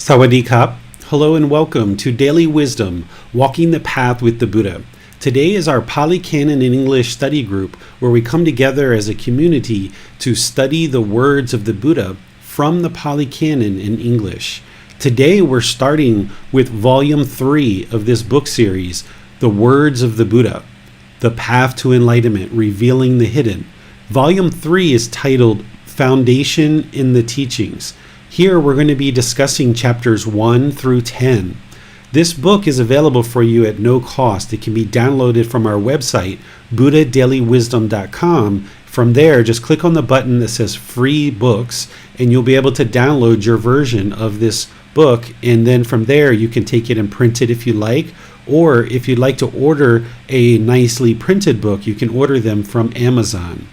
Sawadee Krap. Hello and welcome to Daily Wisdom, Walking the Path with the Buddha. Today is our Pali Canon in English study group where we come together as a community to study the words of the Buddha from the Pali Canon in English. Today we're starting with Volume 3 of this book series, The Words of the Buddha, The Path to Enlightenment, Revealing the Hidden. Volume 3 is titled Foundation in the Teachings. Here we're going to be discussing chapters 1 through 10. This book is available for you at no cost. It can be downloaded from our website, buddhadailywisdom.com. From there, just click on the button that says free books and you'll be able to download your version of this book. And then from there, you can take it and print it if you like. Or if you'd like to order a nicely printed book, you can order them from Amazon.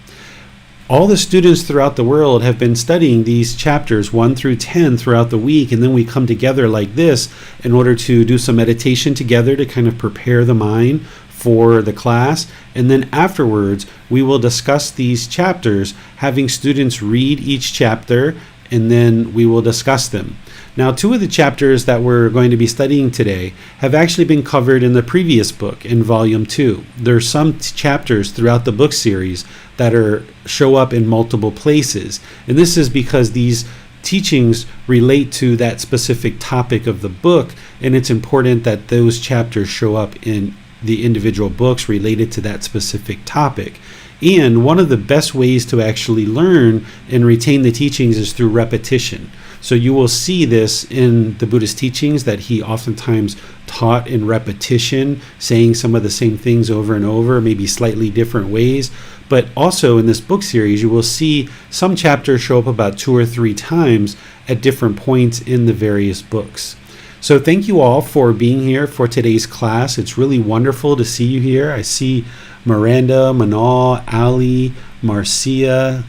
All the students throughout the world have been studying these chapters 1 through 10 throughout the week, and then we come together like this in order to do some meditation together to kind of prepare the mind for the class. And then afterwards, we will discuss these chapters, having students read each chapter, and then we will discuss them. Now, 2 of the chapters that we're going to be studying today have actually been covered in the previous book in Volume 2. There are some chapters throughout the book series that show up in multiple places. And this is because these teachings relate to that specific topic of the book, and it's important that those chapters show up in the individual books related to that specific topic. And one of the best ways to actually learn and retain the teachings is through repetition. So you will see this in the Buddha's teachings that he oftentimes taught in repetition, saying some of the same things over and over, maybe slightly different ways. But also in this book series, you will see some chapters show up about 2 or 3 times at different points in the various books. So thank you all for being here for today's class. It's really wonderful to see you here. I see Miranda, Manal, Ali, Marcia,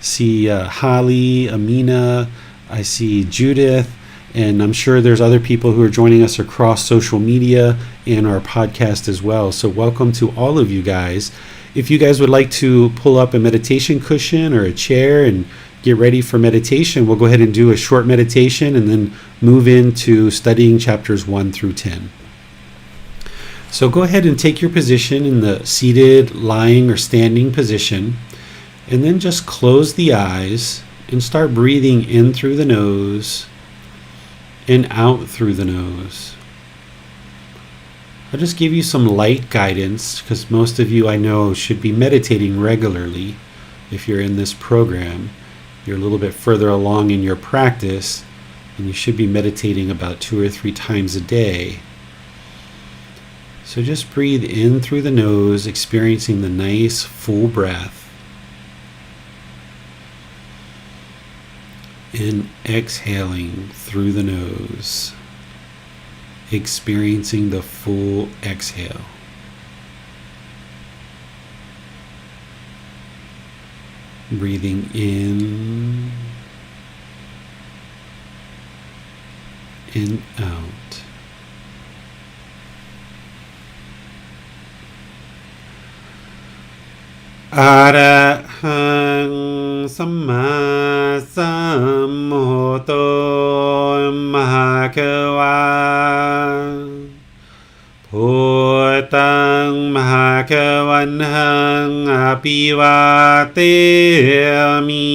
see Holly, Amina, I see Judith, and I'm sure there's other people who are joining us across social media and our podcast as well. So welcome to all of you guys. If you guys would like to pull up a meditation cushion or a chair and get ready for meditation, we'll go ahead and do a short meditation and then move into studying chapters 1 through 10. So go ahead and take your position in the seated, lying, or standing position, and then just close the eyes and start breathing in through the nose and out through the nose. I'll just give you some light guidance because most of you I know should be meditating regularly. If you're in this program, you're a little bit further along in your practice and you should be meditating about 2 or 3 times a day. So just breathe in through the nose, experiencing the nice full breath. And exhaling through the nose, experiencing the full exhale. Breathing in and out. Arahang Samma Sambuddho Mahakava Bhutang Mahakavanhang Apivateyami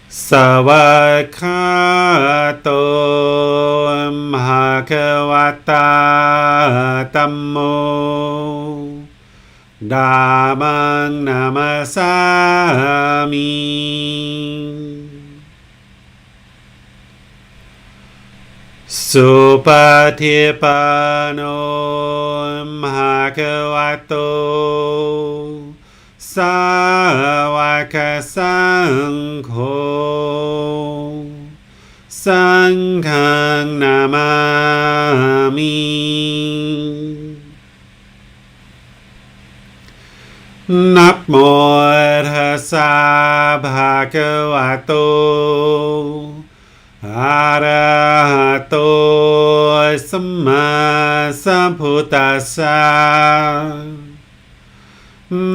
Savakato Mahakavata Tammo Dhammang Namasami Supatipano Mahakavato Sāvaka Saṅkho Saṅghang Namami Namo Tassa Bhagavato Arahato Samma Sambuddhassa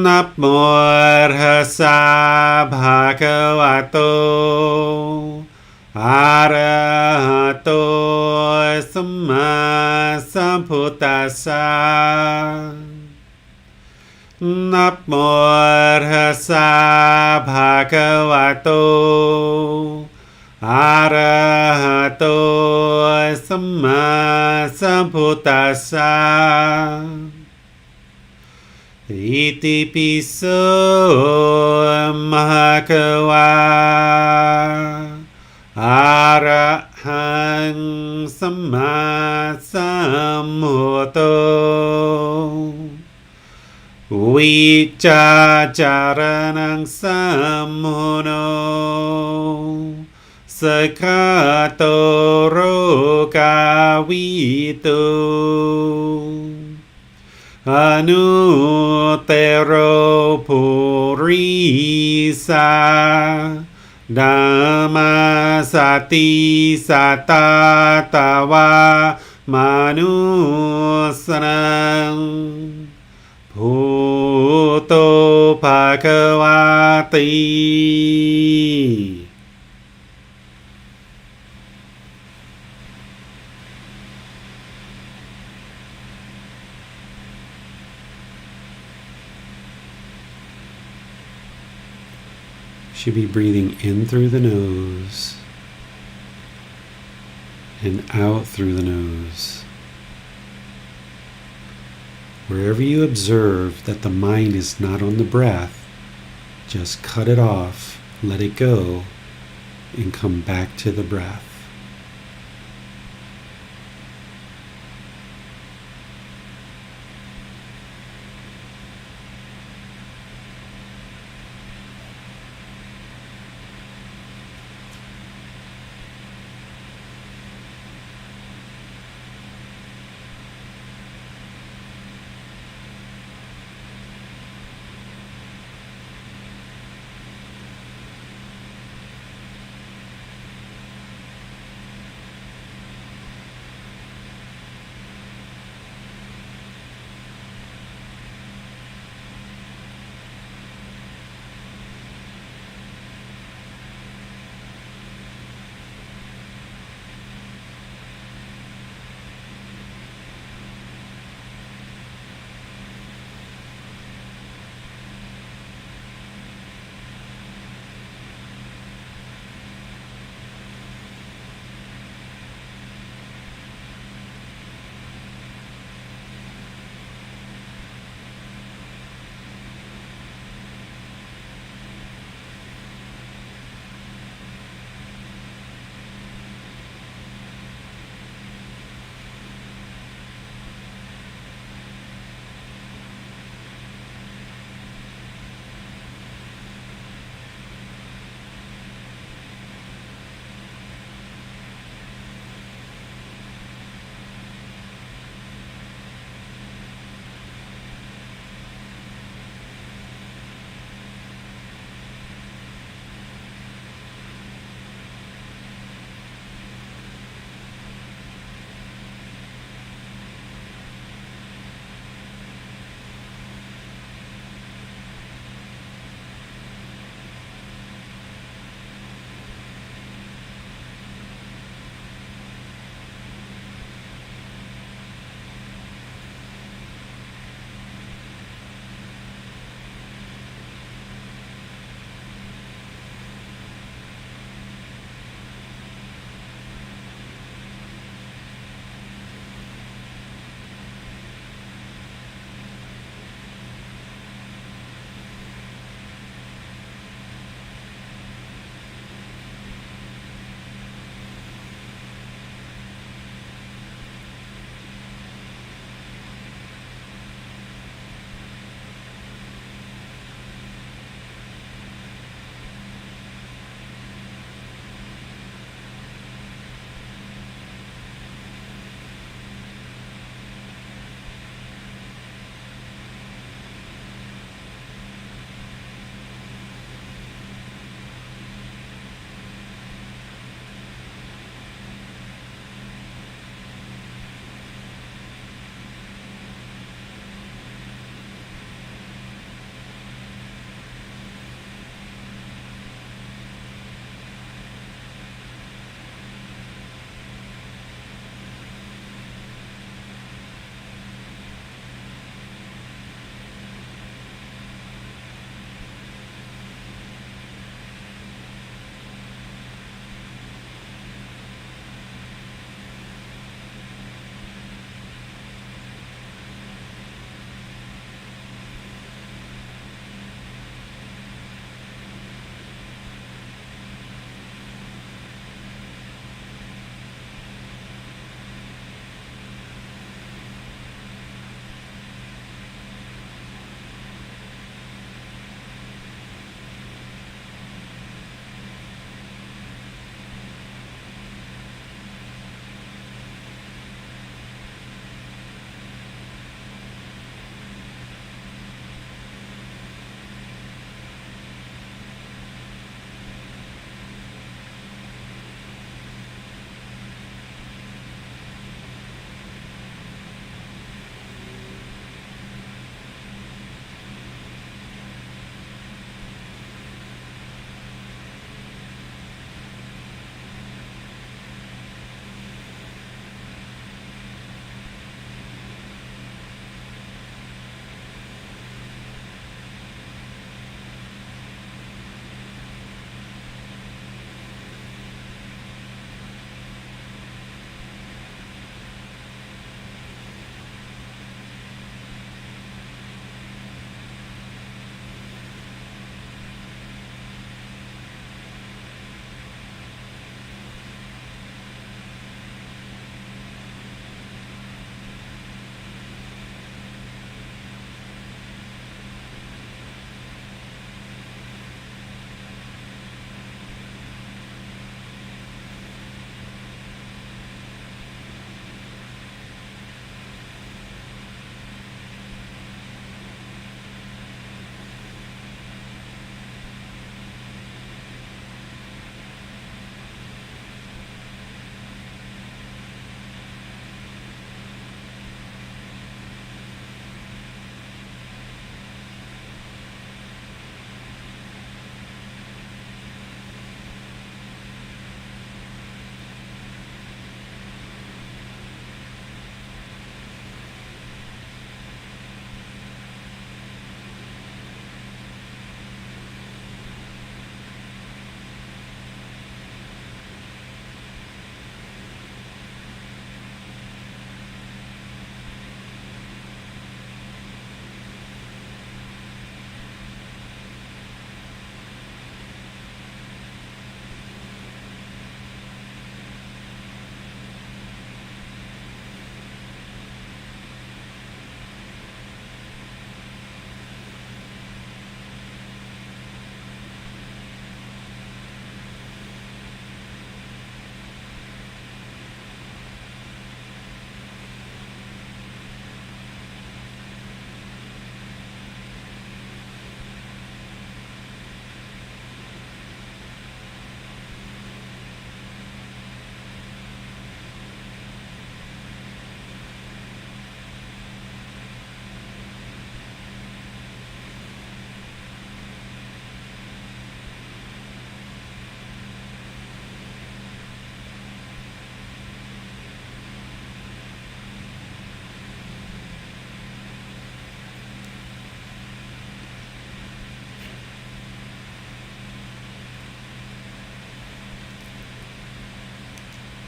นะโมตัสสะภะคะวะโตอะระหะโตสัมมาสัมพุทธัสสะนะโมตัสสะภะคะวะโตอะระหะโตสัมมาสัมพุทธัสสะอิติปิโสมะคะวะอะระหังสัมมาสัมพุทโธวิจาจารณังสัมโมโนสกขาโตโรกาวิตุอนุเตโรภูริสาดัมมาสติสัตตาตาวามานุสนังพุทโธภควาติ Should be breathing in through the nose and out through the nose. Wherever you observe that the mind is not on the breath, just cut it off, let it go, and come back to the breath.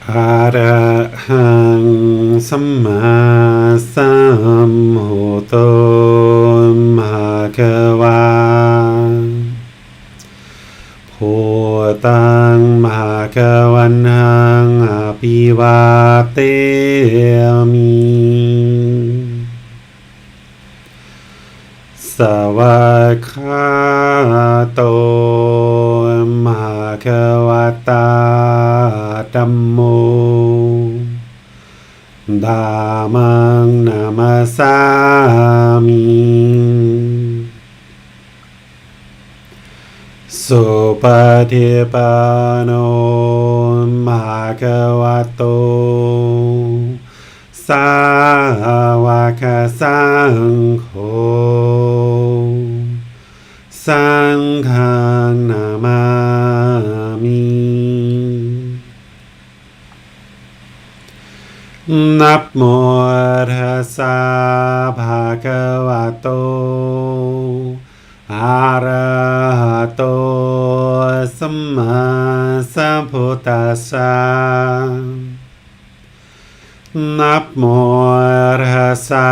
อะระหังสัมมาสัมพุทโธภะคะวาพุทธังภะคะวันตังอะภิวาเทมิสวากขาโตภะคะวะตาธัมโมธัมมังนามัสสามิสุปฏิปันโนภะคะวะโตสาวกสังโฆสังฆังนามามินะโมตัสสะภะคะวะโตอะระหะโตสัมมาสัมพุทธัสสะนะโมตัสสะ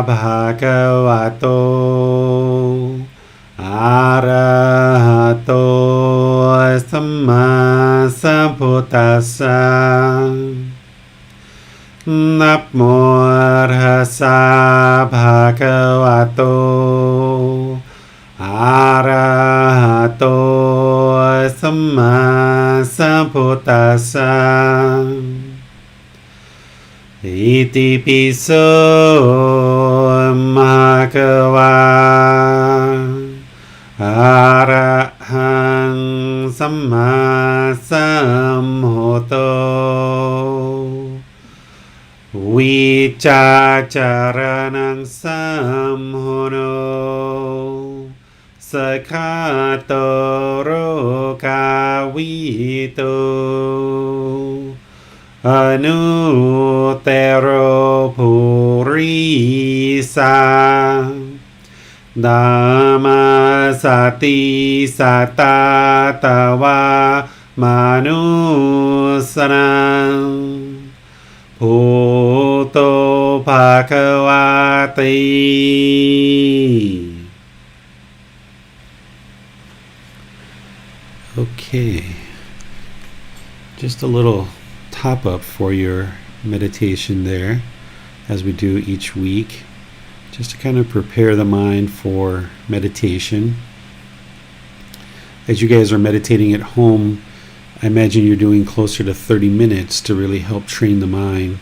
ภะคะวะโตอะระหะโตสัมมาสัมพุทธัสสะนะโมตัสสะภะคะวะโตอะระหะโตสัมมาสัมพุทธัสสะอิติปิโสภะคะวะอะระหังสัมมาสัมพุทโธวิจาจารณังสัมพุโนสคาโตโรกาวิโตอนุเตโรภูริสาธัมมาสติสัตตาตวามนุสนังพุทโธภคะวะติ Okay, just a little top up for your meditation there, as we do each week, just to kind of prepare the mind for meditation. As you guys are meditating at home, I imagine you're doing closer to 30 minutes to really help train the mind.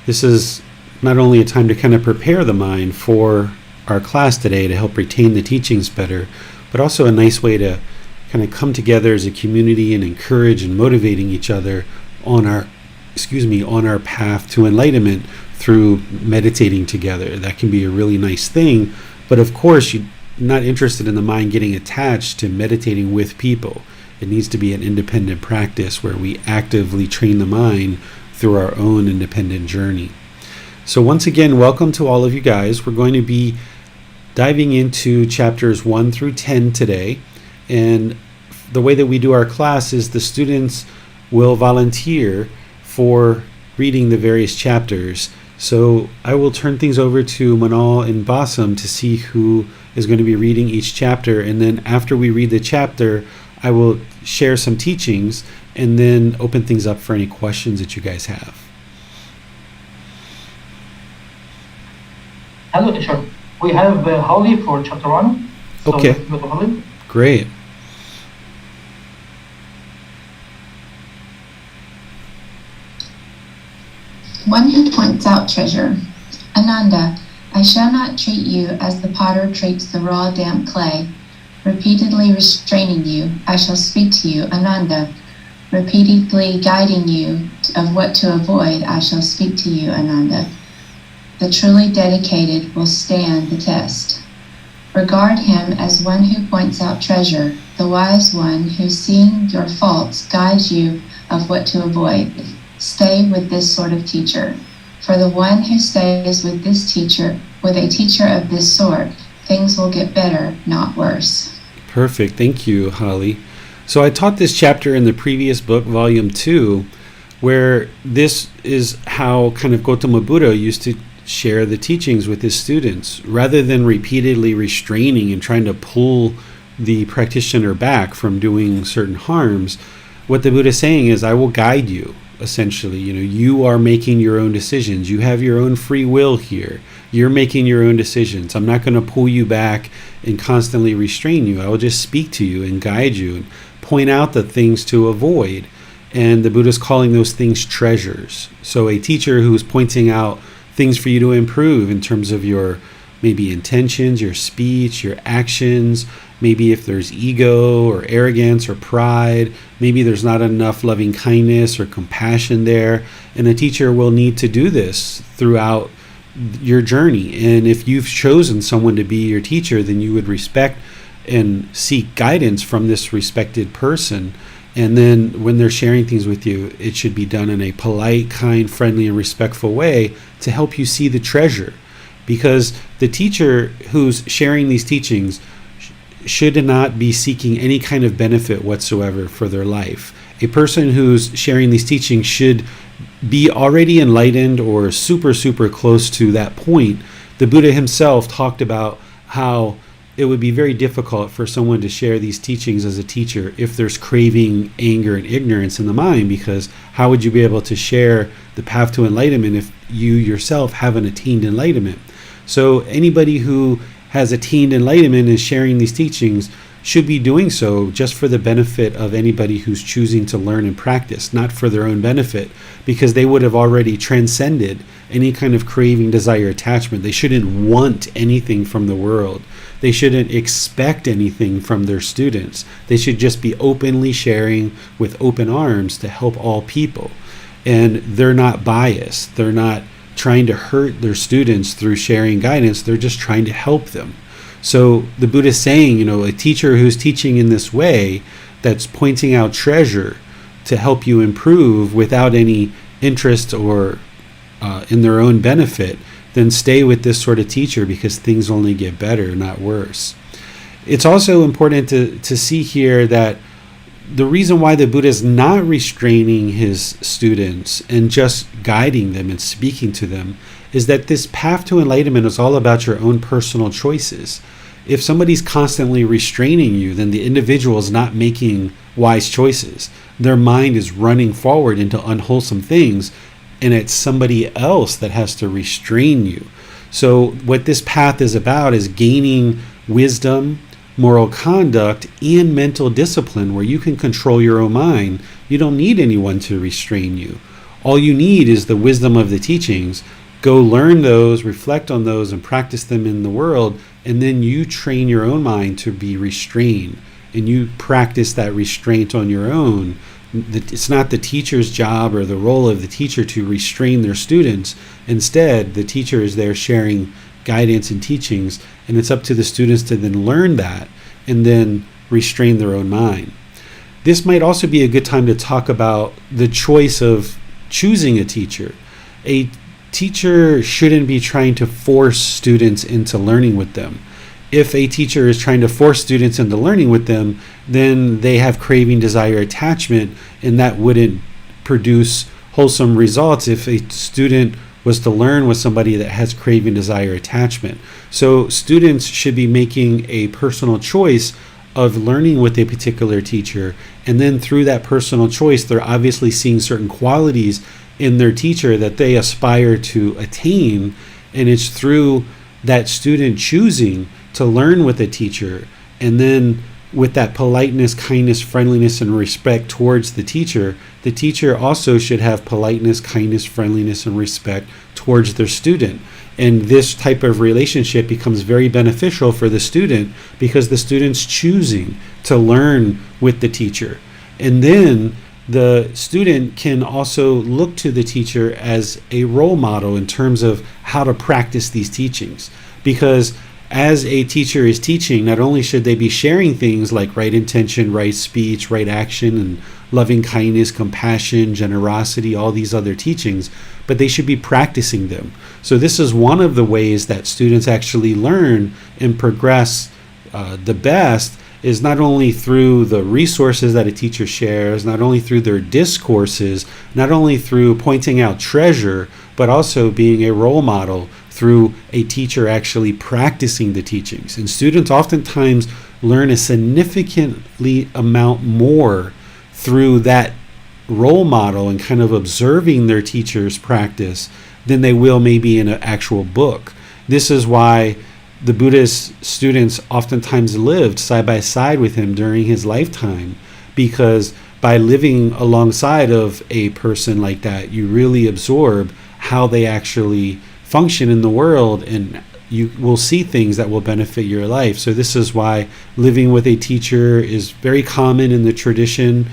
This is not only a time to kind of prepare the mind for our class today to help retain the teachings better, but also a nice way to kind of come together as a community and encourage and motivating each other on our path to enlightenment through meditating together. That can be a really nice thing, but of course you're not interested in the mind getting attached to meditating with people. It needs to be an independent practice where we actively train the mind through our own independent journey. So once again, welcome to all of you guys. We're going to be diving into chapters 1 through 10 today. And the way that we do our class is the students will volunteer for reading the various chapters. So I will turn things over to Manal and Basam to see who is going to be reading each chapter. And then after we read the chapter, I will share some teachings and then open things up for any questions that you guys have. Hello, teacher. We have Holly for chapter 1. So Okay. let's go to Holly. Great. One who points out treasure. Ananda, I shall not treat you as the potter treats the raw, damp clay. Repeatedly restraining you, I shall speak to you, Ananda. Repeatedly guiding you of what to avoid, I shall speak to you, Ananda. The truly dedicated will stand the test. Regard him as one who points out treasure, the wise one who, seeing your faults, guides you of what to avoid. Stay with this sort of teacher. For the one who stays with this teacher, with a teacher of this sort, things will get better, not worse. Perfect. Thank you, Holly. So I taught this chapter in the previous book, Volume 2, where this is how kind of Gotama Buddha used to share the teachings with his students. Rather than repeatedly restraining and trying to pull the practitioner back from doing certain harms, what the Buddha is saying is, I will guide you. Essentially, you are making your own decisions. You have your own free will here. You're making your own decisions. I'm not going to pull you back and constantly restrain you. I will just speak to you and guide you and point out the things to avoid. And the Buddha is calling those things treasures. So a teacher who is pointing out things for you to improve in terms of your maybe intentions, your speech, your actions, maybe if there's ego or arrogance or pride, maybe there's not enough loving kindness or compassion there. And a teacher will need to do this throughout your journey. And if you've chosen someone to be your teacher, then you would respect and seek guidance from this respected person. And then when they're sharing things with you, it should be done in a polite, kind, friendly, and respectful way to help you see the treasure. Because the teacher who's sharing these teachings should not be seeking any kind of benefit whatsoever for their life. A person who's sharing these teachings should be already enlightened or super, super close to that point. The Buddha himself talked about how it would be very difficult for someone to share these teachings as a teacher if there's craving, anger, and ignorance in the mind, because how would you be able to share the path to enlightenment if you yourself haven't attained enlightenment? So anybody who has attained enlightenment and is sharing these teachings should be doing so just for the benefit of anybody who's choosing to learn and practice, not for their own benefit, because they would have already transcended any kind of craving, desire, attachment. They shouldn't want anything from the world. They shouldn't expect anything from their students. They should just be openly sharing with open arms to help all people. And they're not biased. They're not trying to hurt their students through sharing guidance. They're just trying to help them. So the Buddha is saying, a teacher who's teaching in this way, that's pointing out treasure to help you improve without any interest or in their own benefit, then stay with this sort of teacher, because things only get better, not worse. It's also important to see here that the reason why the Buddha is not restraining his students and just guiding them and speaking to them is that this path to enlightenment is all about your own personal choices. If somebody's constantly restraining you, then the individual is not making wise choices. Their mind is running forward into unwholesome things, and it's somebody else that has to restrain you. So what this path is about is gaining wisdom, moral conduct, and mental discipline where you can control your own mind. You don't need anyone to restrain you. All you need is the wisdom of the teachings. Go learn those, reflect on those, and practice them in the world, and then you train your own mind to be restrained, and you practice that restraint on your own. It's not the teacher's job or the role of the teacher to restrain their students. Instead, the teacher is there sharing guidance and teachings, and it's up to the students to then learn that and then restrain their own mind. This might also be a good time to talk about the choice of choosing a teacher. A teacher shouldn't be trying to force students into learning with them. If a teacher is trying to force students into learning with them, then they have craving, desire, attachment, and that wouldn't produce wholesome results if a student was to learn with somebody that has craving, desire, attachment. So students should be making a personal choice of learning with a particular teacher, and then through that personal choice, they're obviously seeing certain qualities in their teacher that they aspire to attain, and it's through that student choosing to learn with a teacher, and then with that politeness, kindness, friendliness, and respect towards the teacher also should have politeness, kindness, friendliness, and respect towards their student. And this type of relationship becomes very beneficial for the student because the student's choosing to learn with the teacher. And then the student can also look to the teacher as a role model in terms of how to practice these teachings. Because as a teacher is teaching, not only should they be sharing things like right intention, right speech, right action, and loving kindness, compassion, generosity, all these other teachings, but they should be practicing them. So this is one of the ways that students actually learn and progress the best, is not only through the resources that a teacher shares, not only through their discourses, not only through pointing out treasure, but also being a role model through a teacher actually practicing the teachings. And students oftentimes learn a significantly amount more through that role model and kind of observing their teacher's practice than they will maybe in an actual book. This is why the Buddha's students oftentimes lived side by side with him during his lifetime, because by living alongside of a person like that, you really absorb how they actually function in the world, and you will see things that will benefit your life. So this is why living with a teacher is very common in the tradition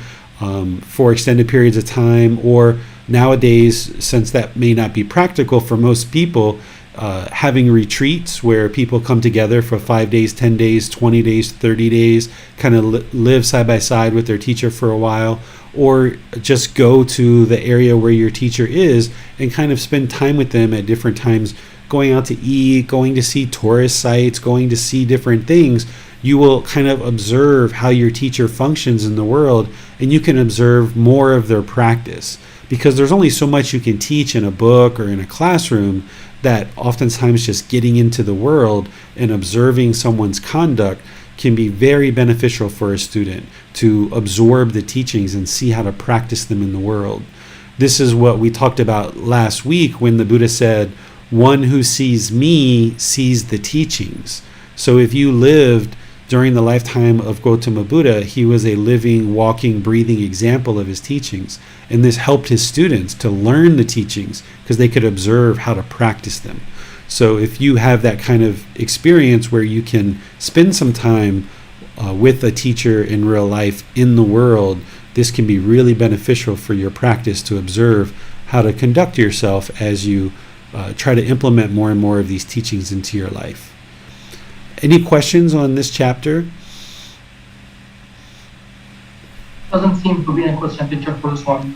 for extended periods of time, or nowadays, since that may not be practical for most people, having retreats where people come together for 5 days, 10 days, 20 days, 30 days, kind of live side by side with their teacher for a while, or just go to the area where your teacher is and kind of spend time with them at different times, going out to eat, going to see tourist sites, going to see different things. You will kind of observe how your teacher functions in the world, and you can observe more of their practice, because there's only so much you can teach in a book or in a classroom, that oftentimes just getting into the world and observing someone's conduct can be very beneficial for a student to absorb the teachings and see how to practice them in the world. This is what we talked about last week when the Buddha said, "One who sees me sees the teachings." So if you lived during the lifetime of Gotama Buddha, he was a living, walking, breathing example of his teachings. And this helped his students to learn the teachings because they could observe how to practice them. So if you have that kind of experience where you can spend some time with a teacher in real life in the world, this can be really beneficial for your practice to observe how to conduct yourself as you try to implement more and more of these teachings into your life. Any questions on this chapter? Doesn't seem to be any question, teacher, for this one.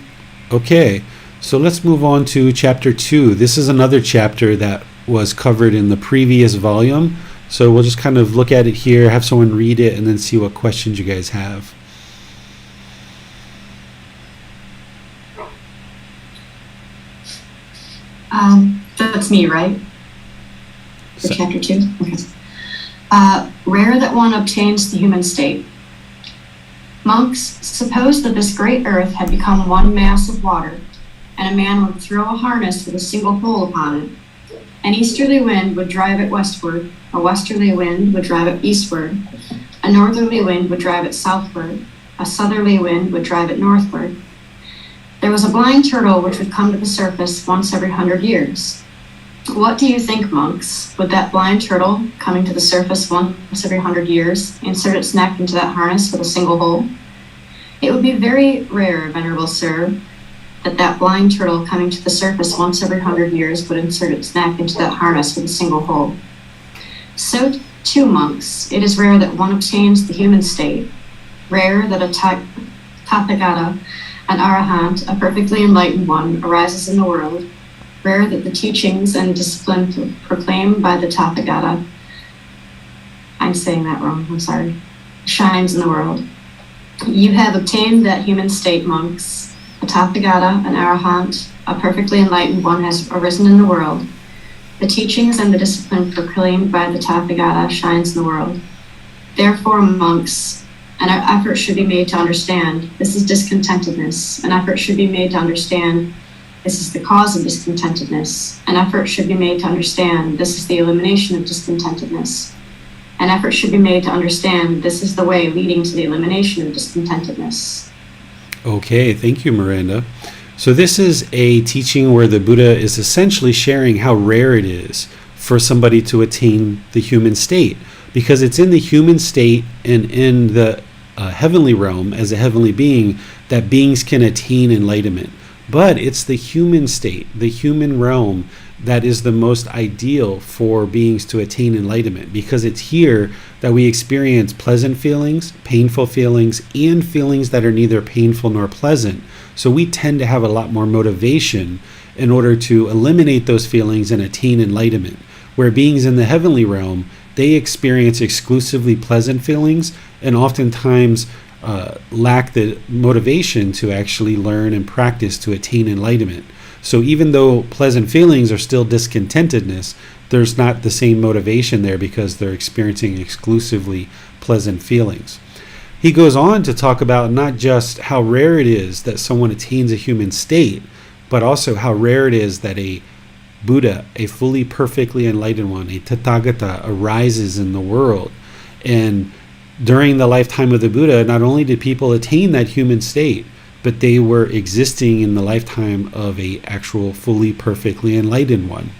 Okay, so let's move on to chapter 2. This is another chapter that was covered in the previous volume. So we'll just kind of look at it here, have someone read it, and then see what questions you guys have. That's me, right? For So- chapter 2? Okay. Rare that one obtains the human state. Monks, suppose that this great earth had become one mass of water, and a man would throw a harness with a single hole upon it. An easterly wind would drive it westward, a westerly wind would drive it eastward, a northerly wind would drive it southward, a southerly wind would drive it northward. There was a blind turtle which would come to the surface once every 100 years. What do you think, monks? Would that blind turtle, coming to the surface once every 100 years, insert its neck into that harness with a single hole? It would be very rare, venerable sir, that blind turtle coming to the surface once every 100 years would insert its neck into that harness with a single hole. So too, monks, it is rare that one obtains the human state, rare that a Tathagata, an arahant, a perfectly enlightened one, arises in the world, rare that the teachings and discipline proclaimed by the Tathagata, I'm saying that wrong, I'm sorry, shines in the world. You have obtained that human state, monks. A Tathagata, an arahant, a perfectly enlightened one has arisen in the world. The teachings and the discipline proclaimed by the Tathagata shines in the world. Therefore, monks, an effort should be made to understand this is discontentedness. An effort should be made to understand this is the cause of discontentedness. An effort should be made to understand this is the elimination of discontentedness. An effort should be made to understand this is the way leading to the elimination of discontentedness. Okay, thank you, Miranda. So this is a teaching where the Buddha is essentially sharing how rare it is for somebody to attain the human state, because it's in the human state and in the heavenly realm as a heavenly being that beings can attain enlightenment. But it's the human state, the human realm, that is the most ideal for beings to attain enlightenment, because it's here that we experience pleasant feelings, painful feelings, and feelings that are neither painful nor pleasant. So we tend to have a lot more motivation in order to eliminate those feelings and attain enlightenment. Where beings in the heavenly realm, they experience exclusively pleasant feelings and oftentimes lack the motivation to actually learn and practice to attain enlightenment. So even though pleasant feelings are still discontentedness, there's not the same motivation there because they're experiencing exclusively pleasant feelings. He goes on to talk about not just how rare it is that someone attains a human state, but also how rare it is that a Buddha, a fully perfectly enlightened one, a Tathagata, arises in the world. And during the lifetime of the Buddha, not only did people attain that human state, but they were existing in the lifetime of a actual fully perfectly enlightened one.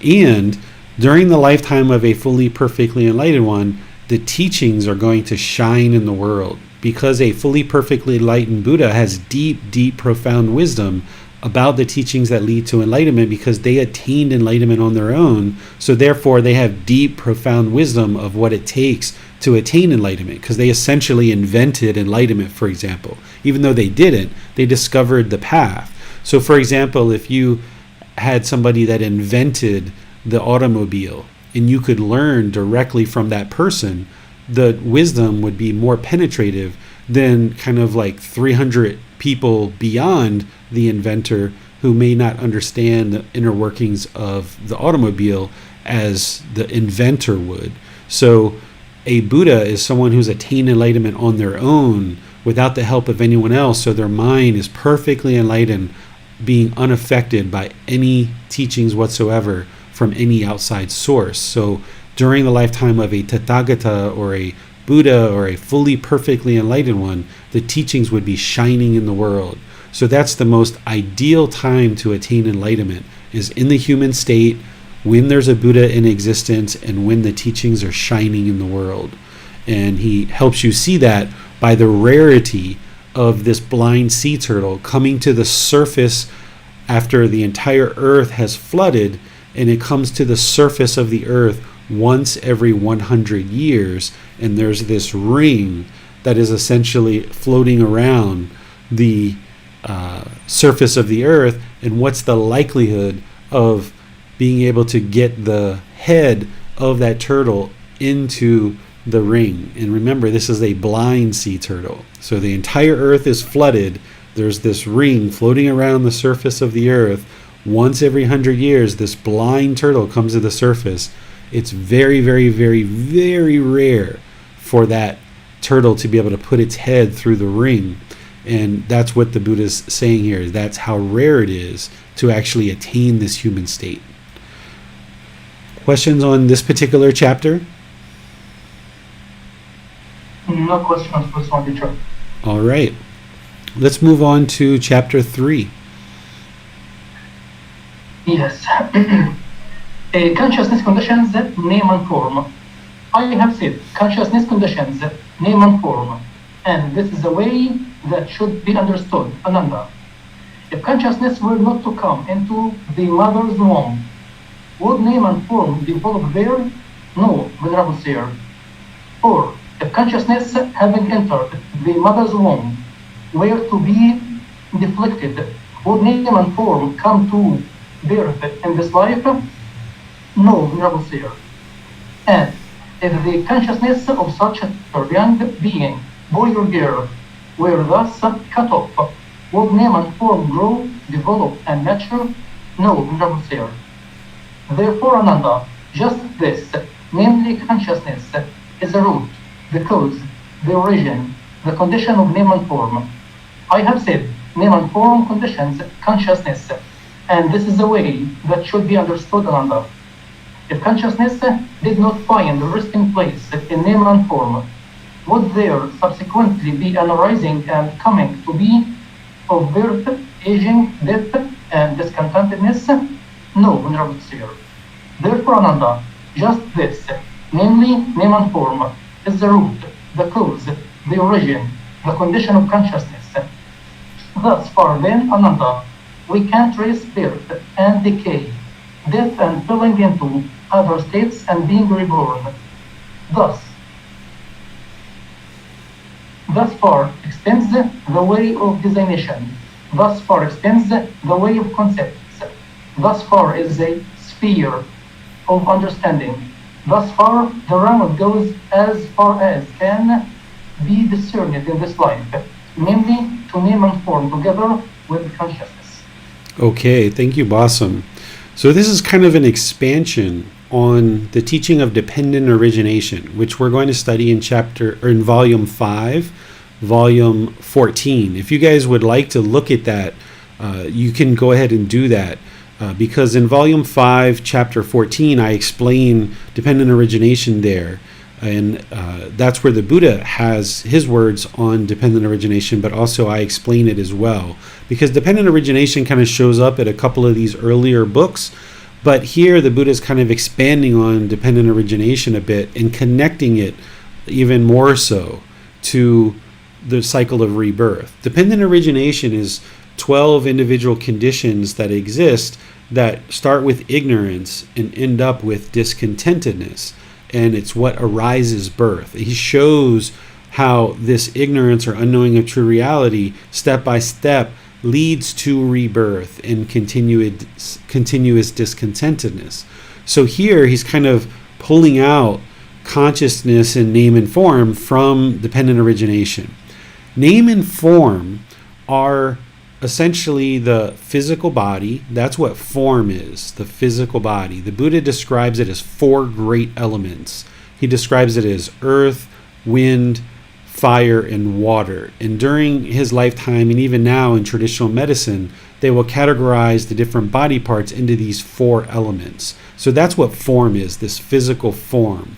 And during the lifetime of a fully perfectly enlightened one, the teachings are going to shine in the world, because a fully perfectly enlightened Buddha has deep, profound wisdom about the teachings that lead to enlightenment, because they attained enlightenment on their own. So therefore they have deep, profound wisdom of what it takes to attain enlightenment, because they essentially invented enlightenment, for example. Even though they didn't, they discovered the path. So for example, if you had somebody that invented the automobile and you could learn directly from that person, the wisdom would be more penetrative than kind of like 300 people beyond the inventor who may not understand the inner workings of the automobile as the inventor would. So a Buddha is someone who's attained enlightenment on their own without the help of anyone else, so their mind is perfectly enlightened, being unaffected by any teachings whatsoever from any outside source. So during the lifetime of a Tathagata or a Buddha or a fully perfectly enlightened one, the teachings would be shining in the world. So that's the most ideal time to attain enlightenment, is in the human state, when there's a Buddha in existence and when the teachings are shining in the world. And he helps you see that by the rarity of this blind sea turtle coming to the surface after the entire earth has flooded, and it comes to the surface of the earth once every 100 years, and there's this ring that is essentially floating around the surface of the earth. And what's the likelihood of being able to get the head of that turtle into the ring? And remember, this is a blind sea turtle. So the entire earth is flooded. There's this ring floating around the surface of the earth. Once every 100 years, this blind turtle comes to the surface. It's very, very rare for that turtle to be able to put its head through the ring. And that's what the Buddha's saying here. That's how rare it is to actually attain this human state. Questions on this particular chapter? No questions for this one, teacher. All right. Let's move on to chapter 3. Yes. Consciousness conditions, name and form. I have said consciousness conditions, name and form, and this is the way that should be understood. Ananda. If consciousness were not to come into the mother's womb, would name and form develop there? No, Venerable Sir. Or, if consciousness having entered the mother's womb were to be deflected, would name and form come to birth in this life? No, Venerable Sir. And if the consciousness of such a young being, boy or girl, were thus cut off, would name and form grow, develop, and mature? No, Venerable Sir. Therefore, Ananda, just this, namely consciousness, is the root, the cause, the origin, the condition of name and form. I have said name and form conditions consciousness, and this is the way that should be understood, Ananda. If consciousness did not find a resting place in name and form, would there subsequently be an arising and coming to be of birth, aging, death, and discontentedness? No, Venerable Sir. Therefore, Ananda, just this, namely name and form, is the root, the cause, the origin, the condition of consciousness. Thus far then, Ananda, we can trace birth and decay, death and falling into other states and being reborn. Thus far extends the way of designation. Thus far extends the way of concepts. Thus far is a sphere of understanding. Thus far, the round goes as far as can be discerned in this life, namely to name and form together with consciousness. Okay, thank you, Bassam. So this is kind of an expansion on the teaching of dependent origination, which we're going to study in volume 5, volume 14. If you guys would like to look at that, you can go ahead and do that. Because in volume 5, chapter 14, I explain dependent origination there. And that's where the Buddha has his words on dependent origination, but also I explain it as well. Because dependent origination kind of shows up at a couple of these earlier books, but here the Buddha is kind of expanding on dependent origination a bit and connecting it even more so to the cycle of rebirth. Dependent origination is 12 individual conditions that exist that start with ignorance and end up with discontentedness. And it's what arises birth. He shows how this ignorance or unknowing of true reality, step by step, leads to rebirth and continuous discontentedness. So here he's kind of pulling out consciousness and name and form from dependent origination. Name and form are essentially the physical body. That's what form is, the physical body. The Buddha describes it as 4 great elements. He describes it as earth, wind, fire, and water. And during his lifetime, and even now in traditional medicine, they will categorize the different body parts into these 4 elements. So that's what form is, this physical form.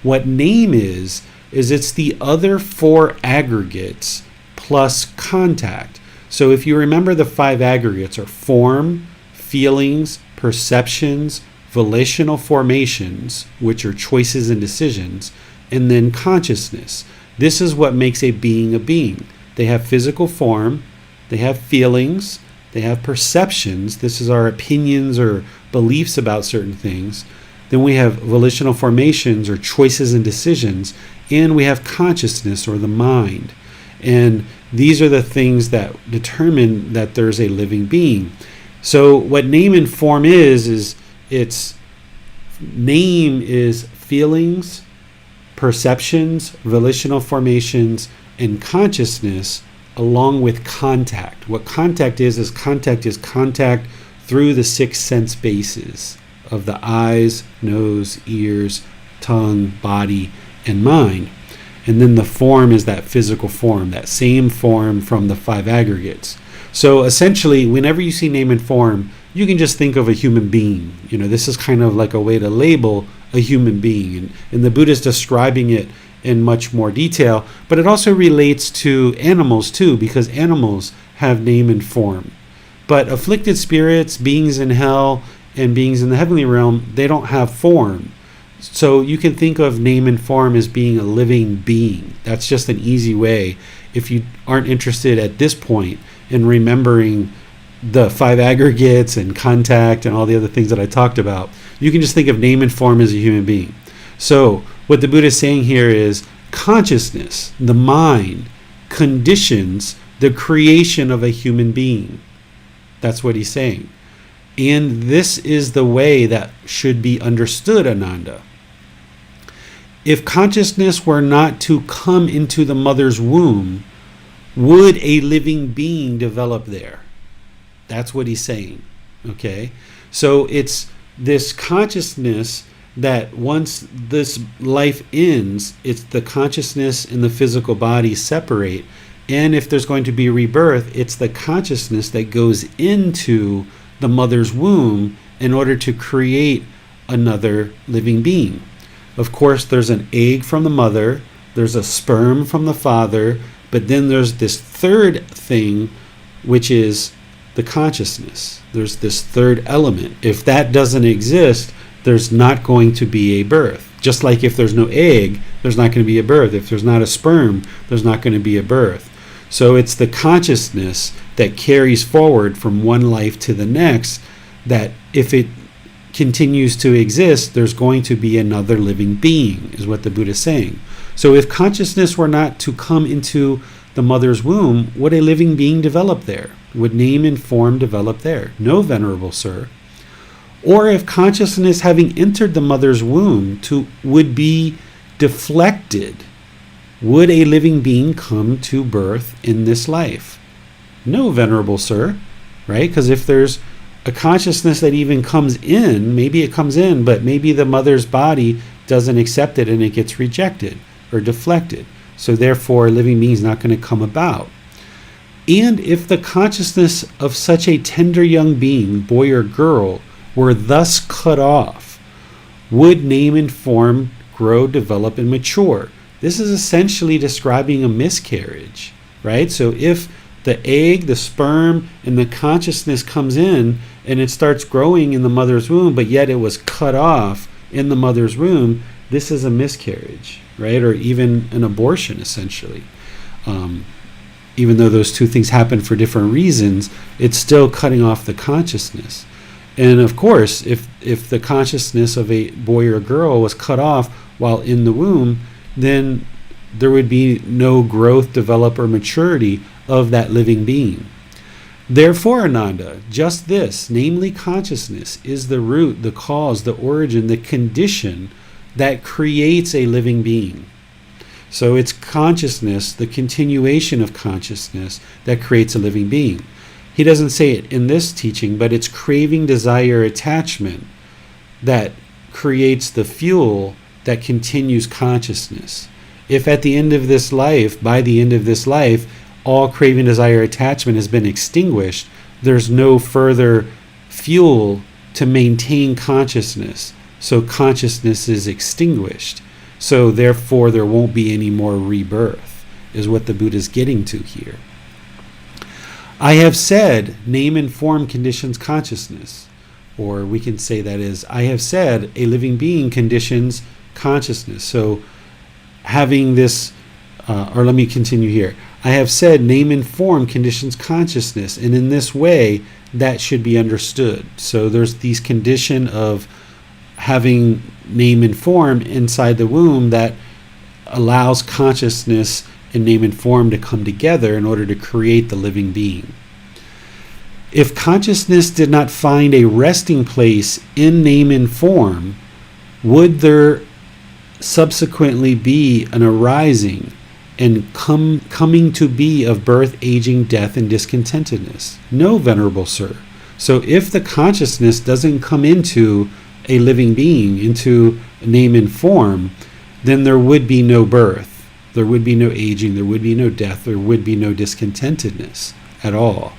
What name is it's the other 4 aggregates plus contact. So if you remember, the 5 aggregates are form, feelings, perceptions, volitional formations, which are choices and decisions, and then consciousness. This is what makes a being a being. They have physical form, they have feelings, they have perceptions. This is our opinions or beliefs about certain things. Then we have volitional formations or choices and decisions, and we have consciousness or the mind. And these are the things that determine that there's a living being. So what name and form is it's name is feelings, perceptions, volitional formations, and consciousness, along with contact. What contact is contact through the 6 sense bases of the eyes, nose, ears, tongue, body, and mind. And then the form is that physical form, that same form from the 5 aggregates. So essentially, whenever you see name and form, you can just think of a human being. This is kind of like a way to label a human being. And the Buddha is describing it in much more detail, but it also relates to animals too, because animals have name and form. But afflicted spirits, beings in hell, and beings in the heavenly realm, they don't have form. So you can think of name and form as being a living being. That's just an easy way. If you aren't interested at this point in remembering the 5 aggregates and contact and all the other things that I talked about, you can just think of name and form as a human being. So what the Buddha is saying here is consciousness, the mind, conditions the creation of a human being. That's what he's saying. And this is the way that should be understood, Ananda. If consciousness were not to come into the mother's womb, would a living being develop there? That's what he's saying. Okay? So it's this consciousness that once this life ends, it's the consciousness and the physical body separate. And if there's going to be rebirth, it's the consciousness that goes into the mother's womb in order to create another living being. Of course, there's an egg from the mother, there's a sperm from the father, but then there's this third thing, which is the consciousness. There's this third element. If that doesn't exist, there's not going to be a birth. Just like if there's no egg, there's not going to be a birth. If there's not a sperm, there's not going to be a birth. So it's the consciousness that carries forward from one life to the next, that if it continues to exist, there's going to be another living being, is what the Buddha is saying. So if consciousness were not to come into the mother's womb, would a living being develop there? Would name and form develop there? No, Venerable Sir. Or if consciousness having entered the mother's womb would be deflected, would a living being come to birth in this life? No, Venerable Sir, right? Because if there's a consciousness that even comes in, maybe it comes in, but maybe the mother's body doesn't accept it and it gets rejected or deflected. So therefore, a living being is not going to come about. And if the consciousness of such a tender young being, boy or girl, were thus cut off, would name and form grow, develop, and mature? This is essentially describing a miscarriage, right? So if the egg, the sperm, and the consciousness comes in and it starts growing in the mother's womb, but yet it was cut off in the mother's womb, this is a miscarriage, right? Or even an abortion, essentially. Even though those two things happen for different reasons, it's still cutting off the consciousness. And of course, if the consciousness of a boy or a girl was cut off while in the womb, then there would be no growth, develop, or maturity of that living being. Therefore, Ananda, just this, namely consciousness, is the root, the cause, the origin, the condition that creates a living being. So it's consciousness, the continuation of consciousness, that creates a living being. He doesn't say it in this teaching, but it's craving, desire, attachment that creates the fuel that continues consciousness. If at the end of this life, by the end of this life, all craving, desire, attachment has been extinguished, there's no further fuel to maintain consciousness. So consciousness is extinguished. So therefore there won't be any more rebirth, is what the Buddha is getting to here. I have said, name and form conditions consciousness. Or we can say that is, I have said, a living being conditions consciousness. So having this, or let me continue here. I have said, name and form conditions consciousness. And in this way, that should be understood. So there's these condition of having name and form inside the womb that allows consciousness and name and form to come together in order to create the living being. If consciousness did not find a resting place in name and form, would there subsequently be an arising and coming to be of birth, aging, death, and discontentedness? No, Venerable Sir. So if the consciousness doesn't come into a living being, into name and form, then there would be no birth, there would be no aging, there would be no death, there would be no discontentedness at all.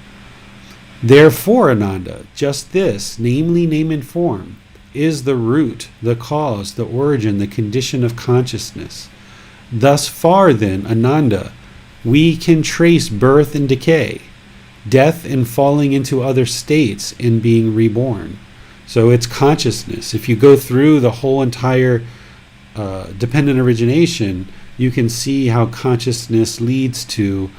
Therefore, Ananda, just this, namely name and form, is the root, the cause, the origin, the condition of consciousness. Thus far then, Ananda, we can trace birth and decay, death and falling into other states and being reborn. So it's consciousness. If you go through the whole entire dependent origination, you can see how consciousness leads to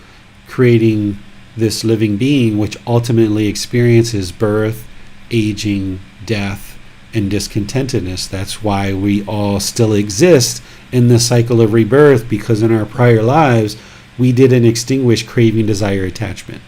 creating this living being, which ultimately experiences birth, aging, death, and discontentedness. That's why we all still exist in the cycle of rebirth, because in our prior lives, we didn't extinguish craving, desire, attachment.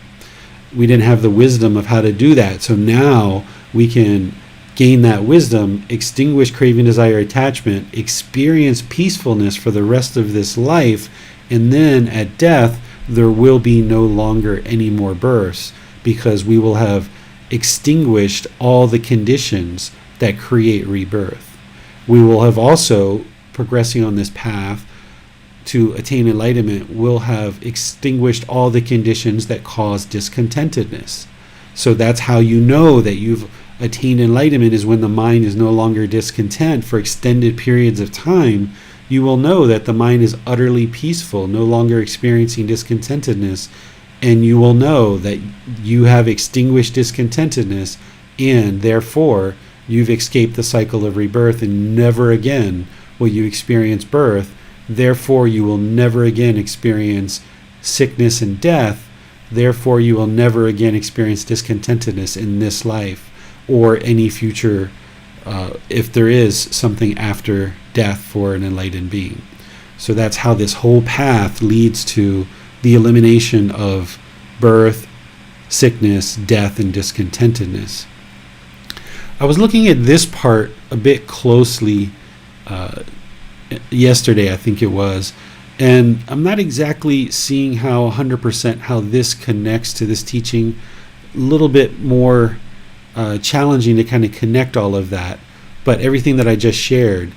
We didn't have the wisdom of how to do that. So now we can gain that wisdom, extinguish craving, desire, attachment, experience peacefulness for the rest of this life, and then at death, there will be no longer any more births, because we will have extinguished all the conditions that create rebirth. We will have also, progressing on this path to attain enlightenment, will have extinguished all the conditions that cause discontentedness. So that's how you know that you've attained enlightenment, is when the mind is no longer discontent for extended periods of time. You will know that the mind is utterly peaceful, no longer experiencing discontentedness, and you will know that you have extinguished discontentedness, and therefore you've escaped the cycle of rebirth, and never again will you experience birth. Therefore you will never again experience sickness and death. Therefore you will never again experience discontentedness in this life or any future, if there is something after death for an enlightened being. So that's how this whole path leads to the elimination of birth, sickness, death, and discontentedness. I was looking at this part a bit closely yesterday, I think it was, and I'm not exactly seeing how 100% how this connects to this teaching. A little bit more challenging to kind of connect all of that, but everything that I just shared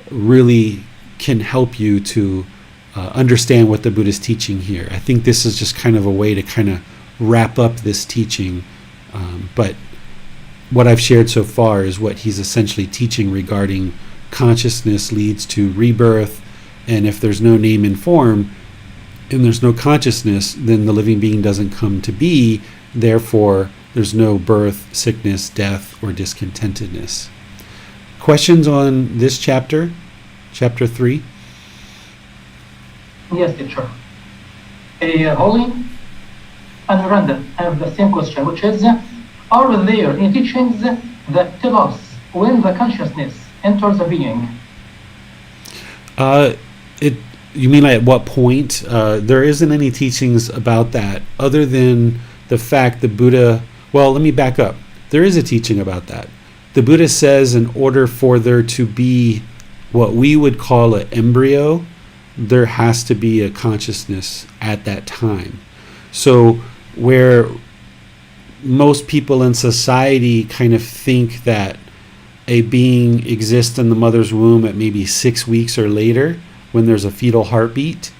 really can help you to understand what the Buddha is teaching here. I think this is just kind of a way to kind of wrap up this teaching, but what I've shared so far is what he's essentially teaching regarding consciousness leads to rebirth, and if there's no name and form and there's no consciousness, then the living being doesn't come to be. Therefore, there's no birth, sickness, death, or discontentedness. Questions on this chapter, chapter 3? Yes, teacher. Holly and Randa have the same question, which is, are there any teachings that tell us when the consciousness enters a being? You mean at what point? There isn't any teachings about that other than the fact the Buddha, well, let me back up. There is a teaching about that. The Buddha says in order for there to be what we would call an embryo, there has to be a consciousness at that time. So where most people in society kind of think that a being exists in the mother's womb at maybe 6 weeks or later when there's a fetal heartbeat,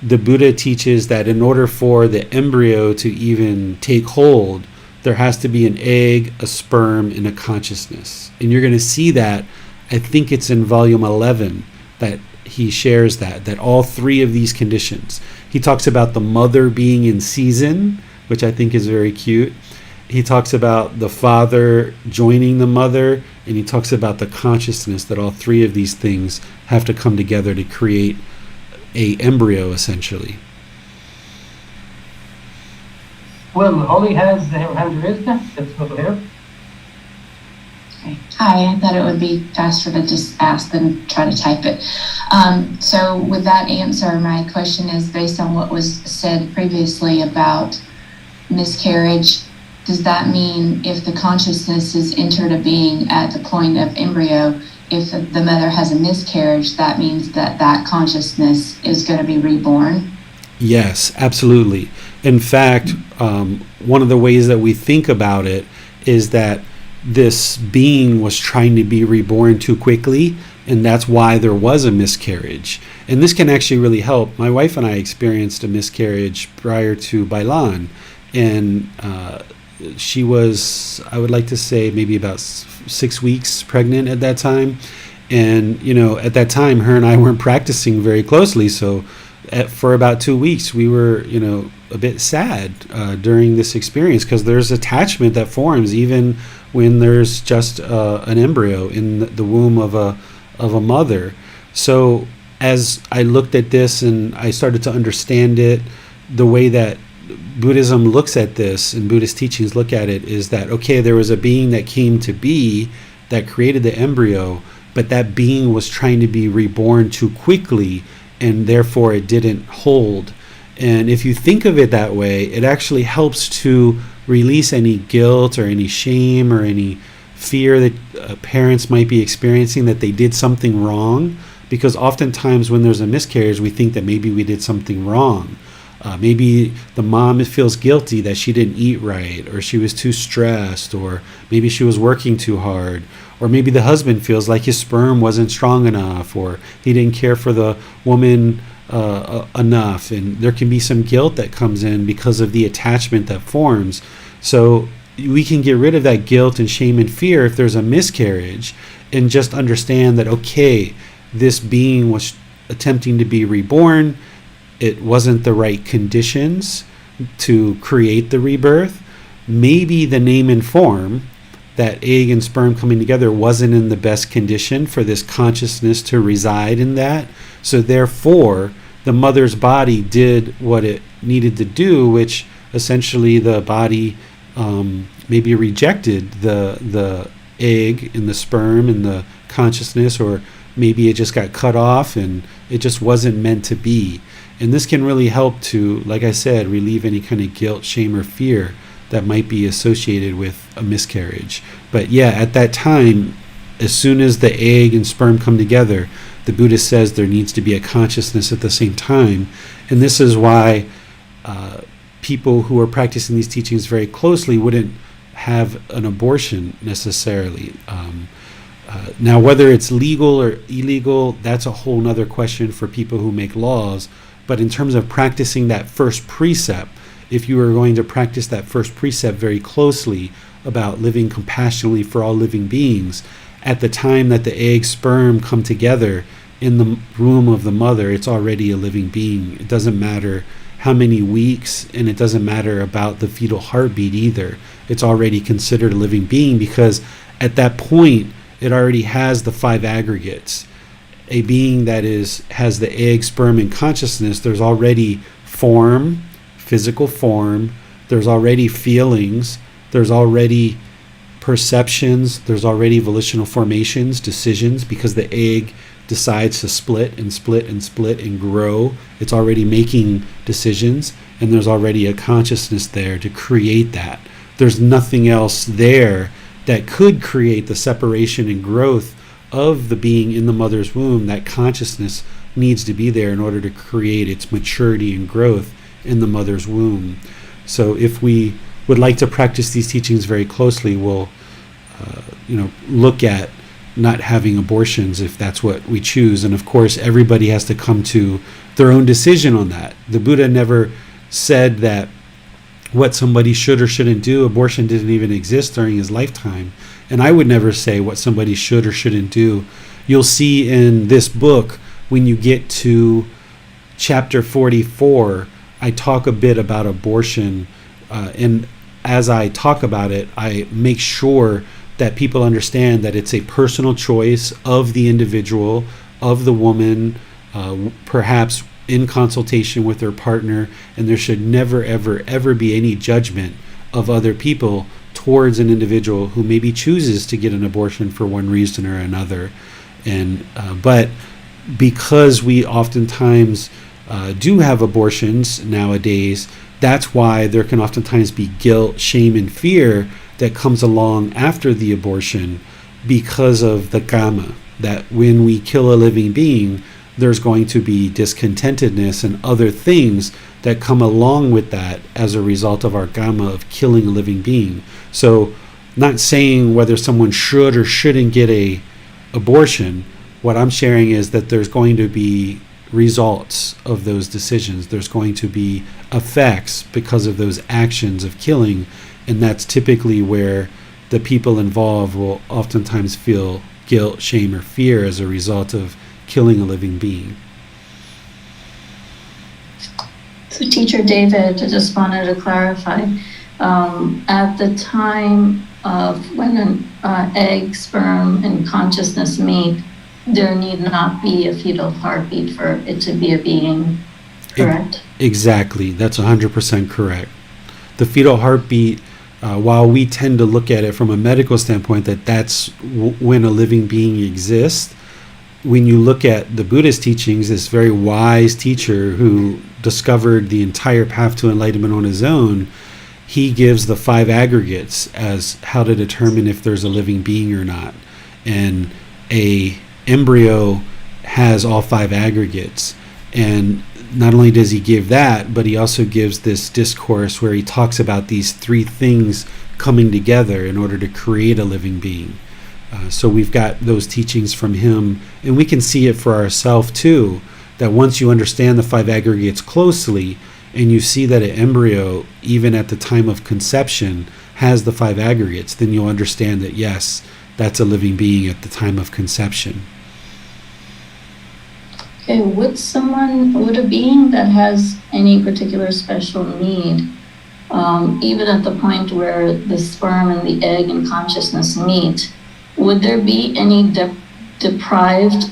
the Buddha teaches that in order for the embryo to even take hold, there has to be an egg, a sperm, and a consciousness. And you're going to see that, I think it's in volume 11, that he shares that all three of these conditions. He talks about the mother being in season, which I think is very cute. He talks about the father joining the mother, and he talks about the consciousness, that all three of these things have to come together to create a embryo, essentially. Well, Holly has her hand raised. Let's go to her. Hi, I thought it would be faster to just ask than try to type it. So with that answer, my question is based on what was said previously about miscarriage. Does that mean if the consciousness is entered a being at the point of embryo, if the mother has a miscarriage, that means that that consciousness is going to be reborn? Yes, absolutely. In fact, one of the ways that we think about it is that this being was trying to be reborn too quickly, and that's why there was a miscarriage. And this can actually really help. My wife and I experienced a miscarriage prior to Bailan, and she was, I would like to say, maybe about 6 weeks pregnant at that time. And, you know, at that time, her and I weren't practicing very closely. So for about 2 weeks, we were, you know, a bit sad during this experience, because there's attachment that forms even when there's just an embryo in the womb of a mother. So as I looked at this and I started to understand it, the way that Buddhism looks at this and Buddhist teachings look at it is that, okay, there was a being that came to be that created the embryo, but that being was trying to be reborn too quickly, and therefore it didn't hold. And if you think of it that way, it actually helps to release any guilt or any shame or any fear that parents might be experiencing that they did something wrong, because oftentimes when there's a miscarriage, we think that maybe we did something wrong. Maybe the mom feels guilty that she didn't eat right, or she was too stressed, or maybe she was working too hard, or maybe the husband feels like his sperm wasn't strong enough, or he didn't care for the woman enough, and there can be some guilt that comes in because of the attachment that forms. So we can get rid of that guilt and shame and fear if there's a miscarriage, and just understand that, okay, this being was attempting to be reborn. It wasn't the right conditions to create the rebirth. Maybe the name and form, that egg and sperm coming together, wasn't in the best condition for this consciousness to reside in that. So therefore, the mother's body did what it needed to do, which essentially the body maybe rejected the egg and the sperm and the consciousness, or maybe it just got cut off and it just wasn't meant to be. And this can really help to, like I said, relieve any kind of guilt, shame, or fear that might be associated with a miscarriage. But yeah, at that time, as soon as the egg and sperm come together, the Buddha says there needs to be a consciousness at the same time. And this is why people who are practicing these teachings very closely wouldn't have an abortion necessarily. Now, whether it's legal or illegal, that's a whole nother question for people who make laws. But in terms of practicing that first precept, if you are going to practice that first precept very closely about living compassionately for all living beings, at the time that the egg sperm come together in the womb of the mother, it's already a living being. It doesn't matter how many weeks, and it doesn't matter about the fetal heartbeat either. It's already considered a living being, because at that point it already has the 5 aggregates. A being that has the egg, sperm, and consciousness, there's already form, physical form, there's already feelings, there's already perceptions, there's already volitional formations, decisions, because the egg decides to split and split and split and grow. It's already making decisions, and there's already a consciousness there to create that. There's nothing else there that could create the separation and growth of the being in the mother's womb. That consciousness needs to be there in order to create its maturity and growth in the mother's womb. So if we would like to practice these teachings very closely, we'll look at not having abortions if that's what we choose. And of course, everybody has to come to their own decision on that. The Buddha never said that what somebody should or shouldn't do. Abortion didn't even exist during his lifetime. And I would never say what somebody should or shouldn't do. You'll see in this book, when you get to chapter 44, I talk a bit about abortion. And as I talk about it, I make sure that people understand that it's a personal choice of the individual, of the woman, perhaps in consultation with their partner, and there should never, ever, ever be any judgment of other people towards an individual who maybe chooses to get an abortion for one reason or another. And but because we oftentimes do have abortions nowadays, that's why there can oftentimes be guilt, shame, and fear that comes along after the abortion because of the karma, that when we kill a living being, there's going to be discontentedness and other things that come along with that as a result of our karma of killing a living being. So, not saying whether someone should or shouldn't get a abortion. What I'm sharing is that there's going to be results of those decisions. There's going to be effects because of those actions of killing, and that's typically where the people involved will oftentimes feel guilt, shame, or fear as a result of killing a living being. So Teacher David, I just wanted to clarify, at the time of when an egg, sperm, and consciousness meet, there need not be a fetal heartbeat for it to be a being, correct? Exactly, that's 100% correct. The fetal heartbeat, while we tend to look at it from a medical standpoint, that's when a living being exists, when you look at the Buddhist teachings, this very wise teacher who discovered the entire path to enlightenment on his own, he gives the 5 aggregates as how to determine if there's a living being or not. And a embryo has all 5 aggregates. And not only does he give that, but he also gives this discourse where he talks about these 3 things coming together in order to create a living being. So we've got those teachings from him, and we can see it for ourselves too, that once you understand the 5 aggregates closely, and you see that an embryo, even at the time of conception, has the 5 aggregates, then you'll understand that yes, that's a living being at the time of conception. Okay, would a being that has any particular special need, even at the point where the sperm and the egg and consciousness meet, would there be any deprived,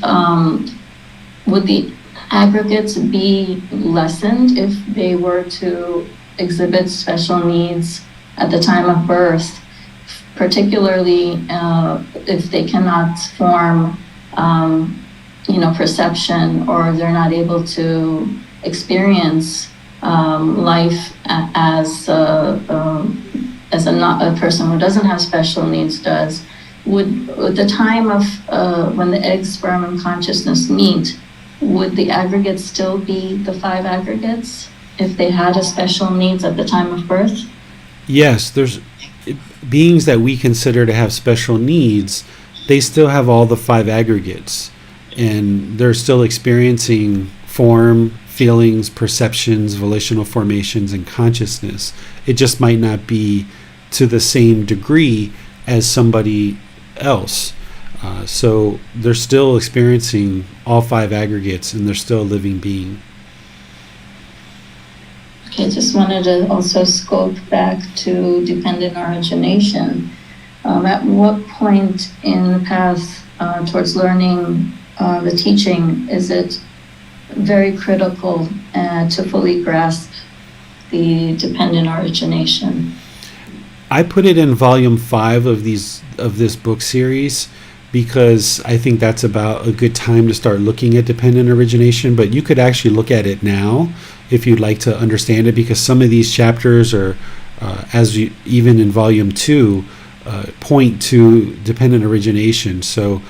would the aggregates be lessened if they were to exhibit special needs at the time of birth, particularly if they cannot form perception, or they're not able to experience life as as a person who doesn't have special needs does, would at the time of when the egg, sperm, and consciousness meet, would the aggregates still be the 5 aggregates if they had a special needs at the time of birth? Yes, there's beings that we consider to have special needs, they still have all the 5 aggregates, and they're still experiencing form, feelings, perceptions, volitional formations, and consciousness. It just might not be to the same degree as somebody else. So they're still experiencing all 5 aggregates, and they're still a living being. Okay, just wanted to also scope back to dependent origination. At what point in the path towards learning the teaching is it very critical to fully grasp the dependent origination? I put it in volume 5 of this book series because I think that's about a good time to start looking at dependent origination, but you could actually look at it now if you'd like to understand it, because some of these chapters are, even in volume 2, point to dependent origination. So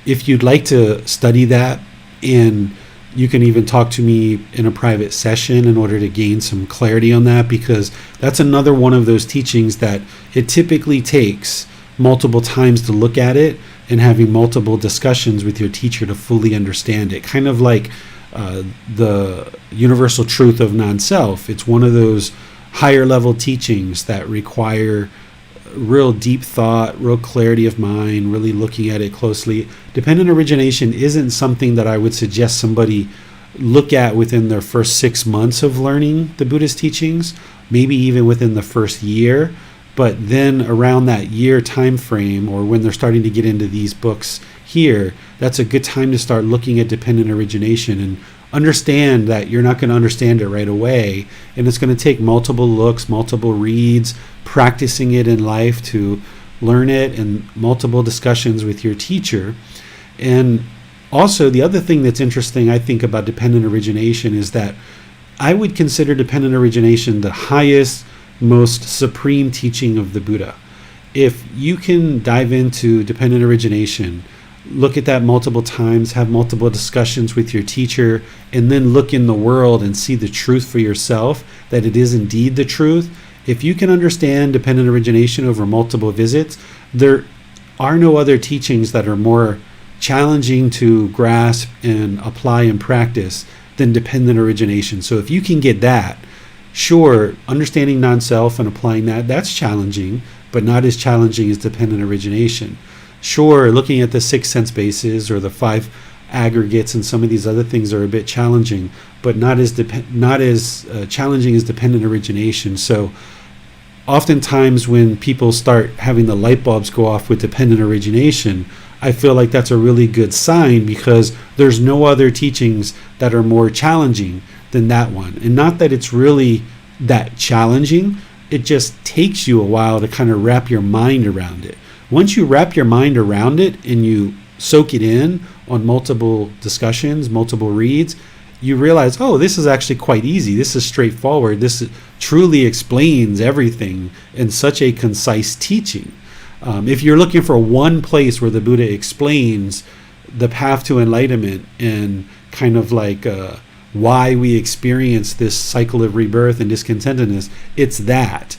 if you'd like to study that, and you can even talk to me in a private session in order to gain some clarity on that, because that's another one of those teachings that it typically takes multiple times to look at it and having multiple discussions with your teacher to fully understand it. Kind of like the universal truth of non-self. It's one of those higher level teachings that require real deep thought, real clarity of mind, really looking at it closely. Dependent origination isn't something that I would suggest somebody look at within their first 6 months of learning the Buddhist teachings, maybe even within the first year. But then around that year time frame, or when they're starting to get into these books here, that's a good time to start looking at dependent origination and understand that you're not going to understand it right away, and it's going to take multiple looks, multiple reads, practicing it in life to learn it, and multiple discussions with your teacher. And also, the other thing that's interesting, I think, about dependent origination is that I would consider dependent origination the highest, most supreme teaching of the Buddha. If you can dive into dependent origination, look at that multiple times, have multiple discussions with your teacher, and then look in the world and see the truth for yourself, that it is indeed the truth. If you can understand dependent origination over multiple visits, there are no other teachings that are more challenging to grasp and apply and practice than dependent origination. So if you can get that, sure, understanding non-self and applying that, that's challenging, but not as challenging as dependent origination. Sure, looking at the 6 sense bases or the 5 aggregates and some of these other things are a bit challenging, but not as challenging as dependent origination. So oftentimes when people start having the light bulbs go off with dependent origination, I feel like that's a really good sign, because there's no other teachings that are more challenging than that one. And not that it's really that challenging, it just takes you a while to kind of wrap your mind around it. Once you wrap your mind around it and you soak it in on multiple discussions, multiple reads, you realize, oh, this is actually quite easy. This is straightforward. This truly explains everything in such a concise teaching. If you're looking for one place where the Buddha explains the path to enlightenment and kind of like why we experience this cycle of rebirth and discontentedness, it's that.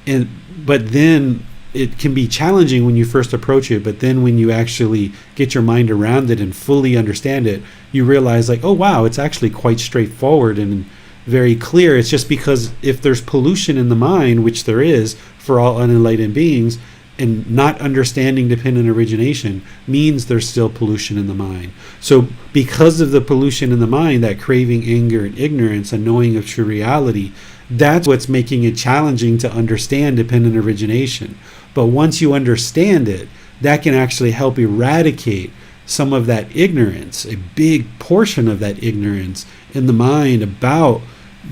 But then it can be challenging when you first approach it, but then when you actually get your mind around it and fully understand it, you realize like, oh wow, it's actually quite straightforward and very clear. It's just because if there's pollution in the mind, which there is for all unenlightened beings, and not understanding dependent origination means there's still pollution in the mind. So because of the pollution in the mind, that craving, anger, and ignorance, and knowing of true reality, that's what's making it challenging to understand dependent origination. But once you understand it, that can actually help eradicate some of that ignorance, a big portion of that ignorance in the mind about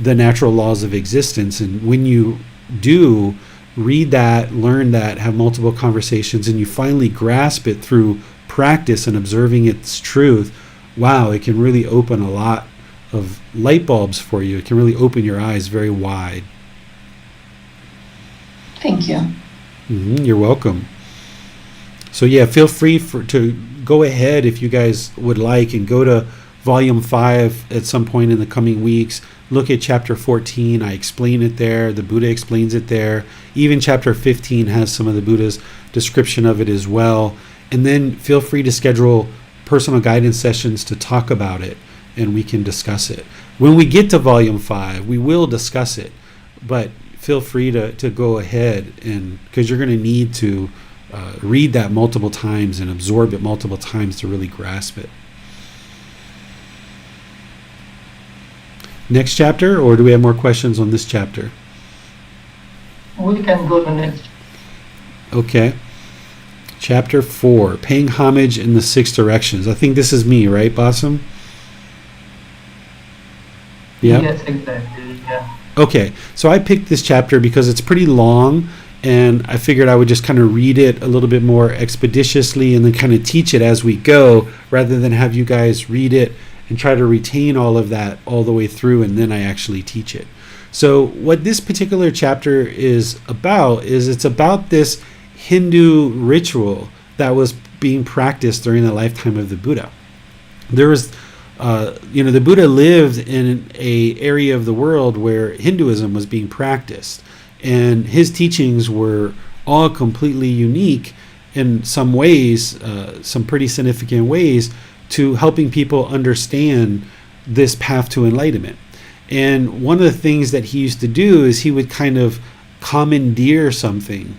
the natural laws of existence. And when you do read that, learn that, have multiple conversations, and you finally grasp it through practice and observing its truth, wow, it can really open a lot of light bulbs for you. It can really open your eyes very wide. Thank you. You're welcome. So yeah, feel free to go ahead if you guys would like and go to volume 5 at some point in the coming weeks. Look at chapter 14. I explain it there. The Buddha explains it there. Even chapter 15 has some of the Buddha's description of it as well. And then feel free to schedule personal guidance sessions to talk about it, and we can discuss it. When we get to volume 5, we will discuss it, but feel free to go ahead, and because you're going to need to read that multiple times and absorb it multiple times to really grasp it. Next chapter, or do we have more questions on this chapter? We can go to the next. Okay. Chapter 4, paying homage in the 6 directions. I think this is me, right, Bassam? Yeah. Yes, exactly. Yeah. Okay, so I picked this chapter because it's pretty long, and I figured I would just kind of read it a little bit more expeditiously and then kind of teach it as we go, rather than have you guys read it and try to retain all of that all the way through and then I actually teach it. So what this particular chapter is about is it's about this Hindu ritual that was being practiced during the lifetime of the Buddha. There was the Buddha lived in an area of the world where Hinduism was being practiced, and his teachings were all completely unique in some ways, some pretty significant ways, to helping people understand this path to enlightenment. And one of the things that he used to do is he would kind of commandeer something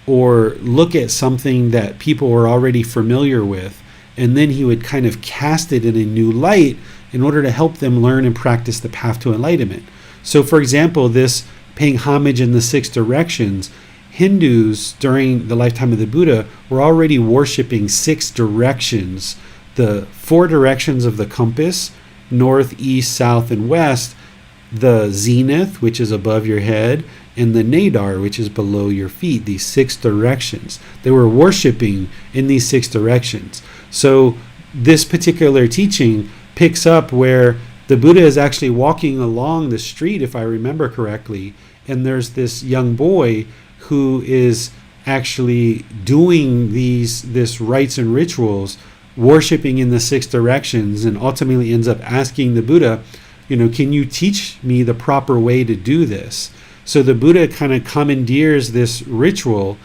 or look at something that people were already familiar with, and then he would kind of cast it in a new light in order to help them learn and practice the path to enlightenment. So for example, this paying homage in the 6 directions, Hindus during the lifetime of the Buddha were already worshiping 6 directions, the 4 directions of the compass, north, east, south, and west, the zenith, which is above your head, and the nadar, which is below your feet, these 6 directions. They were worshiping in these 6 directions. So this particular teaching picks up where the Buddha is actually walking along the street, if I remember correctly, and there's this young boy who is actually doing this rites and rituals, worshiping in the 6 directions, and ultimately ends up asking the Buddha, can you teach me the proper way to do this? So the Buddha kind of commandeers this ritual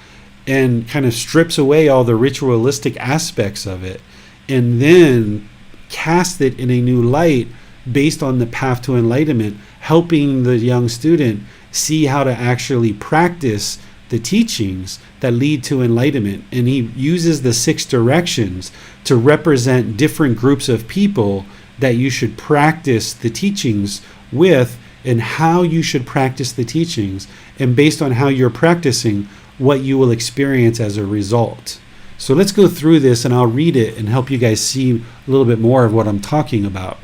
and kind of strips away all the ritualistic aspects of it, and then casts it in a new light based on the path to enlightenment, helping the young student see how to actually practice the teachings that lead to enlightenment. And he uses the 6 directions to represent different groups of people that you should practice the teachings with, and how you should practice the teachings, and based on how you're practicing, what you will experience as a result. So let's go through this, and I'll read it and help you guys see a little bit more of what I'm talking about.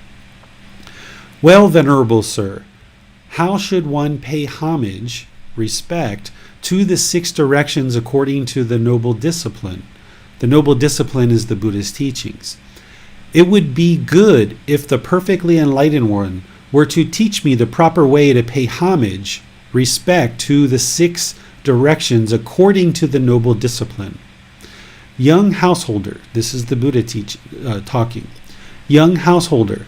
Well, Venerable Sir, how should one pay homage, respect, to the 6 directions according to the Noble Discipline? The Noble Discipline is the Buddha's teachings. It would be good if the perfectly enlightened one were to teach me the proper way to pay homage, respect to the 6 directions according to the Noble Discipline. Young householder, this is the Buddha talking. Young householder,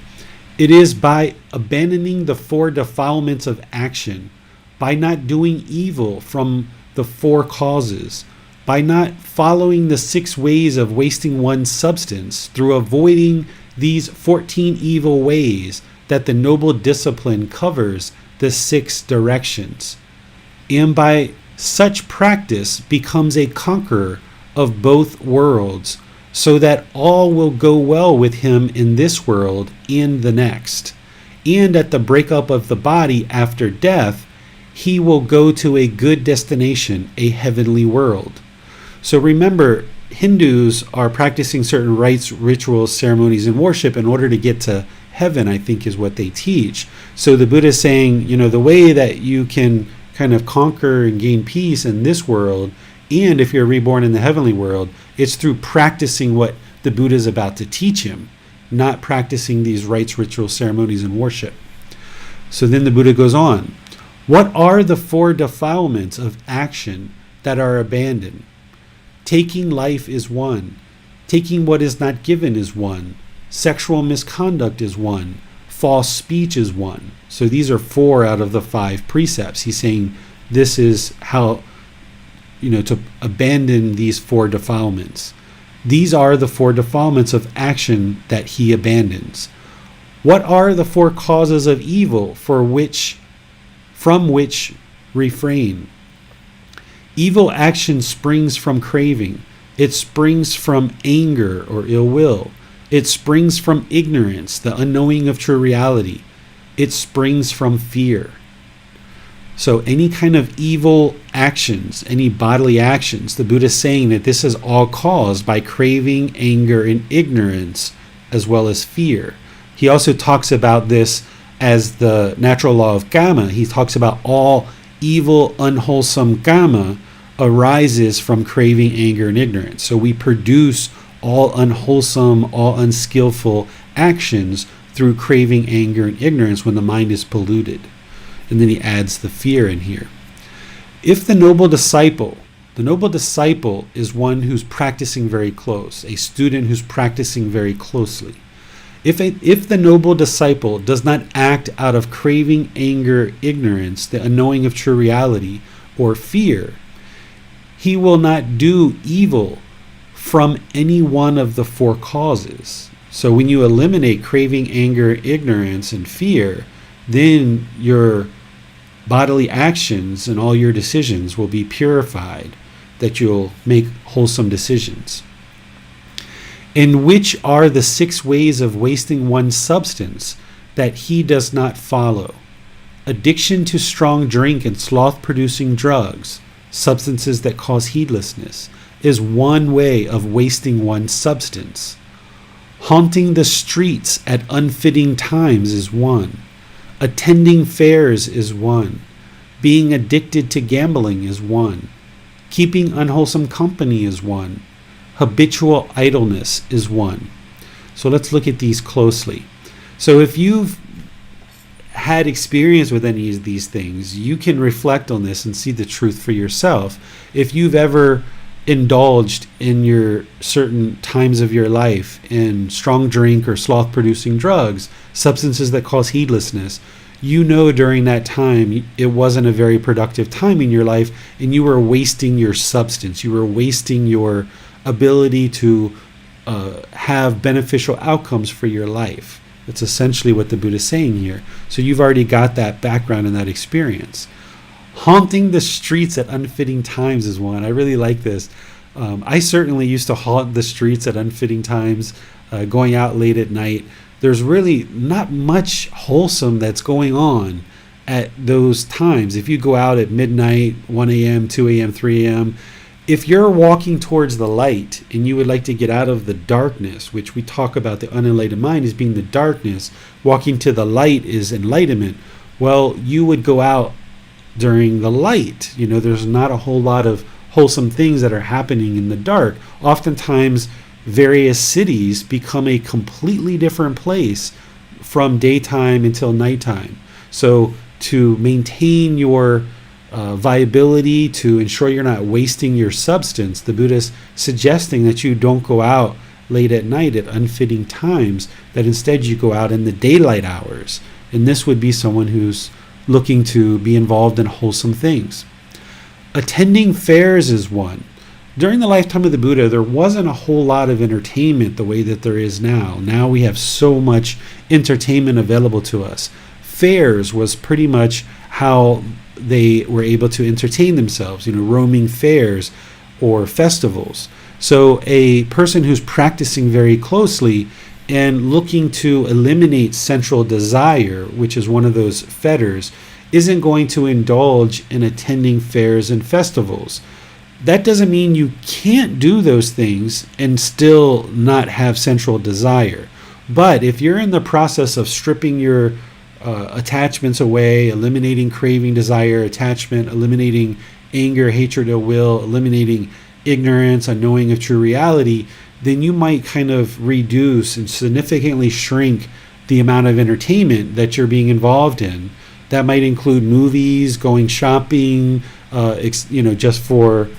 it is by abandoning the 4 defilements of action, by not doing evil from the 4 causes, by not following the 6 ways of wasting one's substance, through avoiding these 14 evil ways, that the Noble Discipline covers the 6 directions, and by such practice becomes a conqueror of both worlds, so that all will go well with him in this world and the next. And at the breakup of the body after death, he will go to a good destination, a heavenly world. So remember, Hindus are practicing certain rites, rituals, ceremonies, and worship in order to get to heaven, I think is what they teach. So the Buddha is saying, the way that you can kind of conquer and gain peace in this world, and if you're reborn in the heavenly world, it's through practicing what the Buddha is about to teach him, not practicing these rites, rituals, ceremonies, and worship. So then the Buddha goes on. What are the four defilements of action that are abandoned? Taking life is one. Taking what is not given is one. Sexual misconduct is one. False speech is one. So these are 4 out of the 5 precepts. He's saying this is how, to abandon these 4 defilements. These are the 4 defilements of action that he abandons. What are the 4 causes of evil from which refrain? Evil action springs from craving. It springs from anger or ill will. It springs from ignorance, the unknowing of true reality. It springs from fear. So any kind of evil actions, any bodily actions, the Buddha is saying that this is all caused by craving, anger, and ignorance, as well as fear. He also talks about this as the natural law of karma. He talks about all evil, unwholesome karma arises from craving, anger, and ignorance. So we produce all unwholesome, all unskillful actions through craving, anger, and ignorance when the mind is polluted. And then he adds the fear in here. If the noble disciple is one who's practicing very close, a student who's practicing very closely. If the noble disciple does not act out of craving, anger, ignorance, the unknowing of true reality, or fear, he will not do evil from any one of the 4 causes. So when you eliminate craving, anger, ignorance, and fear, then your bodily actions and all your decisions will be purified, that you'll make wholesome decisions. And which are the 6 ways of wasting one's substance that he does not follow? Addiction to strong drink and sloth-producing drugs, substances that cause heedlessness, is one way of wasting one's substance. Haunting the streets at unfitting times is one. Attending fairs is one. Being addicted to gambling is one. Keeping unwholesome company is one. Habitual idleness is one. So let's look at these closely. So if you've had experience with any of these things, you can reflect on this and see the truth for yourself. If you've ever indulged in your certain times of your life in strong drink or sloth producing drugs, substances that cause heedlessness, during that time it wasn't a very productive time in your life, and you were wasting your substance, you were wasting your ability to have beneficial outcomes for your life. That's essentially what the Buddha is saying here. So you've already got that background and that experience. Haunting the streets at unfitting times is one. I really like this. I certainly used to haunt the streets at unfitting times, going out late at night. There's really not much wholesome that's going on at those times. If you go out at midnight, 1 a.m., 2 a.m., 3 a.m., if you're walking towards the light and you would like to get out of the darkness, which we talk about the unenlightened mind as being the darkness, walking to the light is enlightenment, well, you would go out during the light. There's not a whole lot of wholesome things that are happening in the dark. Oftentimes, various cities become a completely different place from daytime until nighttime. So to maintain your viability, to ensure you're not wasting your substance, the Buddha is suggesting that you don't go out late at night at unfitting times, that instead you go out in the daylight hours. And this would be someone who's looking to be involved in wholesome things. Attending fairs is one. During the lifetime of the Buddha, there wasn't a whole lot of entertainment the way that there is now. Now we have so much entertainment available to us. Fairs was pretty much how they were able to entertain themselves, roaming fairs or festivals. So a person who's practicing very closely and looking to eliminate sensual desire, which is one of those fetters, isn't going to indulge in attending fairs and festivals. That doesn't mean you can't do those things and still not have sensual desire. But if you're in the process of stripping your attachments away, eliminating craving, desire, attachment, eliminating anger, hatred, ill will, eliminating ignorance, unknowing of true reality, then you might kind of reduce and significantly shrink the amount of entertainment that you're being involved in. That might include movies, going shopping, just for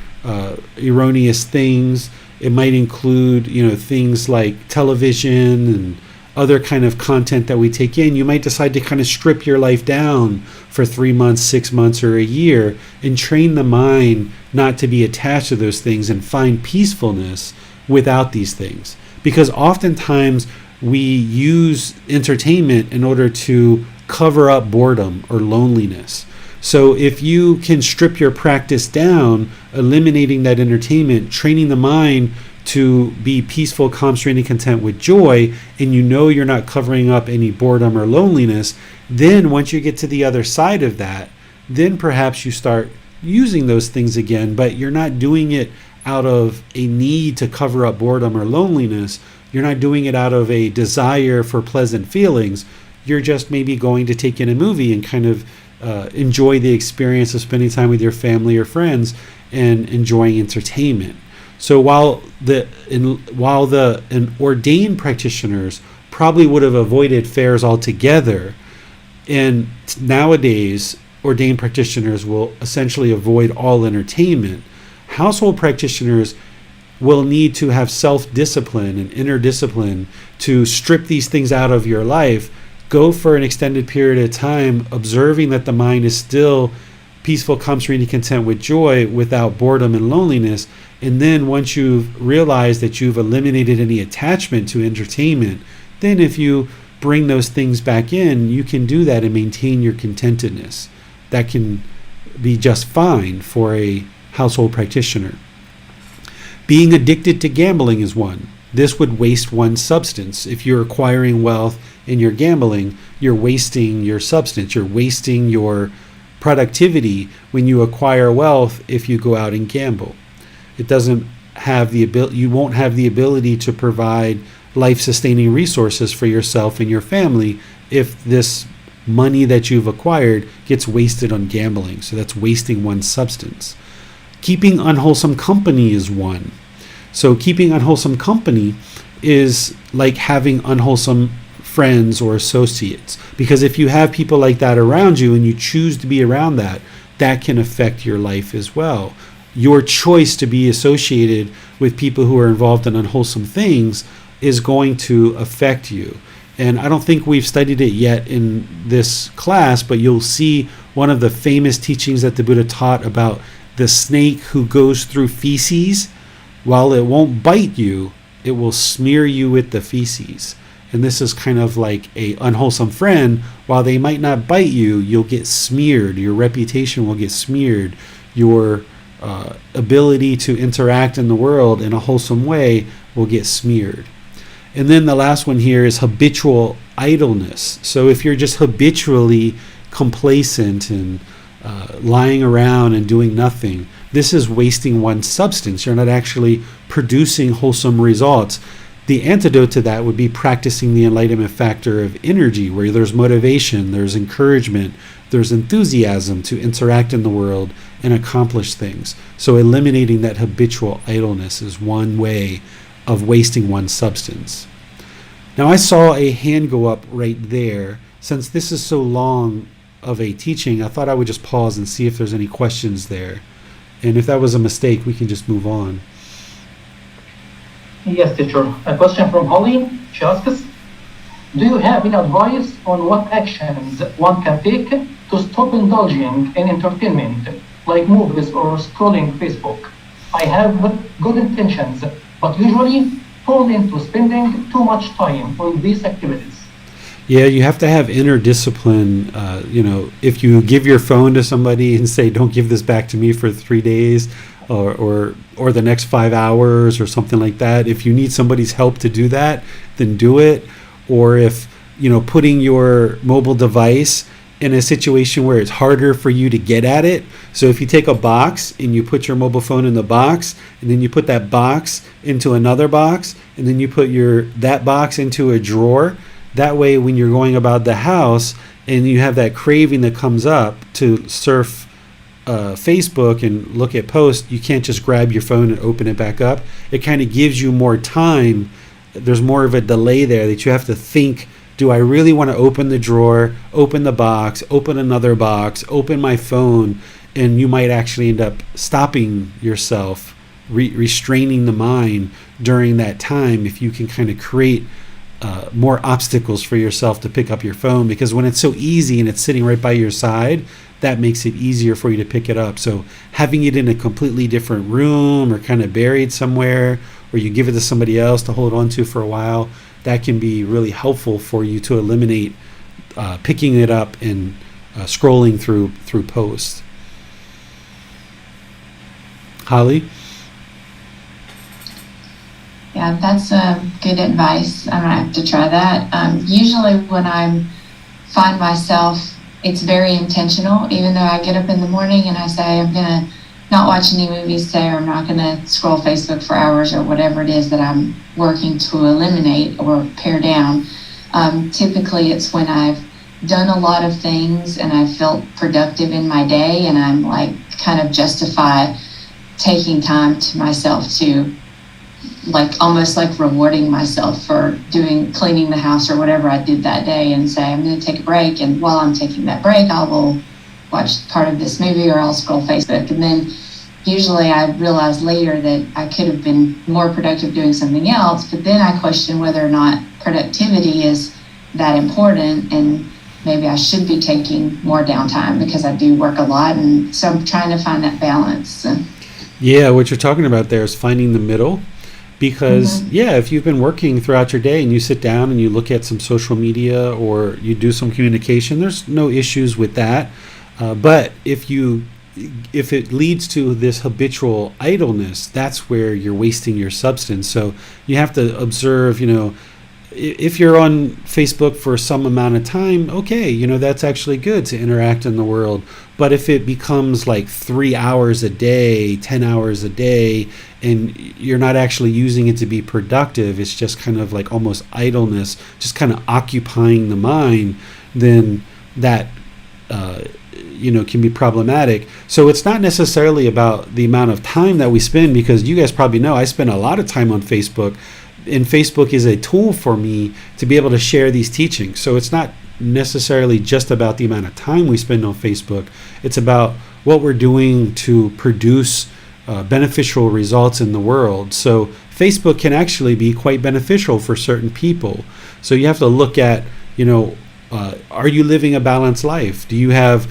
erroneous things. It might include, things like television and other kind of content that we take in. You might decide to kind of strip your life down for 3 months, 6 months, or a year and train the mind not to be attached to those things and find peacefulness without these things. Because oftentimes we use entertainment in order to cover up boredom or loneliness. So if you can strip your practice down, eliminating that entertainment, training the mind to be peaceful, calm, serene, content with joy, and you're not covering up any boredom or loneliness, then once you get to the other side of that, then perhaps you start using those things again, but you're not doing it out of a need to cover up boredom or loneliness. You're not doing it out of a desire for pleasant feelings. You're just maybe going to take in a movie and kind of enjoy the experience of spending time with your family or friends and enjoying entertainment. So while the ordained practitioners probably would have avoided fairs altogether, and nowadays ordained practitioners will essentially avoid all entertainment, household practitioners will need to have self-discipline and inner discipline to strip these things out of your life. Go for an extended period of time, observing that the mind is still peaceful, calm, serene, content with joy without boredom and loneliness. And then once you've realized that you've eliminated any attachment to entertainment, then if you bring those things back in, you can do that and maintain your contentedness. That can be just fine for a household practitioner. Being addicted to gambling is one. This would waste one's substance. If you're acquiring wealth and you're gambling, you're wasting your substance. You're wasting your productivity when you acquire wealth if you go out and gamble. It doesn't have the ability, you won't have the ability to provide life-sustaining resources for yourself and your family if this money that you've acquired gets wasted on gambling. So that's wasting one's substance. Keeping unwholesome company is one. So keeping unwholesome company is like having unwholesome friends or associates, because if you have people like that around you and you choose to be around that, that can affect your life as well. Your choice to be associated with people who are involved in unwholesome things is going to affect you. And I don't think we've studied it yet in this class, but you'll see one of the famous teachings that the Buddha taught about the snake who goes through feces. While it won't bite you, it will smear you with the feces. And this is kind of like a unwholesome friend. While they might not bite you, you'll get smeared. Your reputation will get smeared. Your ability to interact in the world in a wholesome way will get smeared. And then the last one here is habitual idleness. So if you're just habitually complacent and lying around and doing nothing, this is wasting one's substance. You're not actually producing wholesome results. The antidote to that would be practicing the enlightenment factor of energy, where there's motivation, there's encouragement, there's enthusiasm to interact in the world and accomplish things. So eliminating that habitual idleness is one way of wasting one's substance. Now I saw a hand go up right there. Since this is so long of a teaching, I thought I would just pause and see if there's any questions there. And if that was a mistake, we can just move on. Yes, teacher. A question from Holly. She asks, do you have any advice on what actions one can take to stop indulging in entertainment, like movies or scrolling Facebook? I have good intentions, but usually fall into spending too much time on these activities. Yeah, you have to have inner discipline. If you give your phone to somebody and say, don't give this back to me for 3 days or the next 5 hours or something like that, if you need somebody's help to do that, then do it. Or if, putting your mobile device in a situation where it's harder for you to get at it. So if you take a box and you put your mobile phone in the box, and then you put that box into another box, and then you put that box into a drawer, that way when you're going about the house and you have that craving that comes up to surf Facebook and look at posts, you can't just grab your phone and open it back up. It kind of gives you more time. There's more of a delay there that you have to think Do I really want to open the drawer, open the box, open another box, open my phone? And you might actually end up stopping yourself, restraining the mind during that time if you can kind of create more obstacles for yourself to pick up your phone, because when it's so easy and it's sitting right by your side, that makes it easier for you to pick it up. So having it in a completely different room or kind of buried somewhere, or you give it to somebody else to hold on to for a while, that can be really helpful for you to eliminate picking it up and scrolling through posts. Holly? Yeah, that's good advice. I'm gonna have to try that. Usually when I find myself, it's very intentional, even though I get up in the morning and I say I'm gonna not watch any movies today, or I'm not gonna scroll Facebook for hours, or whatever it is that I'm working to eliminate or pare down. Typically it's when I've done a lot of things and I felt productive in my day, and I'm like kind of justify taking time to myself to like almost like rewarding myself for cleaning the house or whatever I did that day, and say I'm going to take a break, and while I'm taking that break I will watch part of this movie or I'll scroll Facebook. And then usually I realize later that I could have been more productive doing something else, but then I question whether or not productivity is that important, and maybe I should be taking more downtime because I do work a lot. And so I'm trying to find that balance. Yeah, what you're talking about there is finding the middle. Because, if you've been working throughout your day and you sit down and you look at some social media or you do some communication, there's no issues with that. But if it leads to this habitual idleness, that's where you're wasting your substance. So you have to observe, if you're on Facebook for some amount of time, okay, that's actually good to interact in the world. But if it becomes like 3 hours a day, 10 hours a day, and you're not actually using it to be productive, it's just kind of like almost idleness, just kind of occupying the mind, then that can be problematic. So it's not necessarily about the amount of time that we spend, because you guys probably know I spend a lot of time on Facebook, and Facebook is a tool for me to be able to share these teachings. So it's not necessarily just about the amount of time we spend on Facebook. It's about what we're doing to produce beneficial results in the world. So Facebook can actually be quite beneficial for certain people. So you have to look at, are you living a balanced life? Do you have,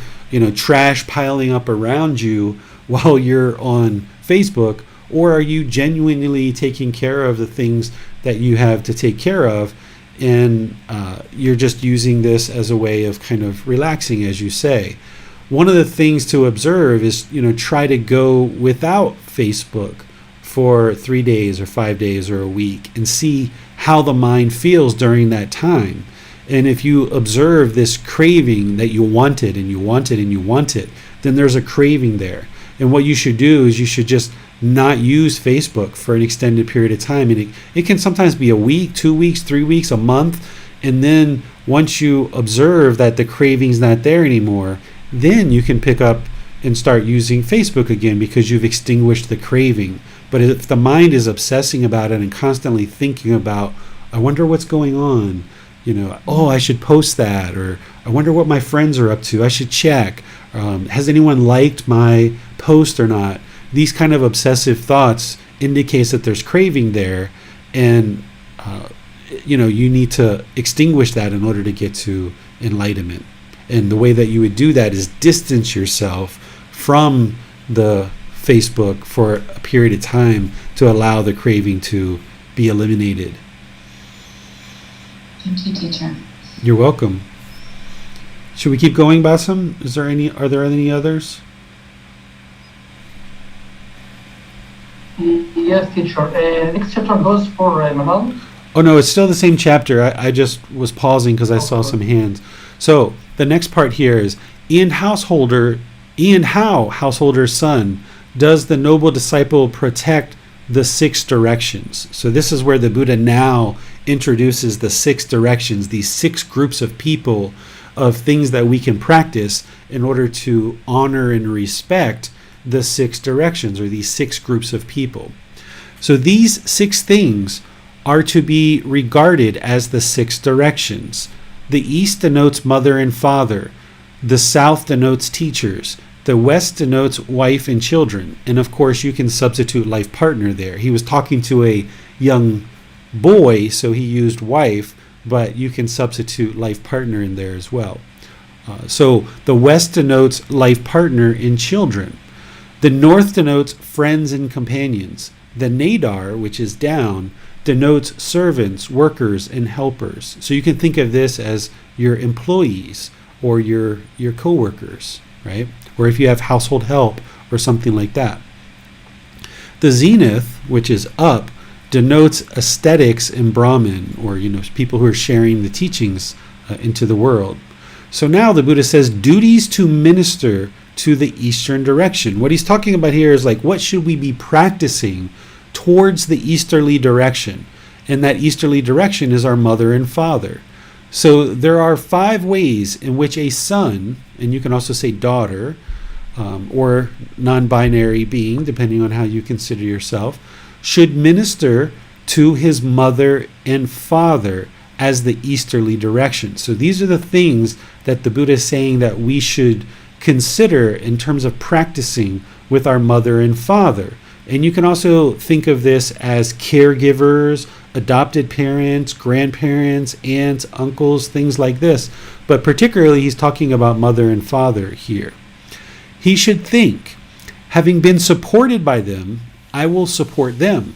trash piling up around you while you're on Facebook? Or are you genuinely taking care of the things that you have to take care of, and you're just using this as a way of kind of relaxing, as you say? One of the things to observe is, try to go without Facebook for 3 days or 5 days or a week and see how the mind feels during that time. And if you observe this craving that you want it and you want it and you want it, then there's a craving there. And what you should do is you should just not use Facebook for an extended period of time. And it can sometimes be a week, 2 weeks, 3 weeks, a month. And then once you observe that the craving's not there anymore, then you can pick up and start using Facebook again, because you've extinguished the craving. But if the mind is obsessing about it and constantly thinking about, I wonder what's going on, I should post that, or I wonder what my friends are up to, I should check, has anyone liked my post or not? These kind of obsessive thoughts indicates that there's craving there, and you need to extinguish that in order to get to enlightenment. And the way that you would do that is distance yourself from the Facebook for a period of time to allow the craving to be eliminated. Thank you, teacher. You're welcome. Should we keep going, Basam? Are there any others? Yes, teacher. Next chapter goes for Manal. Oh no, it's still the same chapter. I just was pausing because I saw some hands. So the next part here is, and how, householder's son, does the noble disciple protect the 6 directions? So this is where the Buddha now introduces the 6 directions, these 6 groups of people, of things that we can practice in order to honor and respect the 6 directions, or these 6 groups of people. So these 6 things are to be regarded as the 6 directions. The east denotes mother and father. The south denotes teachers. The west denotes wife and children. And of course, you can substitute life partner there. He was talking to a young boy, so he used wife, but you can substitute life partner in there as well. So the west denotes life partner in children. The north denotes friends and companions. The nadar, which is down, denotes servants, workers, and helpers. So you can think of this as your employees or your co-workers, right? Or if you have household help or something like that. The zenith, which is up, denotes ascetics and Brahmin, or people who are sharing the teachings into the world. So now the Buddha says duties to minister to the eastern direction. What he's talking about here is like, what should we be practicing towards the easterly direction? And that easterly direction is our mother and father. So there are 5 ways in which a son, and you can also say daughter, or non-binary being, depending on how you consider yourself, should minister to his mother and father as the easterly direction. So these are the things that the Buddha is saying that we should consider in terms of practicing with our mother and father. And you can also think of this as caregivers, adopted parents, grandparents, aunts, uncles, things like this. But particularly, he's talking about mother and father here. He should think, having been supported by them, I will support them.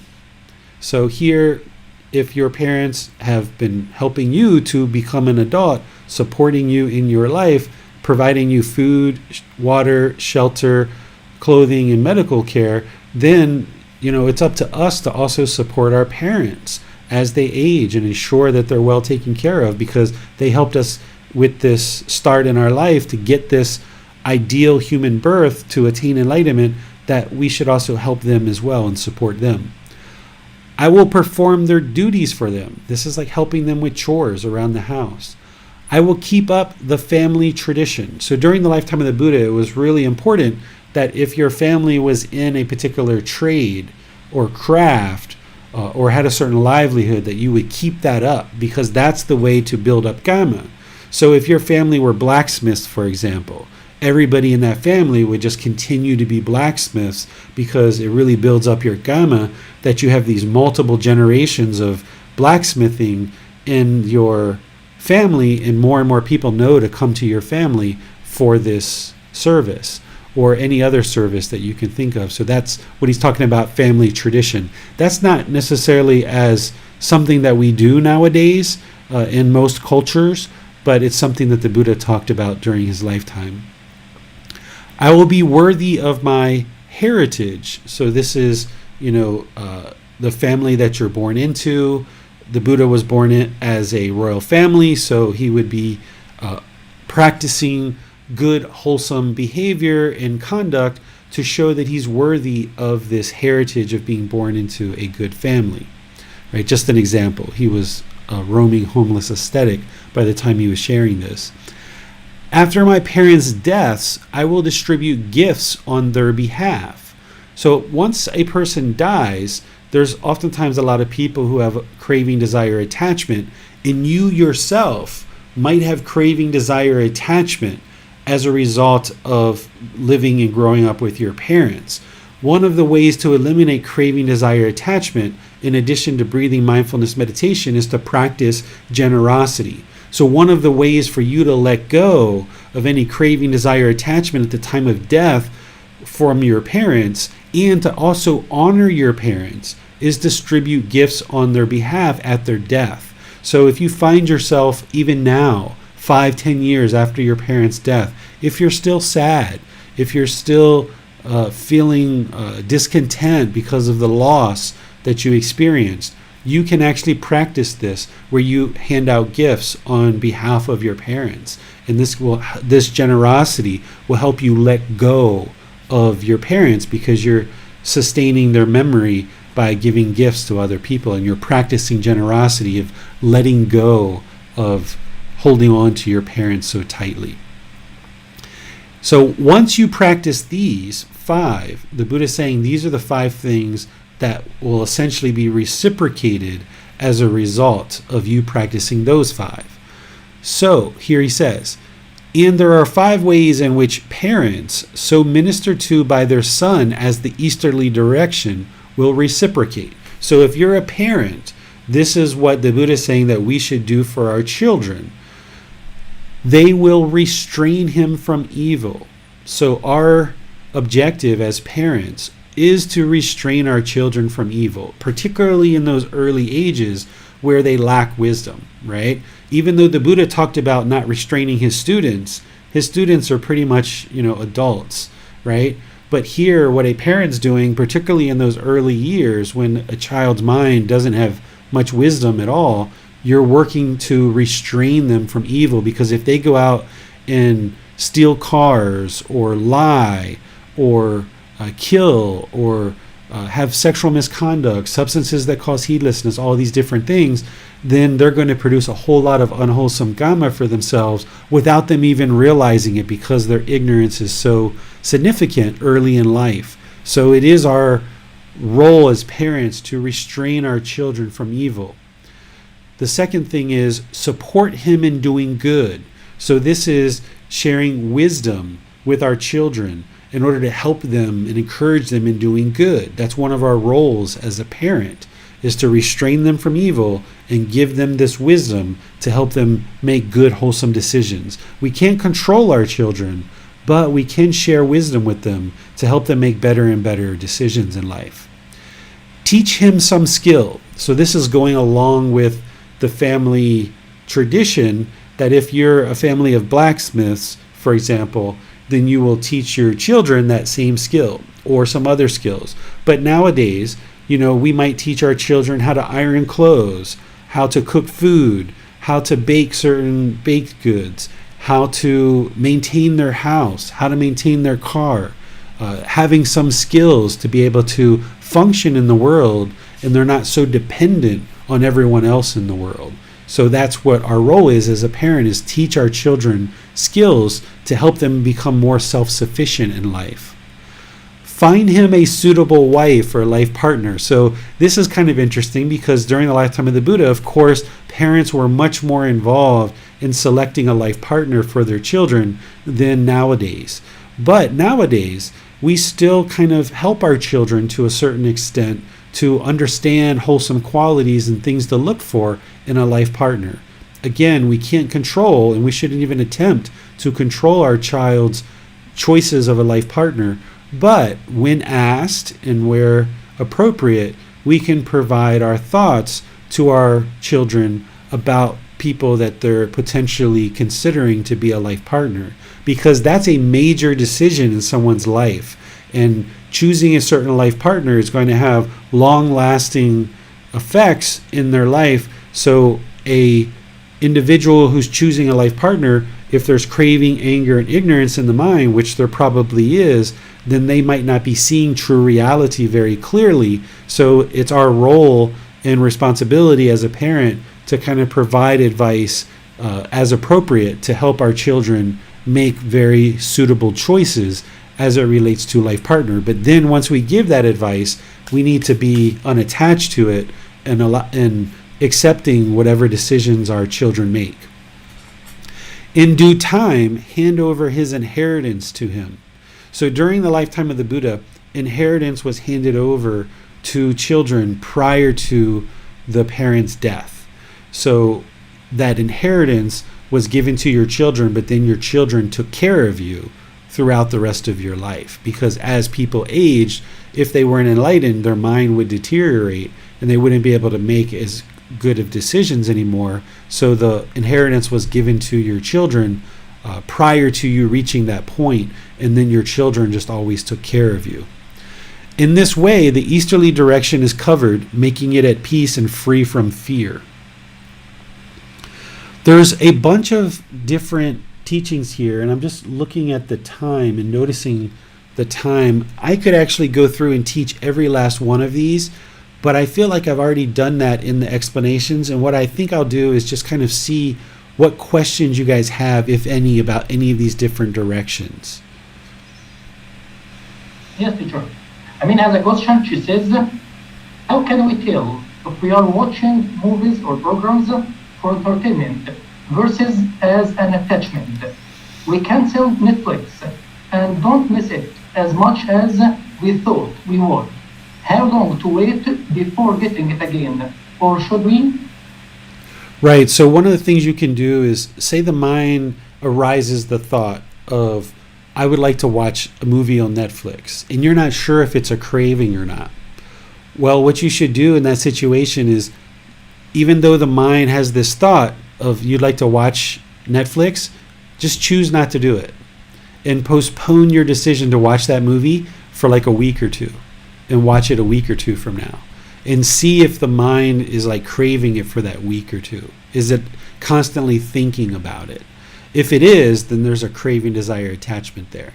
So here, if your parents have been helping you to become an adult, supporting you in your life, providing you food, water, shelter, clothing, and medical care, then it's up to us to also support our parents as they age and ensure that they're well taken care of, because they helped us with this start in our life to get this ideal human birth to attain enlightenment, that we should also help them as well and support them. I will perform their duties for them. This is like helping them with chores around the house. I will keep up the family tradition. So during the lifetime of the Buddha, it was really important that if your family was in a particular trade or craft or had a certain livelihood, that you would keep that up, because that's the way to build up Dhamma. So if your family were blacksmiths, for example, everybody in that family would just continue to be blacksmiths, because it really builds up your Dhamma that you have these multiple generations of blacksmithing in your family, and more people know to come to your family for this service or any other service that you can think of. So that's what he's talking about, family tradition. That's not necessarily as something that we do nowadays in most cultures, but it's something that the Buddha talked about during his lifetime. I will be worthy of my heritage. So this is, the family that you're born into. The Buddha was born in as a royal family, so he would be practicing good, wholesome behavior and conduct to show that he's worthy of this heritage of being born into a good family. Right? Just an example. He was a roaming homeless ascetic by the time he was sharing this. After my parents' deaths, I will distribute gifts on their behalf. So once a person dies, there's oftentimes a lot of people who have craving, desire, attachment, and you yourself might have craving, desire, attachment as a result of living and growing up with your parents. One of the ways to eliminate craving, desire, attachment, in addition to breathing, mindfulness, meditation, is to practice generosity. So one of the ways for you to let go of any craving, desire, attachment at the time of death from your parents, and to also honor your parents, is distribute gifts on their behalf at their death. So if you find yourself even now, 5-10 years after your parents' death, if you're still sad, if you're still feeling discontent because of the loss that you experienced, you can actually practice this where you hand out gifts on behalf of your parents. And this generosity will help you let go of your parents, because you're sustaining their memory by giving gifts to other people, and you're practicing generosity of letting go of holding on to your parents so tightly. So once you practice these 5, the Buddha is saying these are the 5 things that will essentially be reciprocated as a result of you practicing those 5. So here he says, and there are 5 ways in which parents, so ministered to by their son as the easterly direction, will reciprocate. So if you're a parent, this is what the Buddha is saying that we should do for our children. They will restrain him from evil. So our objective as parents is to restrain our children from evil, particularly in those early ages where they lack wisdom, right? Even though the Buddha talked about not restraining his students are pretty much, adults, right? But here, what a parent's doing, particularly in those early years when a child's mind doesn't have much wisdom at all, you're working to restrain them from evil, because if they go out and steal cars or lie or kill or have sexual misconduct, substances that cause heedlessness, all these different things, then they're going to produce a whole lot of unwholesome karma for themselves without them even realizing it, because their ignorance is so significant early in life. So it is our role as parents to restrain our children from evil. The second thing is support him in doing good. So this is sharing wisdom with our children in order to help them and encourage them in doing good. That's one of our roles as a parent, is to restrain them from evil and give them this wisdom to help them make good, wholesome decisions. We can't control our children, but we can share wisdom with them to help them make better and better decisions in life. Teach him some skill. So this is going along with the family tradition that if you're a family of blacksmiths, for example, then you will teach your children that same skill or some other skills. But nowadays, we might teach our children how to iron clothes, how to cook food, how to bake certain baked goods, how to maintain their house, how to maintain their car, having some skills to be able to function in the world, and they're not so dependent on everyone else in the world. So that's what our role is as a parent, is teach our children skills to help them become more self-sufficient in life. Find him a suitable wife or life partner. So this is kind of interesting, because during the lifetime of the Buddha, of course, parents were much more involved in selecting a life partner for their children than nowadays. But nowadays, we still kind of help our children to a certain extent to understand wholesome qualities and things to look for in a life partner. Again, we can't control, and we shouldn't even attempt to control our child's choices of a life partner. But when asked and where appropriate, we can provide our thoughts to our children about people that they're potentially considering to be a life partner, because that's a major decision in someone's life. And choosing a certain life partner is going to have long-lasting effects in their life. So a individual who's choosing a life partner, if there's craving, anger, and ignorance in the mind, which there probably is, then they might not be seeing true reality very clearly. So it's our role and responsibility as a parent to kind of provide advice as appropriate to help our children make very suitable choices as it relates to life partner. But then once we give that advice, we need to be unattached to it and accepting whatever decisions our children make. In due time, hand over his inheritance to him. So during the lifetime of the Buddha, inheritance was handed over to children prior to the parents' death. So that inheritance was given to your children, but then your children took care of you throughout the rest of your life. Because as people aged, if they weren't enlightened, their mind would deteriorate and they wouldn't be able to make as good of decisions anymore. So the inheritance was given to your children prior to you reaching that point, and then your children just always took care of you. In this way, the easterly direction is covered, making it at peace and free from fear. There's a bunch of different teachings here, and I'm just looking at the time and noticing the time. I could actually go through and teach every last one of these, but I feel like I've already done that in the explanations, and what I think I'll do is just kind of see what questions you guys have, if any, about any of these different directions. Yes, teacher. As a question, she says, how can we tell if we are watching movies or programs for entertainment versus as an attachment. We cancel Netflix and don't miss it as much as we thought we would. How long to wait before getting it again? Or should we? Right. So one of the things you can do is say the mind arises the thought of, I would like to watch a movie on Netflix, and you're not sure if it's a craving or not. Well, what you should do in that situation is, even though the mind has this thought of you'd like to watch Netflix, just choose not to do it and postpone your decision to watch that movie for like a week or two and watch it a week or two from now and see if the mind is like craving it for that week or two. Is it constantly thinking about it? If it is, then there's a craving, desire, attachment there.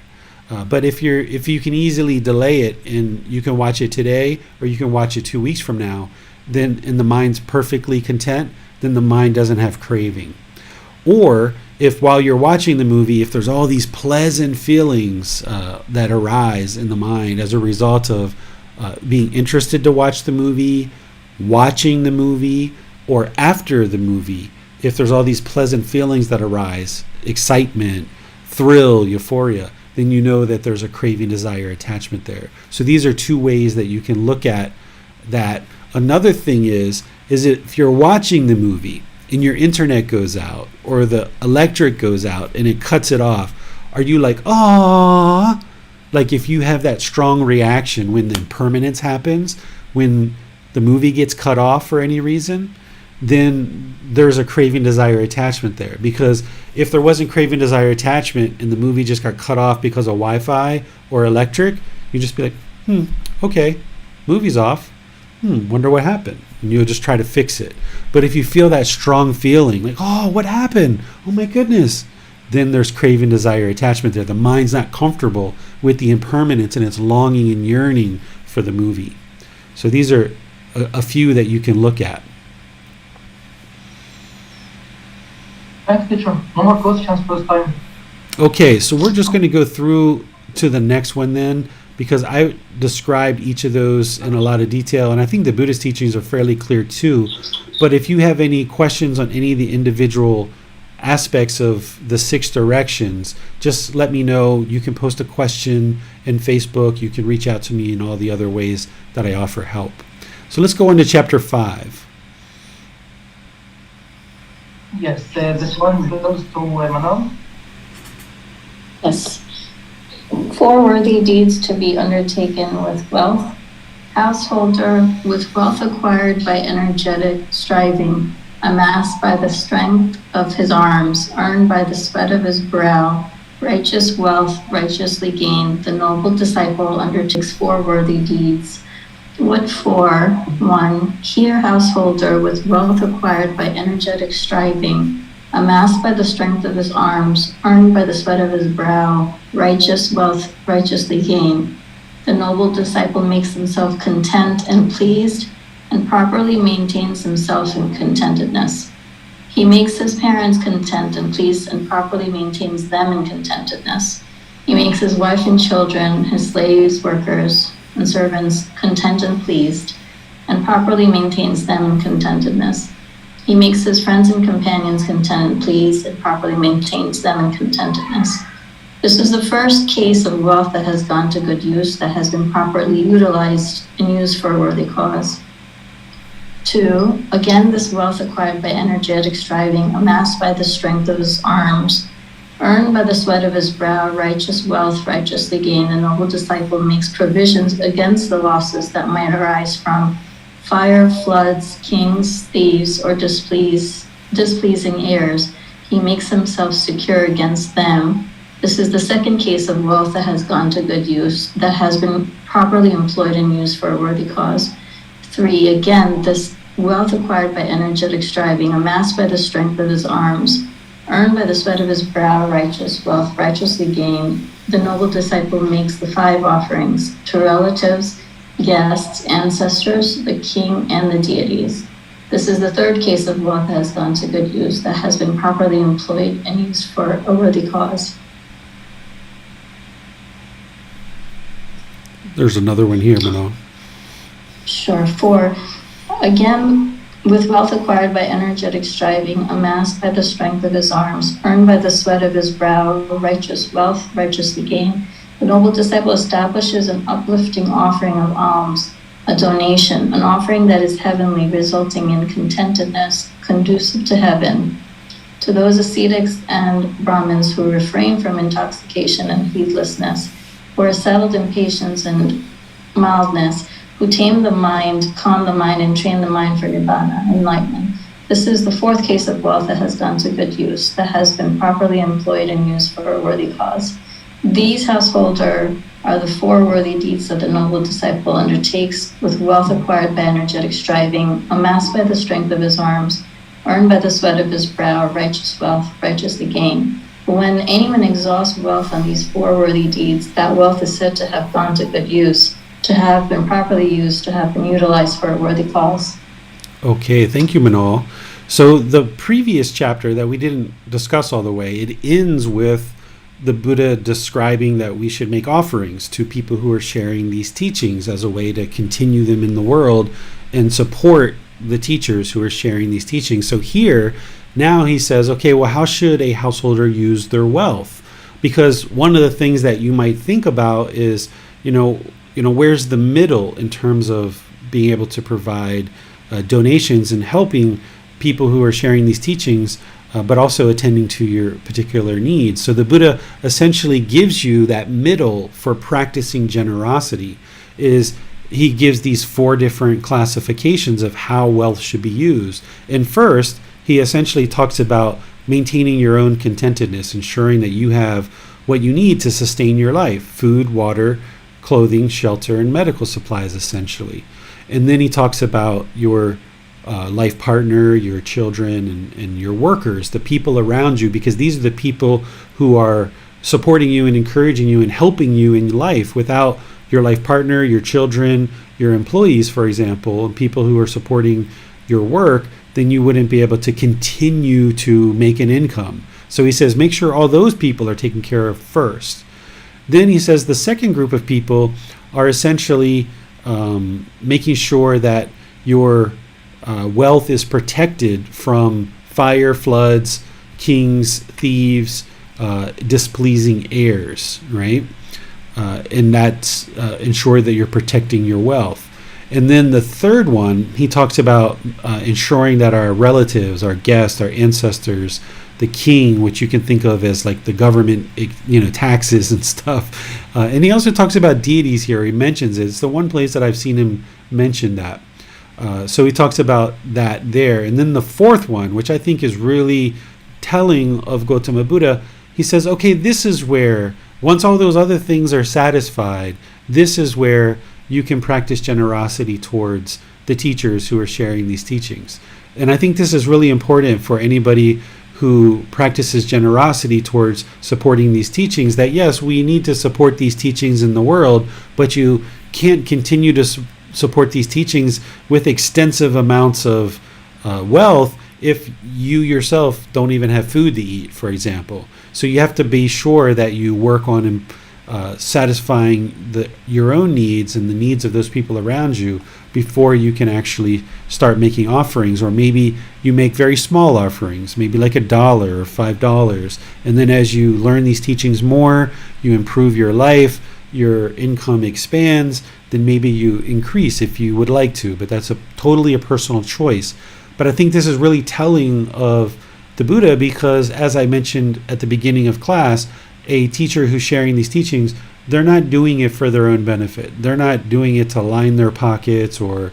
But if you can easily delay it and you can watch it today or you can watch it 2 weeks from now, then and the mind's perfectly content, then the mind doesn't have craving. Or if while you're watching the movie, if there's all these pleasant feelings that arise in the mind as a result of being interested to watch the movie, watching the movie, or after the movie, if there's all these pleasant feelings that arise, excitement, thrill, euphoria, then you know that there's a craving, desire, attachment there. So these are two ways that you can look at that. Another thing is if you're watching the movie and your internet goes out or the electric goes out and it cuts it off, are you like, ah? Like if you have that strong reaction when the impermanence happens, when the movie gets cut off for any reason, then there's a craving, desire, attachment there. Because if there wasn't craving, desire, attachment and the movie just got cut off because of Wi-Fi or electric, you'd just be like, okay, movie's off. Wonder what happened. And you'll just try to fix it. But if you feel that strong feeling, like, oh, what happened? Oh my goodness. Then there's craving, desire, attachment there. The mind's not comfortable with the impermanence and it's longing and yearning for the movie. So these are a few that you can look at. Thanks, teacher. No more questions for this time. Okay, so we're just going to go through to the next one then, because I described each of those in a lot of detail, and I think the Buddhist teachings are fairly clear too. But if you have any questions on any of the individual aspects of the 6 directions, just let me know. You can post a question in Facebook. You can reach out to me in all the other ways that I offer help. So let's go into chapter 5. Yes, this one goes to Manon. Yes. 4 worthy deeds to be undertaken with wealth. Householder, with wealth acquired by energetic striving, amassed by the strength of his arms, earned by the sweat of his brow, righteous wealth righteously gained, the noble disciple undertakes 4 worthy deeds. What for? 1. Here, householder, with wealth acquired by energetic striving, amassed by the strength of his arms, earned by the sweat of his brow, righteous wealth righteously gained. The noble disciple makes himself content and pleased, and properly maintains himself in contentedness. He makes his parents content and pleased, and properly maintains them in contentedness. He makes his wife and children, his slaves, workers, and servants content and pleased, and properly maintains them in contentedness. He makes his friends and companions content and pleased, and properly maintains them in contentedness. This is the first case of wealth that has gone to good use, that has been properly utilized and used for a worthy cause. 2, again, this wealth acquired by energetic striving, amassed by the strength of his arms, earned by the sweat of his brow, righteous wealth righteously gained. The noble disciple makes provisions against the losses that might arise from fire, floods, kings, thieves, or displeasing heirs. He makes himself secure against them. This is the second case of wealth that has gone to good use, that has been properly employed and used for a worthy cause. 3, again, this wealth acquired by energetic striving, amassed by the strength of his arms, earned by the sweat of his brow, righteous wealth righteously gained. The noble disciple makes the 5 offerings to relatives, guests, ancestors, the king, and the deities. This is the third case of wealth that has gone to good use, that has been properly employed and used for a worthy cause. There's another one here, Manon. Sure. 4, Again, with wealth acquired by energetic striving, amassed by the strength of his arms, earned by the sweat of his brow, righteous wealth, righteously gained, the noble disciple establishes an uplifting offering of alms, a donation, an offering that is heavenly, resulting in contentedness, conducive to heaven. To those ascetics and Brahmins who refrain from intoxication and heedlessness, who are settled in patience and mildness, who tame the mind, calm the mind, and train the mind for nibbana, enlightenment. This is the fourth case of wealth that has gone to good use, that has been properly employed and used for a worthy cause. These householder are the four worthy deeds that the noble disciple undertakes with wealth acquired by energetic striving, amassed by the strength of his arms, earned by the sweat of his brow, righteous wealth, righteously gained. But when anyone exhausts wealth on these four worthy deeds, that wealth is said to have gone to good use, to have been properly used, to have been utilized for a worthy cause. Okay, thank you, Manal. So the previous chapter that we didn't discuss all the way, it ends with the Buddha describing that we should make offerings to people who are sharing these teachings as a way to continue them in the world and support the teachers who are sharing these teachings. So here, now he says, okay, well, how should a householder use their wealth? Because one of the things that you might think about is, where's the middle in terms of being able to provide donations and helping people who are sharing these teachings, but also attending to your particular needs. So the Buddha essentially gives you that middle for practicing generosity. He gives these four different classifications of how wealth should be used. And first, he essentially talks about maintaining your own contentedness, ensuring that you have what you need to sustain your life: food, water, clothing, shelter, and medical supplies, essentially. And then he talks about your life partner, your children, and your workers, the people around you, because these are the people who are supporting you and encouraging you and helping you in life. Without your life partner, your children, your employees, for example, and people who are supporting your work, then you wouldn't be able to continue to make an income. So he says, make sure all those people are taken care of first. Then he says the second group of people are essentially making sure that your wealth is protected from fire, floods, kings, thieves, displeasing heirs, right? And that's ensure that you're protecting your wealth. And then the third one, he talks about ensuring that our relatives, our guests, our ancestors, the king, which you can think of as like the government, taxes and stuff. And he also talks about deities here. He mentions it. It's the one place that I've seen him mention that. So he talks about that there. And then the fourth one, which I think is really telling of Gotama Buddha, he says, okay, this is where, once all those other things are satisfied, this is where you can practice generosity towards the teachers who are sharing these teachings. And I think this is really important for anybody who practices generosity towards supporting these teachings, that yes, we need to support these teachings in the world, but you can't continue to support these teachings with extensive amounts of wealth if you yourself don't even have food to eat, for example. So you have to be sure that you work on satisfying your own needs and the needs of those people around you before you can actually start making offerings. Or maybe you make very small offerings, maybe like $1 or $5. And then as you learn these teachings more, you improve your life, your income expands, then maybe you increase if you would like to. But that's totally a personal choice. But I think this is really telling of the Buddha, because as I mentioned at the beginning of class, a teacher who's sharing these teachings, they're not doing it for their own benefit. They're not doing it to line their pockets or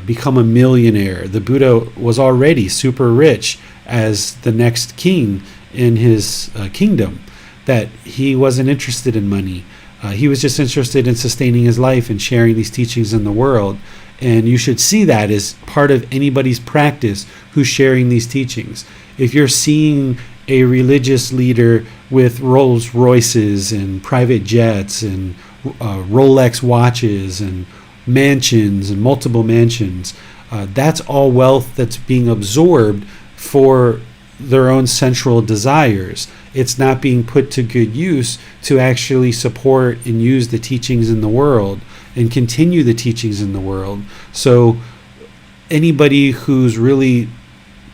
become a millionaire. The Buddha was already super rich as the next king in his kingdom, that he wasn't interested in money. He was just interested in sustaining his life and sharing these teachings in the world. And you should see that as part of anybody's practice who's sharing these teachings. If you're seeing a religious leader with Rolls Royces and private jets and Rolex watches and mansions and multiple mansions, that's all wealth that's being absorbed for their own sensual desires. It's not being put to good use to actually support and use the teachings in the world and continue the teachings in the world. So anybody who's really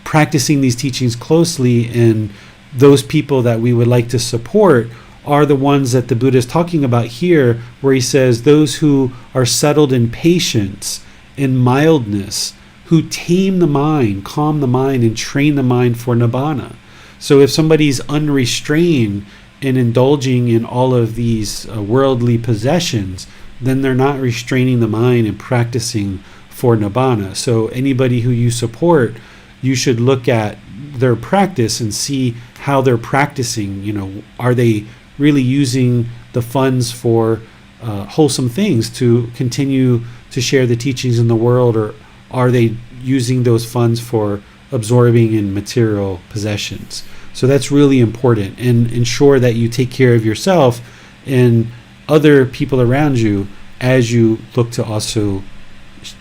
practicing these teachings closely, and those people that we would like to support are the ones that the Buddha is talking about here, where he says those who are settled in patience, in mildness, who tame the mind, calm the mind, and train the mind for nibbana. So if somebody's unrestrained and indulging in all of these worldly possessions, then they're not restraining the mind and practicing for nibbana. So anybody who you support, you should look at their practice and see how they're practicing. You know, are they really using the funds for wholesome things to continue to share the teachings in the world, or are they using those funds for absorbing in material possessions? So that's really important, and ensure that you take care of yourself and other people around you as you look to also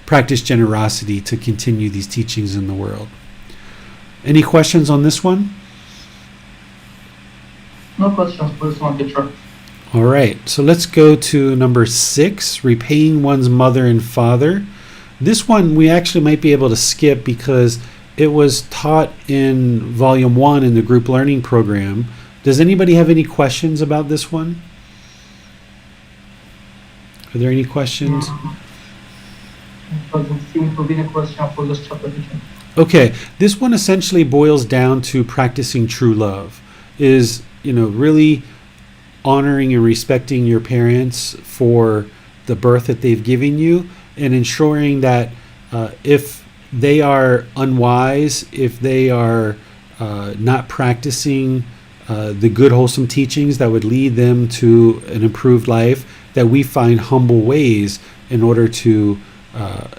practice generosity to continue these teachings in the world. Any questions on this one? No questions for this one, teacher. All right, so let's go to number 6, repaying one's mother and father. This one we actually might be able to skip because it was taught in volume 1 in the group learning program. Does anybody have any questions about this one? Are there any questions? It doesn't seem to be a question for this chapter, teacher. Okay, this one essentially boils down to practicing true love. Is, really honoring and respecting your parents for the birth that they've given you, and ensuring that if they are unwise, if they are not practicing the good wholesome teachings that would lead them to an improved life, that we find humble ways in order to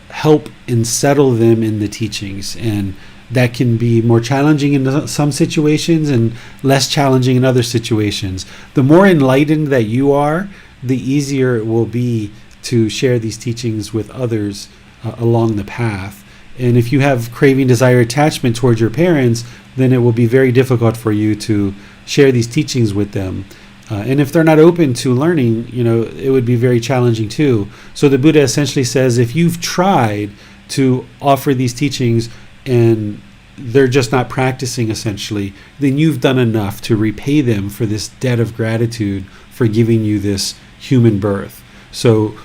help and settle them in the teachings. And that can be more challenging in some situations and less challenging in other situations. The more enlightened that you are, the easier it will be to share these teachings with others along the path. And if you have craving, desire, attachment towards your parents, then it will be very difficult for you to share these teachings with them. And if they're not open to learning, it would be very challenging too. So the Buddha essentially says, if you've tried to offer these teachings and they're just not practicing essentially, then you've done enough to repay them for this debt of gratitude for giving you this human birth. So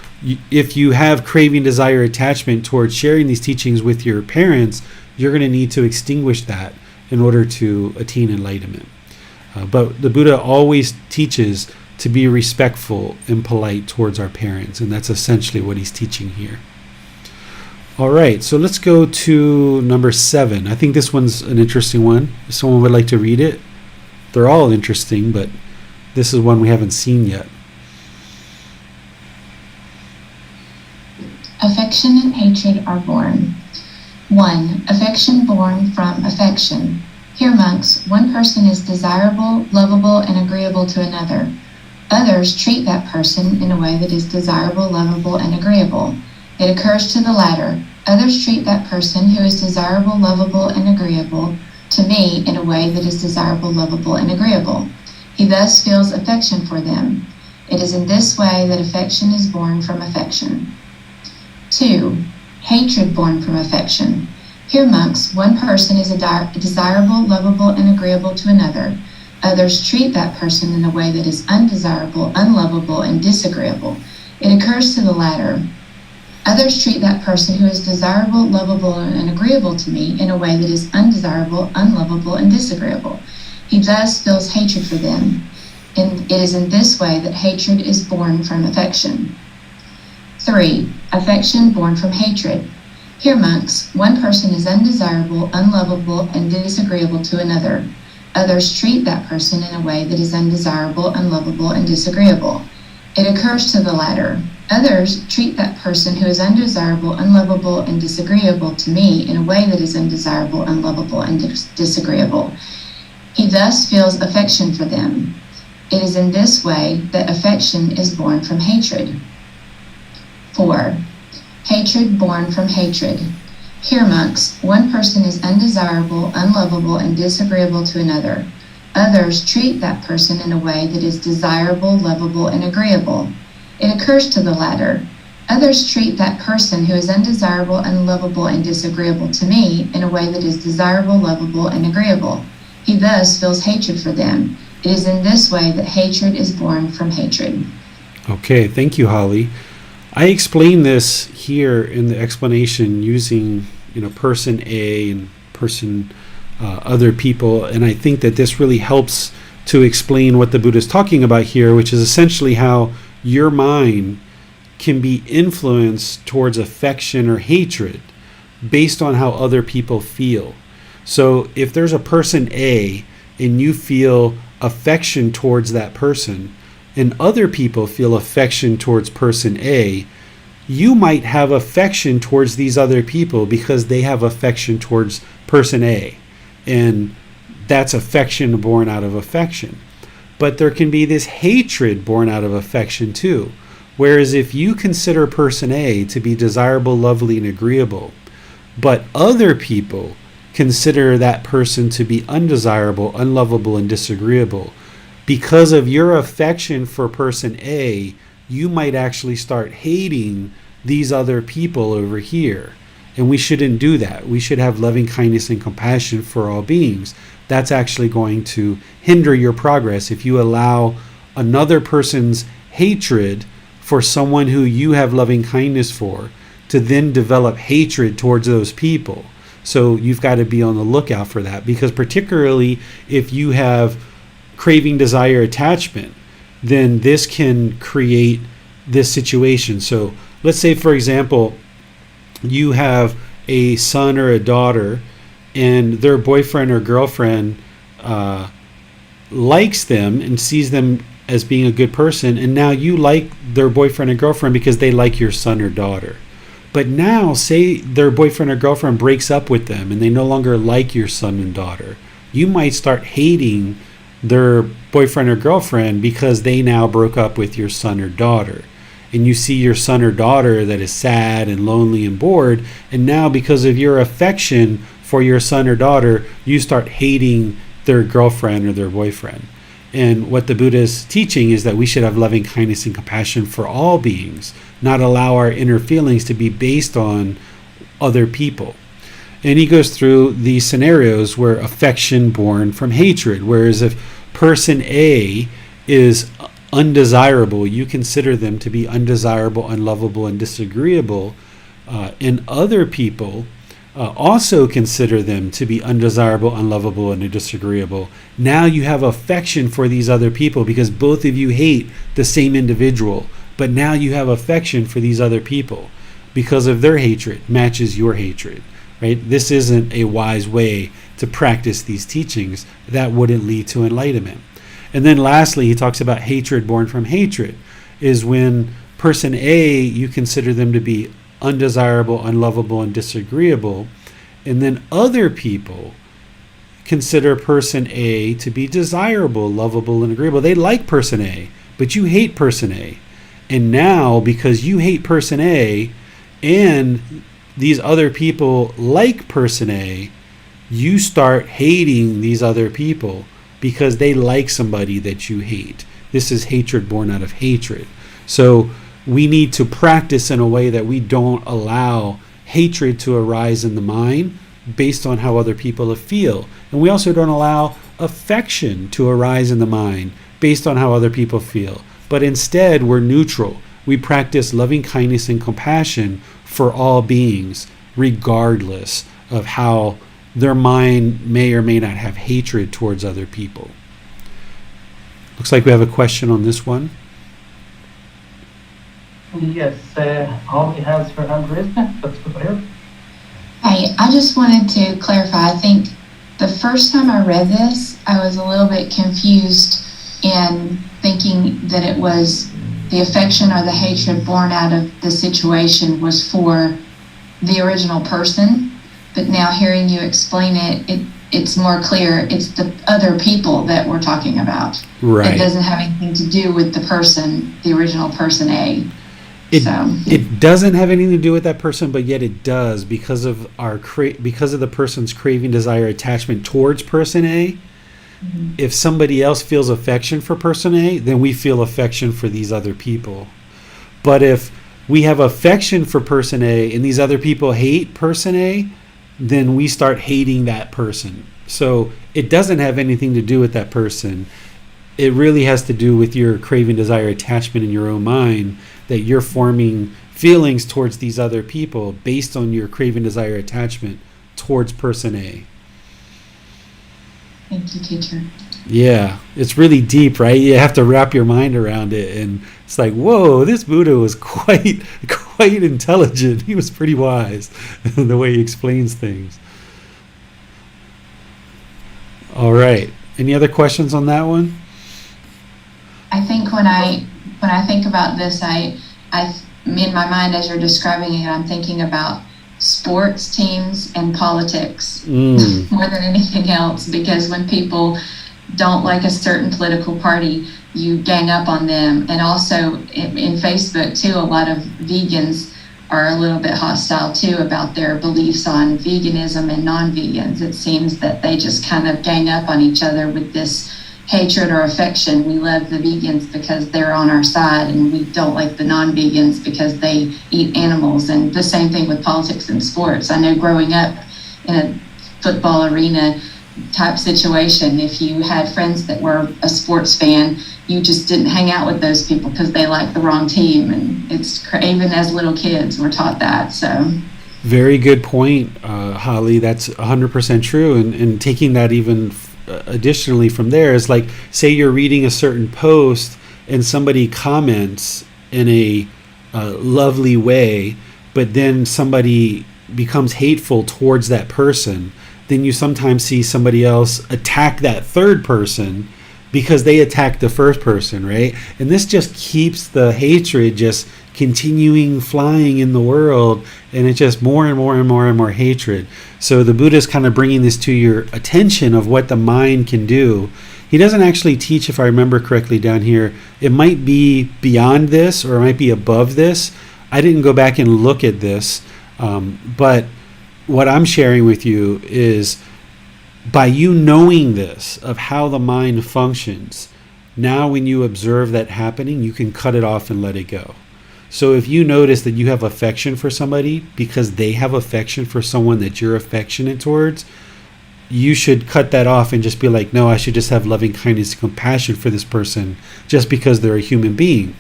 if you have craving, desire, attachment towards sharing these teachings with your parents, you're going to need to extinguish that in order to attain enlightenment. But the Buddha always teaches to be respectful and polite towards our parents, and that's essentially what he's teaching here. All right, so let's go to number 7. I think this one's an interesting one. If someone would like to read it. They're all interesting, but this is one we haven't seen yet. Affection and hatred are born. 1. Affection born from affection. Here, monks, one person is desirable, lovable, and agreeable to another. Others treat that person in a way that is desirable, lovable, and agreeable. It occurs to the latter. Others treat that person who is desirable, lovable, and agreeable to me in a way that is desirable, lovable, and agreeable. He thus feels affection for them. It is in this way that affection is born from affection. 2. Hatred born from affection. Here, monks, one person is desirable, lovable, and agreeable to another. Others treat that person in a way that is undesirable, unlovable, and disagreeable. It occurs to the latter. Others treat that person who is desirable, lovable, and agreeable to me in a way that is undesirable, unlovable, and disagreeable. He thus feels hatred for them, and it is in this way that hatred is born from affection. 3. Affection born from hatred. Here, monks, one person is undesirable, unlovable, and disagreeable to another. Others treat that person in a way that is undesirable, unlovable, and disagreeable. It occurs to the latter. Others treat that person who is undesirable, unlovable, and disagreeable to me in a way that is undesirable, unlovable, and disagreeable. He thus feels affection for them. It is in this way that affection is born from hatred. 4. Hatred born from hatred. Here, monks, one person is undesirable, unlovable, and disagreeable to another. Others treat that person in a way that is desirable, lovable, and agreeable. It occurs to the latter. Others treat that person who is undesirable, unlovable, and disagreeable to me in a way that is desirable, lovable, and agreeable. He thus feels hatred for them. It is in this way that hatred is born from hatred. Okay, thank you, Holly. I explain this here in the explanation using, person A and person other people, and I think that this really helps to explain what the Buddha is talking about here, which is essentially how your mind can be influenced towards affection or hatred based on how other people feel. So if there's a person A and you feel affection towards that person, and other people feel affection towards person A, you might have affection towards these other people because they have affection towards person A. And that's affection born out of affection. But there can be this hatred born out of affection too. Whereas if you consider person A to be desirable, lovely, and agreeable, but other people consider that person to be undesirable, unlovable, and disagreeable, because of your affection for person A, you might actually start hating these other people over here. And we shouldn't do that. We should have loving kindness and compassion for all beings. That's actually going to hinder your progress if you allow another person's hatred for someone who you have loving kindness for to then develop hatred towards those people. So you've got to be on the lookout for that, because particularly if you have craving, desire, attachment, then this can create this situation. So let's say, for example, you have a son or a daughter and their boyfriend or girlfriend likes them and sees them as being a good person, and now you like their boyfriend or girlfriend because they like your son or daughter. But now say their boyfriend or girlfriend breaks up with them and they no longer like your son and daughter. You might start hating their boyfriend or girlfriend because they now broke up with your son or daughter. And you see your son or daughter that is sad and lonely and bored, and now because of your affection for your son or daughter, you start hating their girlfriend or their boyfriend. And what the Buddha is teaching is that we should have loving kindness and compassion for all beings, not allow our inner feelings to be based on other people. And he goes through these scenarios where affection born from hatred, whereas if person A is undesirable, you consider them to be undesirable, unlovable, and disagreeable, and other people also consider them to be undesirable, unlovable, and disagreeable. Now you have affection for these other people because both of you hate the same individual, but now you have affection for these other people because of their hatred matches your hatred, right? This isn't a wise way to practice these teachings. That wouldn't lead to enlightenment. And then lastly, he talks about hatred born from hatred, is when person A, you consider them to be undesirable, unlovable, and disagreeable, and then other people consider person A to be desirable, lovable, and agreeable. They like person A, but you hate person A. And now, because you hate person A and these other people like person A, you start hating these other people because they like somebody that you hate. This is hatred born out of hatred. So we need to practice in a way that we don't allow hatred to arise in the mind based on how other people feel. And we also don't allow affection to arise in the mind based on how other people feel. But instead, we're neutral. We practice loving kindness and compassion for all beings, regardless of how their mind may or may not have hatred towards other people. Looks like we have a question on this one. Yes, Holly has her hand raised. Let's go for her. Hey, I just wanted to clarify. I think the first time I read this, I was a little bit confused in thinking that it was the affection or the hatred born out of the situation was for the original person. But now hearing you explain it, it's more clear. It's the other people that we're talking about. Right. It doesn't have anything to do with the person, the original person A. It doesn't have anything to do with that person, but yet it does because of because of the person's craving, desire, attachment towards person A. Mm-hmm. If somebody else feels affection for person A, then we feel affection for these other people. But if we have affection for person A and these other people hate person A, then we start hating that person. So it doesn't have anything to do with that person. It really has to do with your craving, desire, attachment in your own mind, that you're forming feelings towards these other people based on your craving, desire, attachment towards person A. Thank you, teacher. Yeah, it's really deep, right? You have to wrap your mind around it, and it's like, whoa, this Buddha was quite intelligent. He was pretty wise in the way he explains things. All right. Any other questions on that one? I think when I think about this, I in my mind as you're describing it, I'm thinking about sports teams and politics more than anything else, because when people don't like a certain political party, you gang up on them. And also in Facebook too, a lot of vegans are a little bit hostile too about their beliefs on veganism and non-vegans. It seems that they just kind of gang up on each other with this hatred or affection. We love the vegans because they're on our side, and we don't like the non-vegans because they eat animals. And the same thing with politics and sports. I know growing up in a football arena type situation, if you had friends that were a sports fan, you just didn't hang out with those people because they liked the wrong team. And it's even as little kids, we're taught that. So very good point, Holly. That's 100% true. And taking that even additionally from there is like, say you're reading a certain post and somebody comments in a lovely way, but then somebody becomes hateful towards that person. Then you sometimes see somebody else attack that third person because they attacked the first person, right? And this just keeps the hatred just continuing flying in the world, and it's just more and more and more and more hatred. So the Buddha is kind of bringing this to your attention of what the mind can do. He doesn't actually teach, if I remember correctly down here, it might be beyond this or it might be above this. I didn't go back and look at this, but what I'm sharing with you is, by you knowing this of how the mind functions, now when you observe that happening, you can cut it off and let it go. So if you notice that you have affection for somebody because they have affection for someone that you're affectionate towards, you should cut that off and just be like, no, I should just have loving kindness and compassion for this person just because they're a human being.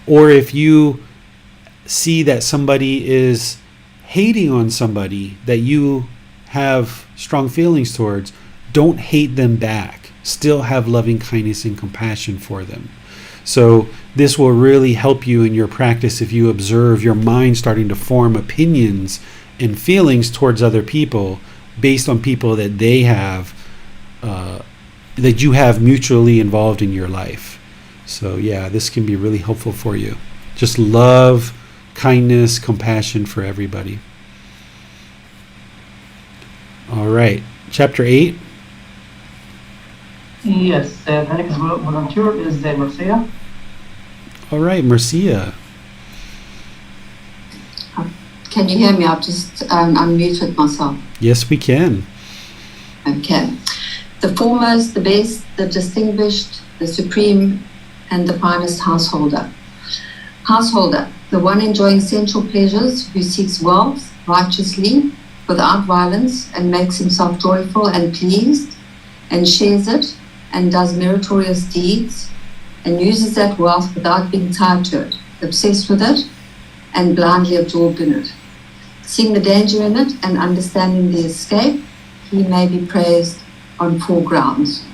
Or if you see that somebody is hating on somebody that you have strong feelings towards, don't hate them back. Still have loving kindness and compassion for them. So this will really help you in your practice if you observe your mind starting to form opinions and feelings towards other people based on people that they have, that you have mutually involved in your life. So yeah, this can be really helpful for you. Just love, kindness, compassion for everybody. All right, chapter 8. Yes, the next volunteer is Marcia. All right, Marcia. Can you hear me? I've just unmuted myself. Yes, we can. Okay. The foremost, the best, the distinguished, the supreme, and the finest householder. Householder, the one enjoying sensual pleasures, who seeks wealth righteously, without violence, and makes himself joyful and pleased, and shares it, and does meritorious deeds, and uses that wealth without being tied to it, obsessed with it, and blindly absorbed in it. Seeing the danger in it and understanding the escape, he may be praised on 4 grounds.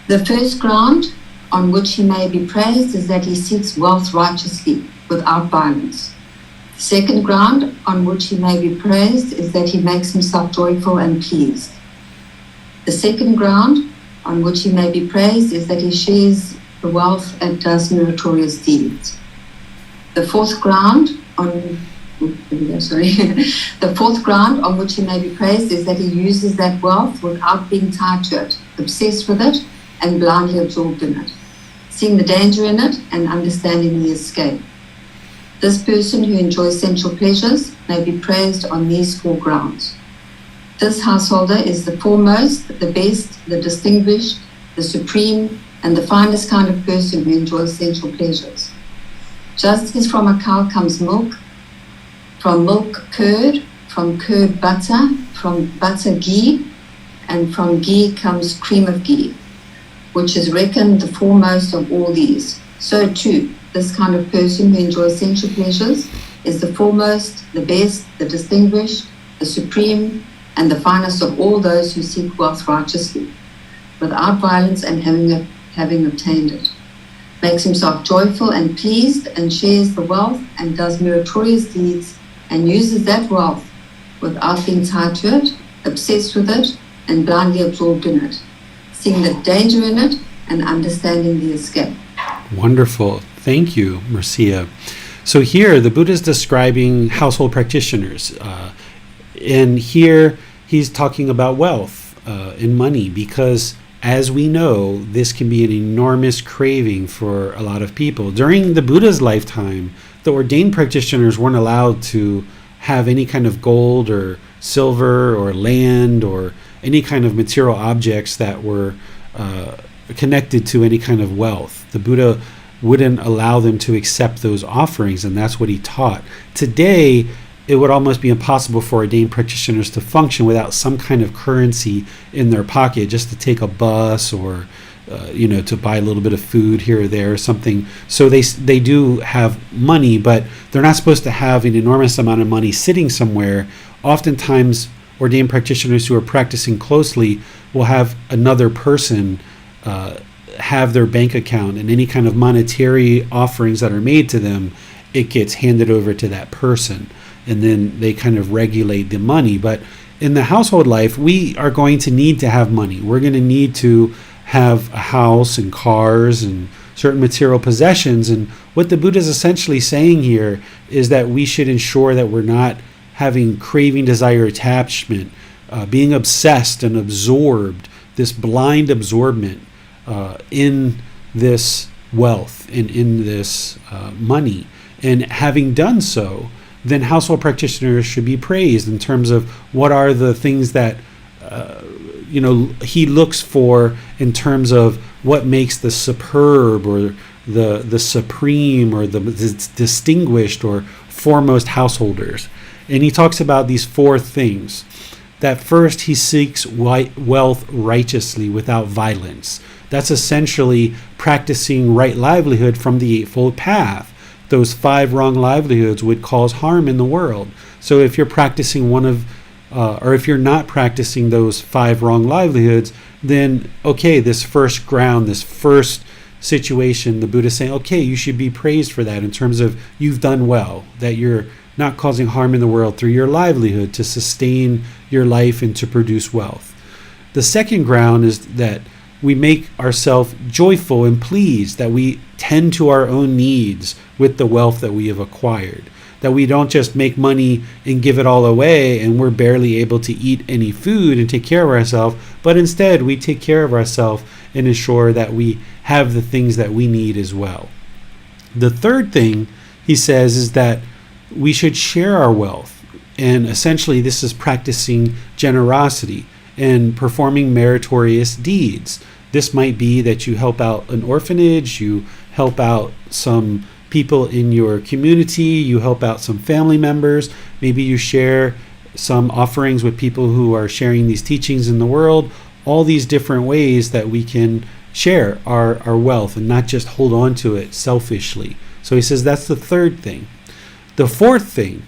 The first ground on which he may be praised is that he seeks wealth righteously, without violence. The second ground on which he may be praised is that he makes himself joyful and pleased. The second ground on which he may be praised is that he shares the wealth and does meritorious deeds. The fourth ground on the fourth ground on which he may be praised is that he uses that wealth without being tied to it, obsessed with it, and blindly absorbed in it, seeing the danger in it and understanding the escape. This person who enjoys sensual pleasures may be praised on these 4 grounds. This householder is the foremost, the best, the distinguished, the supreme, and the finest kind of person who enjoys sensual pleasures. Just as from a cow comes milk, from milk curd, from curd butter, from butter ghee, and from ghee comes cream of ghee, which is reckoned the foremost of all these. So too, this kind of person who enjoys sensual pleasures is the foremost, the best, the distinguished, the supreme, and the finest of all those who seek wealth righteously, without violence and having obtained it. Makes himself joyful and pleased and shares the wealth and does meritorious deeds and uses that wealth without being tied to it, obsessed with it, and blindly absorbed in it, seeing the danger in it and understanding the escape. Wonderful. Thank you, Marcia. So here, the Buddha is describing household practitioners. And here, he's talking about wealth and money, because as we know, this can be an enormous craving for a lot of people. During the Buddha's lifetime, the ordained practitioners weren't allowed to have any kind of gold or silver or land or any kind of material objects that were connected to any kind of wealth. The Buddha wouldn't allow them to accept those offerings, and that's what he taught. Today, it would almost be impossible for ordained practitioners to function without some kind of currency in their pocket, just to take a bus or to buy a little bit of food here or there or something. So they do have money, but they're not supposed to have an enormous amount of money sitting somewhere. Oftentimes, ordained practitioners who are practicing closely will have another person have their bank account, and any kind of monetary offerings that are made to them, it gets handed over to that person, and then they kind of regulate the money. But in the household life, we are going to need to have money. We're going to need to have a house and cars and certain material possessions. And what the Buddha is essentially saying here is that we should ensure that we're not having craving, desire, attachment, being obsessed and absorbed, this blind absorbment in this wealth and in this money. And having done so, then household practitioners should be praised in terms of what are the things that he looks for in terms of what makes the superb or the supreme or the distinguished or foremost householders. And he talks about these four things. That first, he seeks wealth righteously without violence. That's essentially practicing right livelihood from the Eightfold Path. Those 5 wrong livelihoods would cause harm in the world. So if you're practicing or if you're not practicing those 5 wrong livelihoods, then okay, this first ground, this first situation, the Buddha is saying, okay, you should be praised for that in terms of you've done well, that you're not causing harm in the world through your livelihood to sustain your life and to produce wealth. The second ground is that we make ourselves joyful and pleased, that we tend to our own needs with the wealth that we have acquired, that we don't just make money and give it all away and we're barely able to eat any food and take care of ourselves, but instead we take care of ourselves and ensure that we have the things that we need as well. The third thing he says is that we should share our wealth, and essentially this is practicing generosity and performing meritorious deeds. This might be that you help out an orphanage, you help out some people in your community, you help out some family members, maybe you share some offerings with people who are sharing these teachings in the world. All these different ways that we can share our wealth and not just hold on to it selfishly. So he says that's the third thing. The fourth thing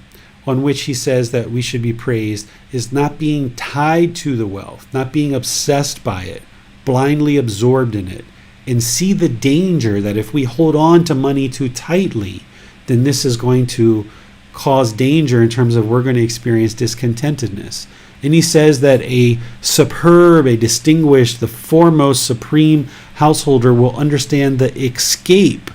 on which he says that we should be praised is not being tied to the wealth, not being obsessed by it, blindly absorbed in it, and see the danger that if we hold on to money too tightly, then this is going to cause danger in terms of we're going to experience discontentedness. And he says that a superb, a distinguished, the foremost supreme householder will understand the escape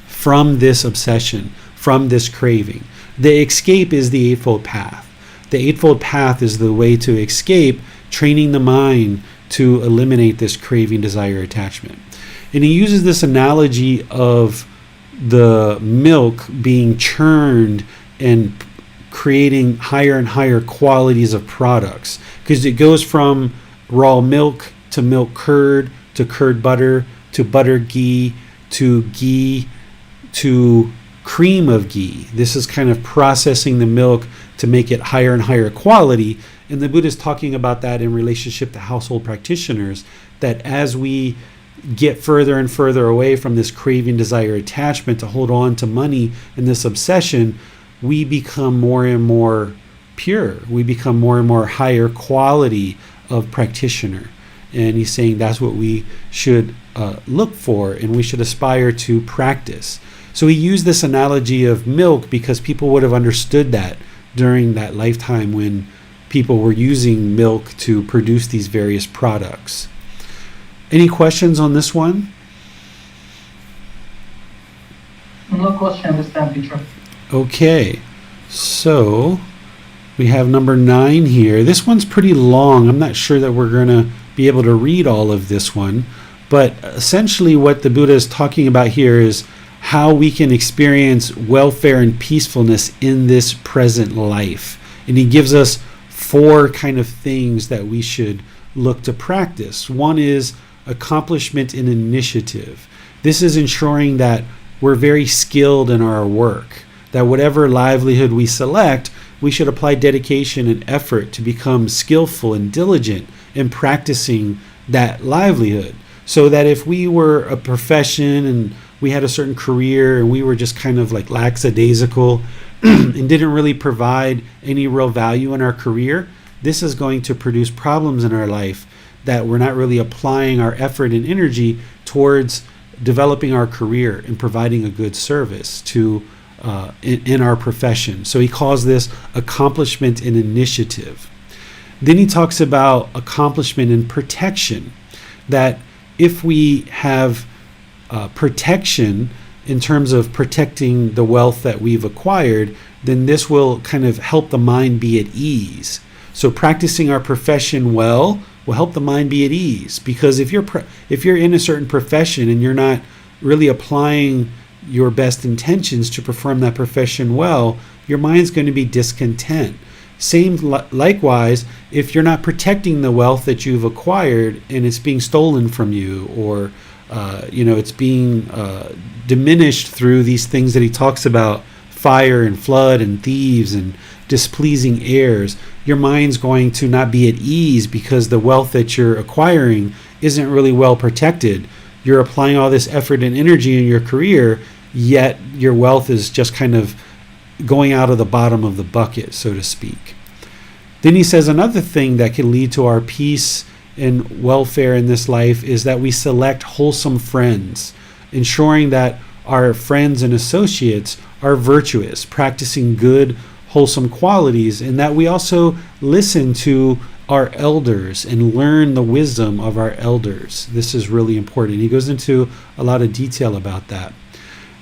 from this obsession, from this craving. The escape is the Eightfold Path. The Eightfold Path is the way to escape, training the mind to eliminate this craving, desire, attachment. And he uses this analogy of the milk being churned and creating higher and higher qualities of products, because it goes from raw milk to milk curd to curd butter to butter ghee to cream of ghee. This is kind of processing the milk to make it higher and higher quality. And the Buddha is talking about that in relationship to household practitioners, that as we get further and further away from this craving, desire, attachment to hold on to money and this obsession, we become more and more pure. We become more and more higher quality of practitioner. And he's saying that's what we should look for, and we should aspire to practice. So he used this analogy of milk because people would have understood that during that lifetime when people were using milk to produce these various products. Any questions on this one? No question this time, teacher. Okay, so we have number 9 here. This one's pretty long. I'm not sure that we're going to be able to read all of this one, but essentially what the Buddha is talking about here is how we can experience welfare and peacefulness in this present life. And he gives us 4 kind of things that we should look to practice. One is accomplishment and initiative. This is ensuring that we're very skilled in our work, that whatever livelihood we select, we should apply dedication and effort to become skillful and diligent in practicing that livelihood. So that if we were a profession and we had a certain career and we were just kind of like lackadaisical and didn't really provide any real value in our career, this is going to produce problems in our life, that we're not really applying our effort and energy towards developing our career and providing a good service to in our profession. So he calls this accomplishment and initiative. Then he talks about accomplishment and protection, that if we have protection in terms of protecting the wealth that we've acquired, then this will kind of help the mind be at ease. So practicing our profession well will help the mind be at ease, because if you're in a certain profession and you're not really applying your best intentions to perform that profession well, your mind's going to be discontent. Same likewise, if you're not protecting the wealth that you've acquired and it's being stolen from you, or it's being diminished through these things that he talks about, fire and flood and thieves and displeasing heirs, your mind's going to not be at ease because the wealth that you're acquiring isn't really well protected. You're applying all this effort and energy in your career, yet your wealth is just kind of going out of the bottom of the bucket, so to speak. Then he says another thing that can lead to our peace and welfare in this life is that we select wholesome friends, ensuring that our friends and associates are virtuous, practicing good, wholesome qualities, and that we also listen to our elders and learn the wisdom of our elders. This is really important. He goes into a lot of detail about that.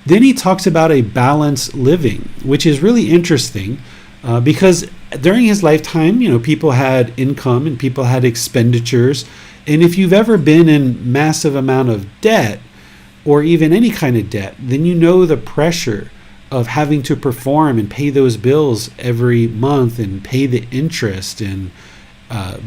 Then he talks about a balanced living, which is really interesting because during his lifetime, people had income and people had expenditures. And if you've ever been in massive amount of debt, or even any kind of debt, then you know the pressure of having to perform and pay those bills every month and pay the interest, and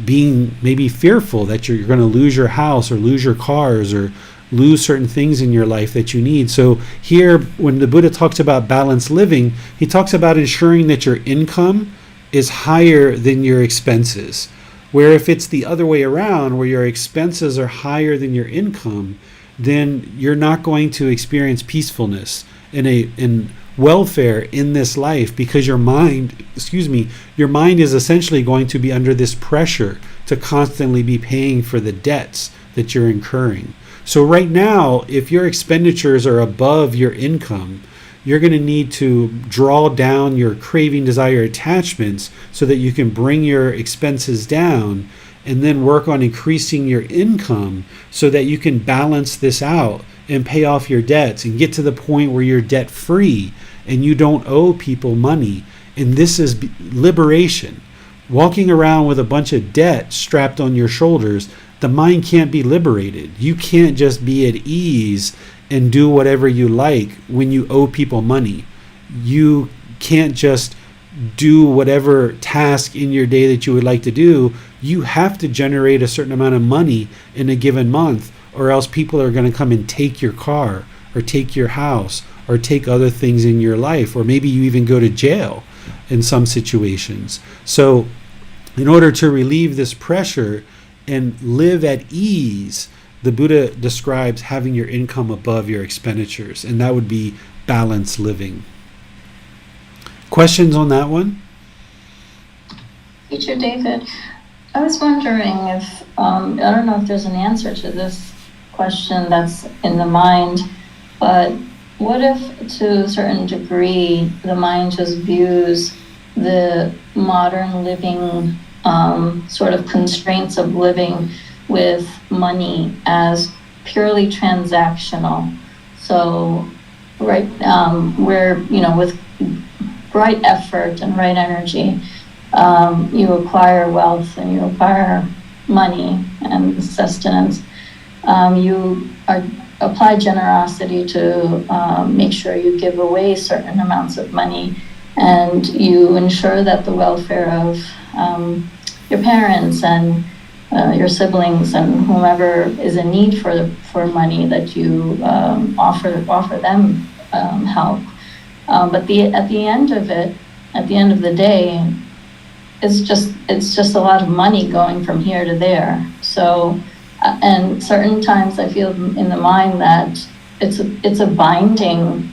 being maybe fearful that you're going to lose your house or lose your cars or lose certain things in your life that you need. So here, when the Buddha talks about balanced living, he talks about ensuring that your income is higher than your expenses. Where if it's the other way around, where your expenses are higher than your income, then you're not going to experience peacefulness in welfare in this life, because your mind is essentially going to be under this pressure to constantly be paying for the debts that you're incurring. So right now, if your expenditures are above your income, you're going to need to draw down your craving, desire, attachments so that you can bring your expenses down, and then work on increasing your income so that you can balance this out and pay off your debts and get to the point where you're debt free and you don't owe people money. And this is liberation. Walking around with a bunch of debt strapped on your shoulders, the mind can't be liberated. You can't just be at ease and do whatever you like when you owe people money. You can't just do whatever task in your day that you would like to do. You have to generate a certain amount of money in a given month, or else people are going to come and take your car or take your house or take other things in your life, or maybe you even go to jail in some situations. So in order to relieve this pressure and live at ease, the Buddha describes having your income above your expenditures, and that would be balanced living. Questions on that one? Teacher David, I was wondering if, I don't know if there's an answer to this question that's in the mind, but what if to a certain degree the mind just views the modern living sort of constraints of living with money as purely transactional? So right, where, with right effort and right energy, you acquire wealth and you acquire money and sustenance. You apply generosity to make sure you give away certain amounts of money, and you ensure that the welfare of your parents and your siblings and whomever is in need for money, that you offer them help. But at the end of the day, it's just a lot of money going from here to there. So, and certain times I feel in the mind that it's a binding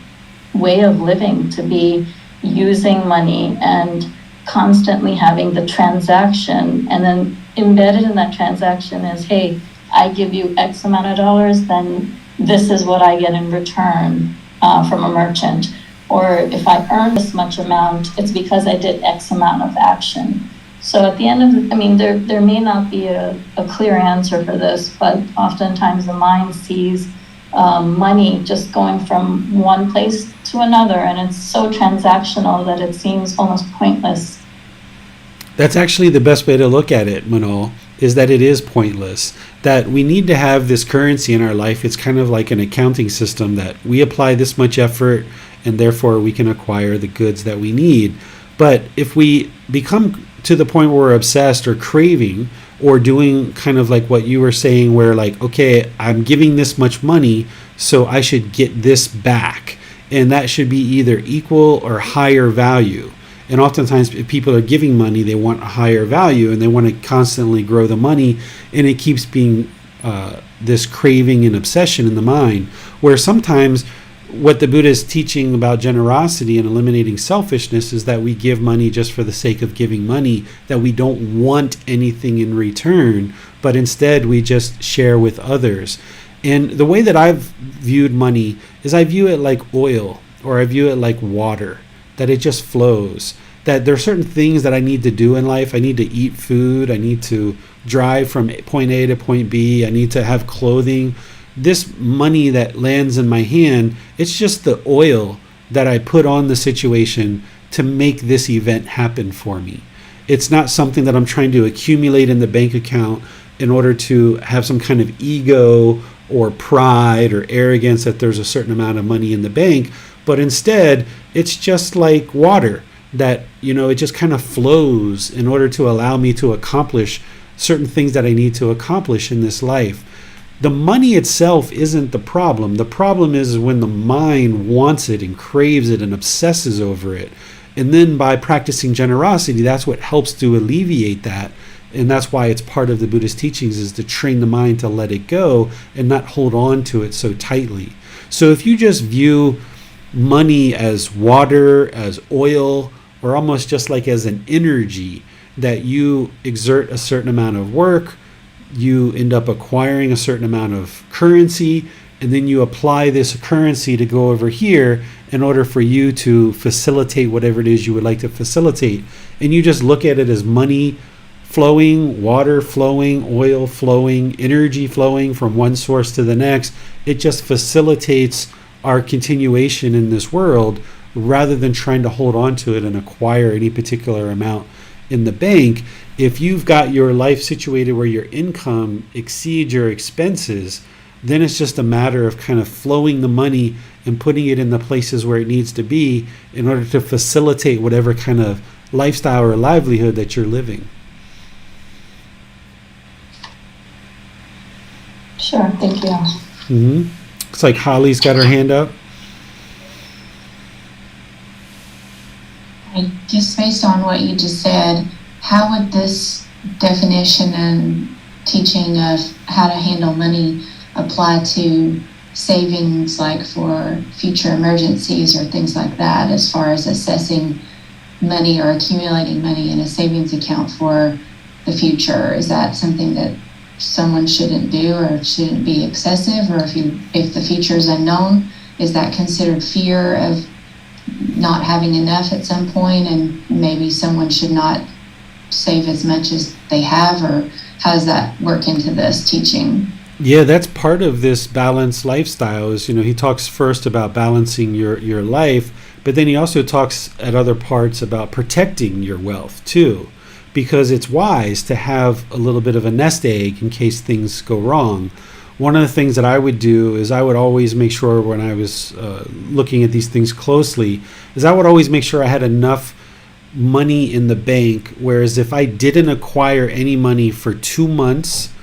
way of living to be using money and constantly having the transaction, and then embedded in that transaction is, hey, I give you X amount of dollars, then this is what I get in return from a merchant. Or if I earn this much amount, it's because I did X amount of action. So at the end of there may not be a clear answer for this, but oftentimes the mind sees money just going from one place to another, and it's so transactional that it seems almost pointless. That's actually the best way to look at it, Manol, is that it is pointless. That we need to have this currency in our life. It's kind of like an accounting system that we apply this much effort and therefore we can acquire the goods that we need. But if we become to the point where we're obsessed or craving or doing kind of like what you were saying, where like, okay, I'm giving this much money, so I should get this back. And that should be either equal or higher value. And oftentimes if people are giving money, they want a higher value and they want to constantly grow the money. And it keeps being this craving and obsession in the mind, where sometimes what the Buddha is teaching about generosity and eliminating selfishness is that we give money just for the sake of giving money, that we don't want anything in return, but instead we just share with others. And the way that I've viewed money is I view it like oil, or I view it like water, that it just flows. That there are certain things that I need to do in life. I need to eat food. I need to drive from point A to point B. I need to have clothing. This money that lands in my hand, it's just the oil that I put on the situation to make this event happen for me. It's not something that I'm trying to accumulate in the bank account in order to have some kind of ego or pride or arrogance that there's a certain amount of money in the bank, but instead it's just like water that, it just kind of flows in order to allow me to accomplish certain things that I need to accomplish in this life. The money itself isn't the problem. The problem is when the mind wants it and craves it and obsesses over it. And then by practicing generosity, that's what helps to alleviate that. And that's why it's part of the Buddhist teachings, is to train the mind to let it go and not hold on to it so tightly. So if you just view money as water, as oil, or almost just like as an energy that you exert a certain amount of work, you end up acquiring a certain amount of currency, and then you apply this currency to go over here in order for you to facilitate whatever it is you would like to facilitate. And you just look at it as money flowing, water flowing, oil flowing, energy flowing from one source to the next. It just facilitates our continuation in this world rather than trying to hold on to it and acquire any particular amount in the bank. If you've got your life situated where your income exceeds your expenses, then it's just a matter of kind of flowing the money and putting it in the places where it needs to be in order to facilitate whatever kind of lifestyle or livelihood that you're living. Sure, thank you. Looks like Holly's got her hand up. And just based on what you just said, how would this definition and teaching of how to handle money apply to savings, like for future emergencies or things like that, as far as assessing money or accumulating money in a savings account for the future? Is that something that someone shouldn't do or shouldn't be excessive? Or if the future is unknown, is that considered fear of not having enough at some point, and maybe someone should not save as much as they have? Or how does that work into this teaching? Yeah, that's part of this balanced lifestyle. Is, he talks first about balancing your life, but then he also talks at other parts about protecting your wealth too, because it's wise to have a little bit of a nest egg in case things go wrong. One of the things that I would do is I would always make sure, when I was looking at these things closely, is I would always make sure I had enough money in the bank, whereas if I didn't acquire any money for 2 months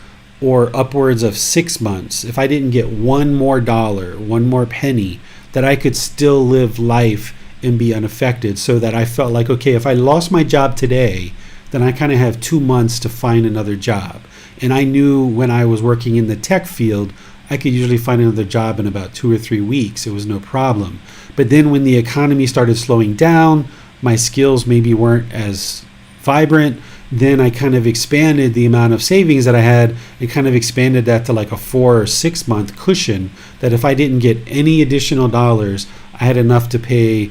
or upwards of 6 months, if I didn't get one more dollar, one more penny, that I could still live life and be unaffected, so that I felt like, okay, if I lost my job today, then I kind of have 2 months to find another job. And I knew when I was working in the tech field, I could usually find another job in about 2 or 3 weeks. It was no problem. But then when the economy started slowing down, my skills maybe weren't as vibrant, then I kind of expanded the amount of savings that I had and kind of expanded that to like a 4 or 6 month cushion, that if I didn't get any additional dollars, I had enough to pay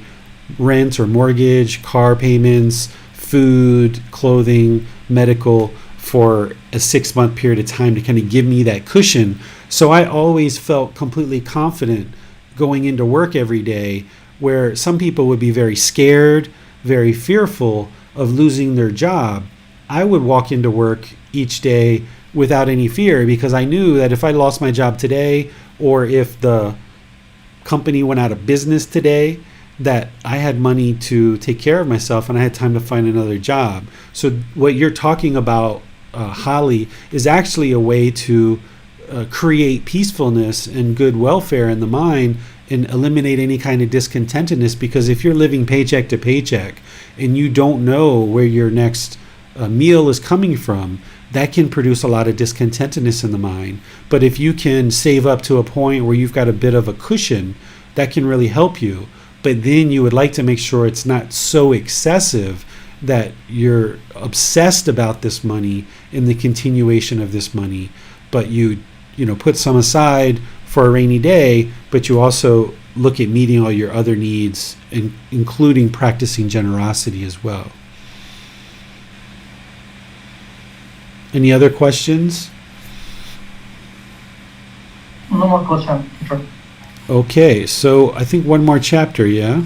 rent or mortgage, car payments, food, clothing, medical, for a 6 month period of time to kind of give me that cushion. So I always felt completely confident going into work every day, where some people would be very scared, very fearful of losing their job. I would walk into work each day without any fear, because I knew that if I lost my job today, or if the company went out of business today, that I had money to take care of myself and I had time to find another job. So what you're talking about, Holly, is actually a way to create peacefulness and good welfare in the mind and eliminate any kind of discontentedness. Because if you're living paycheck to paycheck and you don't know where your next meal is coming from, that can produce a lot of discontentedness in the mind. But if you can save up to a point where you've got a bit of a cushion, that can really help you. But then you would like to make sure it's not so excessive that you're obsessed about this money and the continuation of this money, but you put some aside for a rainy day, but you also look at meeting all your other needs, including practicing generosity as well. Any other questions? No more question, teacher. Okay, so I think one more chapter, yeah?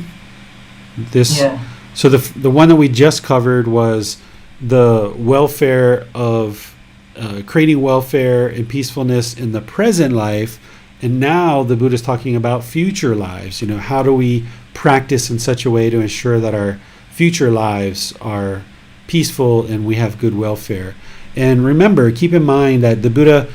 Yeah. So the one that we just covered was the welfare of creating welfare and peacefulness in the present life, and now the Buddha is talking about future lives. How do we practice in such a way to ensure that our future lives are peaceful and we have good welfare? And remember, keep in mind that the Buddha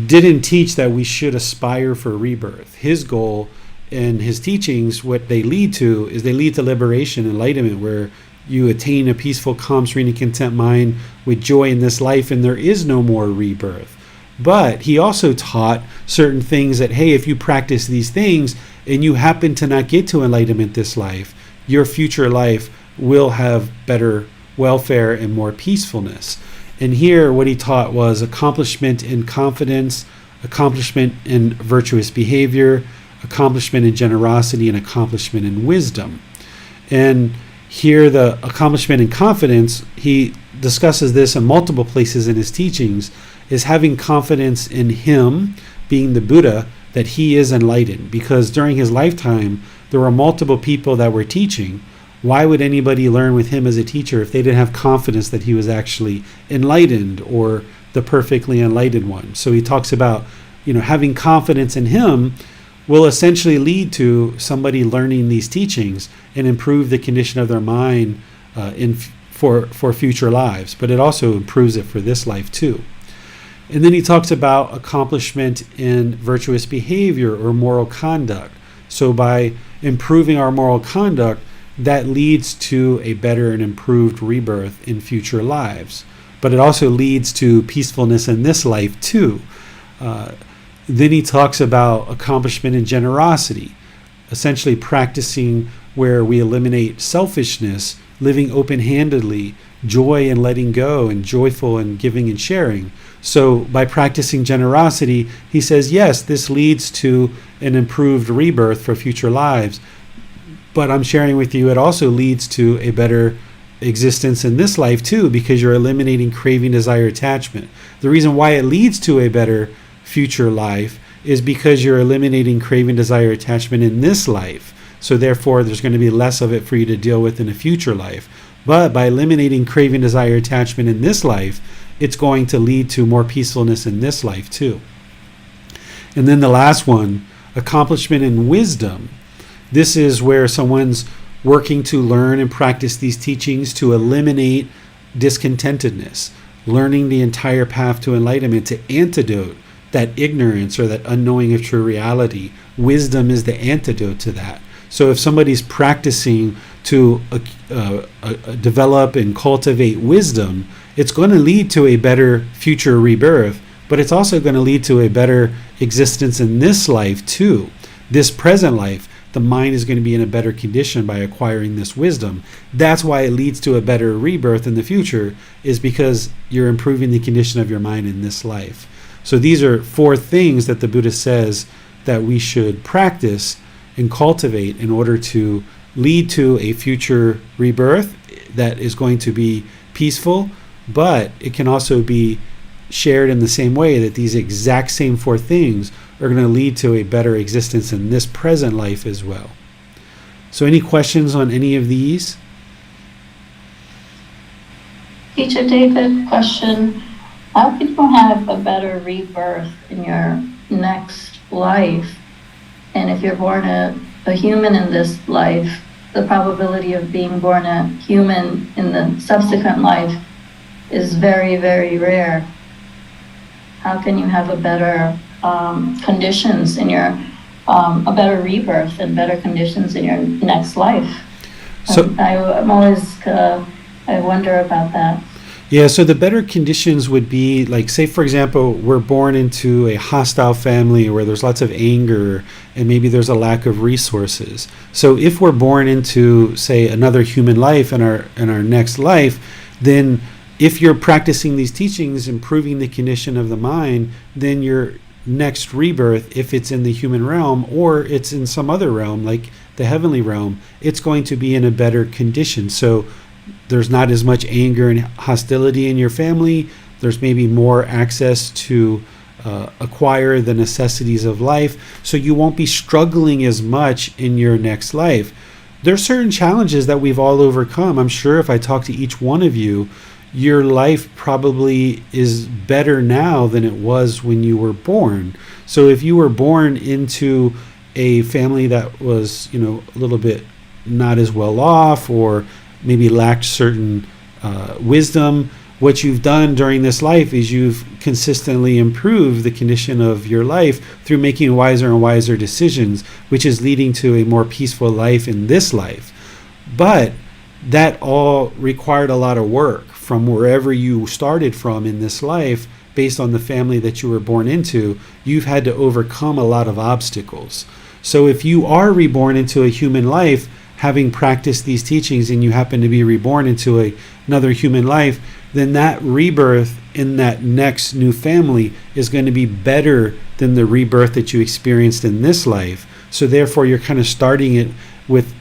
didn't teach that we should aspire for rebirth. His goal and his teachings, what they lead to is they lead to liberation, enlightenment, where you attain a peaceful, calm, serene, and content mind with joy in this life, and there is no more rebirth. But he also taught certain things that, hey, if you practice these things and you happen to not get to enlightenment this life, your future life will have better welfare and more peacefulness. And here what he taught was accomplishment in confidence, accomplishment in virtuous behavior, accomplishment in generosity, and accomplishment in wisdom. And here the accomplishment in confidence, he discusses this in multiple places in his teachings, is having confidence in him, being the Buddha, that he is enlightened. Because during his lifetime, there were multiple people that were teaching. Why would anybody learn with him as a teacher if they didn't have confidence that he was actually enlightened or the perfectly enlightened one? So he talks about, having confidence in him will essentially lead to somebody learning these teachings and improve the condition of their mind for future lives. But it also improves it for this life too. And then he talks about accomplishment in virtuous behavior or moral conduct. So by improving our moral conduct, that leads to a better and improved rebirth in future lives. But it also leads to peacefulness in this life too. Then he talks about accomplishment and generosity, essentially practicing where we eliminate selfishness, living open-handedly, joy and letting go, and joyful and giving and sharing. So by practicing generosity, he says, yes, this leads to an improved rebirth for future lives. But I'm sharing with you, it also leads to a better existence in this life too, because you're eliminating craving, desire, attachment. The reason why it leads to a better future life is because you're eliminating craving, desire, attachment in this life. So therefore, there's going to be less of it for you to deal with in a future life. But by eliminating craving, desire, attachment in this life, it's going to lead to more peacefulness in this life too. And then the last one, accomplishment and wisdom. This is where someone's working to learn and practice these teachings to eliminate discontentedness, learning the entire path to enlightenment, to antidote that ignorance or that unknowing of true reality. Wisdom is the antidote to that. So if somebody's practicing to develop and cultivate wisdom, it's going to lead to a better future rebirth, but it's also going to lead to a better existence in this life too. This present life, the mind is going to be in a better condition by acquiring this wisdom. That's why it leads to a better rebirth in the future, is because you're improving the condition of your mind in this life. So these are 4 things that the Buddha says that we should practice and cultivate in order to lead to a future rebirth that is going to be peaceful, but it can also be shared in the same way that these exact same 4 things are going to lead to a better existence in this present life as well. So any questions on any of these? Teacher David, question. How can you have a better rebirth in your next life? And if you're born a human in this life, the probability of being born a human in the subsequent life is very, very rare. How can you have a better conditions in your, a better rebirth and better conditions in your next life? So I'm always, I wonder about that. Yeah, so the better conditions would be, like, say, for example, we're born into a hostile family where there's lots of anger and maybe there's a lack of resources. So if we're born into, say, another human life in our next life, then if you're practicing these teachings, improving the condition of the mind, then your next rebirth, if it's in the human realm or it's in some other realm, like the heavenly realm, it's going to be in a better condition. So there's not as much anger and hostility in your family. There's maybe more access to acquire the necessities of life. So you won't be struggling as much in your next life. There are certain challenges that we've all overcome. I'm sure if I talk to each one of you, your life probably is better now than it was when you were born. So if you were born into a family that was, a little bit not as well off, or maybe lacked certain wisdom, what you've done during this life is you've consistently improved the condition of your life through making wiser and wiser decisions, which is leading to a more peaceful life in this life. But that all required a lot of work from wherever you started from in this life. Based on the family that you were born into, you've had to overcome a lot of obstacles. So if you are reborn into a human life, having practiced these teachings, and you happen to be reborn into another human life, then that rebirth in that next new family is going to be better than the rebirth that you experienced in this life. So therefore, you're kind of starting it with,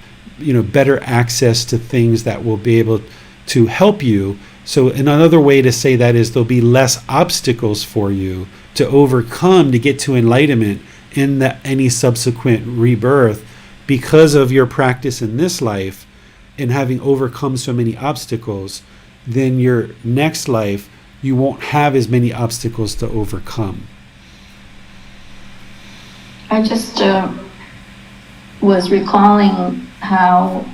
better access to things that will be able to help you. So another way to say that is there'll be less obstacles for you to overcome to get to enlightenment in any subsequent rebirth, because of your practice in this life and having overcome so many obstacles. Then your next life, you won't have as many obstacles to overcome. I just was recalling how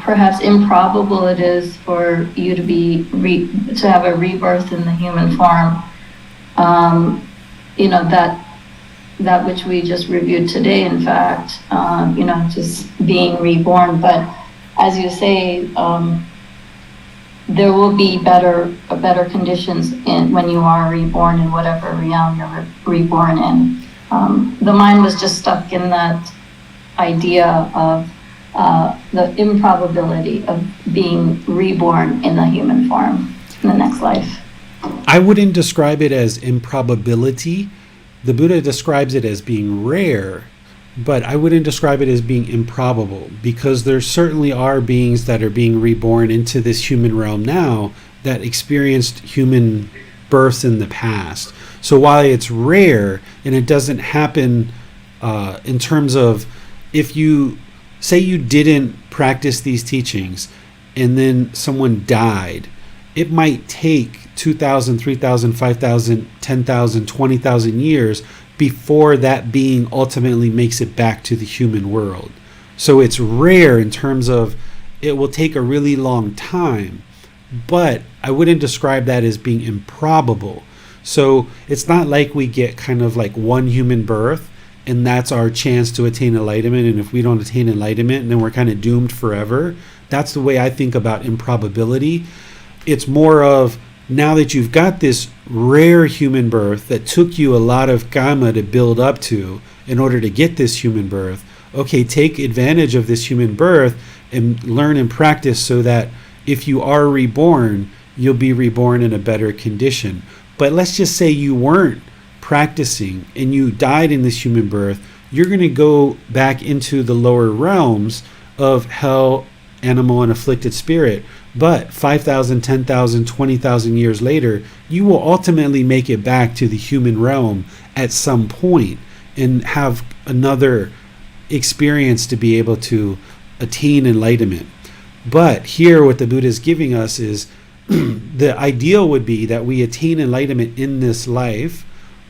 perhaps improbable it is for you to have a rebirth in the human form. That that which we just reviewed today, in fact, just being reborn. But as you say, there will be better conditions when you are reborn in whatever realm you're reborn in. The mind was just stuck in that idea of the improbability of being reborn in the human form in the next life. I wouldn't describe it as improbability. The Buddha describes it as being rare, but I wouldn't describe it as being improbable, because there certainly are beings that are being reborn into this human realm now that experienced human births in the past. So while it's rare and it doesn't happen in terms of, if you say you didn't practice these teachings and then someone died, it might take 2,000, 3,000, 5,000, 10,000, 20,000 years before that being ultimately makes it back to the human world. So it's rare in terms of it will take a really long time, but I wouldn't describe that as being improbable. So it's not like we get kind of like one human birth and that's our chance to attain enlightenment, and if we don't attain enlightenment, then we're kind of doomed forever. That's the way I think about improbability. It's more of, now that you've got this rare human birth that took you a lot of karma to build up to in order to get this human birth, okay, take advantage of this human birth and learn and practice so that if you are reborn, you'll be reborn in a better condition. But let's just say you weren't practicing and you died in this human birth, you're going to go back into the lower realms of hell, animal, and afflicted spirit. But 5,000, 10,000, 20,000 years later, you will ultimately make it back to the human realm at some point and have another experience to be able to attain enlightenment. But here what the Buddha is giving us is the ideal would be that we attain enlightenment in this life,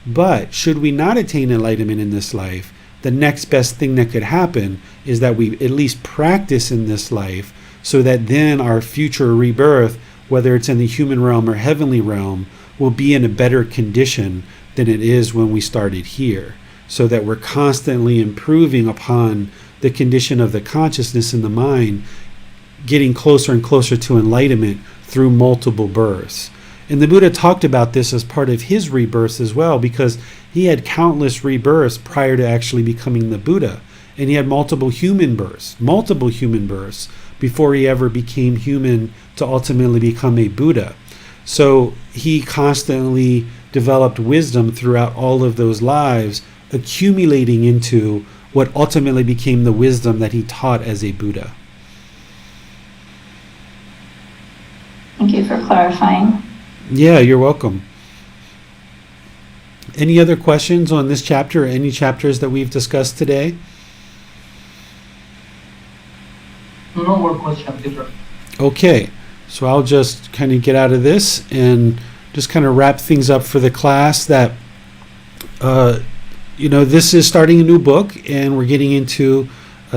but should we not attain enlightenment in this life, the next best thing that could happen is that we at least practice in this life, so that then our future rebirth, whether it's in the human realm or heavenly realm, will be in a better condition than it is when we started here, so that we're constantly improving upon the condition of the consciousness and the mind, getting closer and closer to enlightenment through multiple births. And the Buddha talked about this as part of his rebirths as well, because he had countless rebirths prior to actually becoming the Buddha. And he had multiple human births before he ever became human to ultimately become a Buddha. So he constantly developed wisdom throughout all of those lives, accumulating into what ultimately became the wisdom that he taught as a Buddha. Thank you for clarifying. Yeah, you're welcome. Any other questions on this chapter or any chapters that we've discussed today? No more questions, teacher. Okay, so I'll just kind of get out of this and just kind of wrap things up for the class. That this is starting a new book, and we're getting into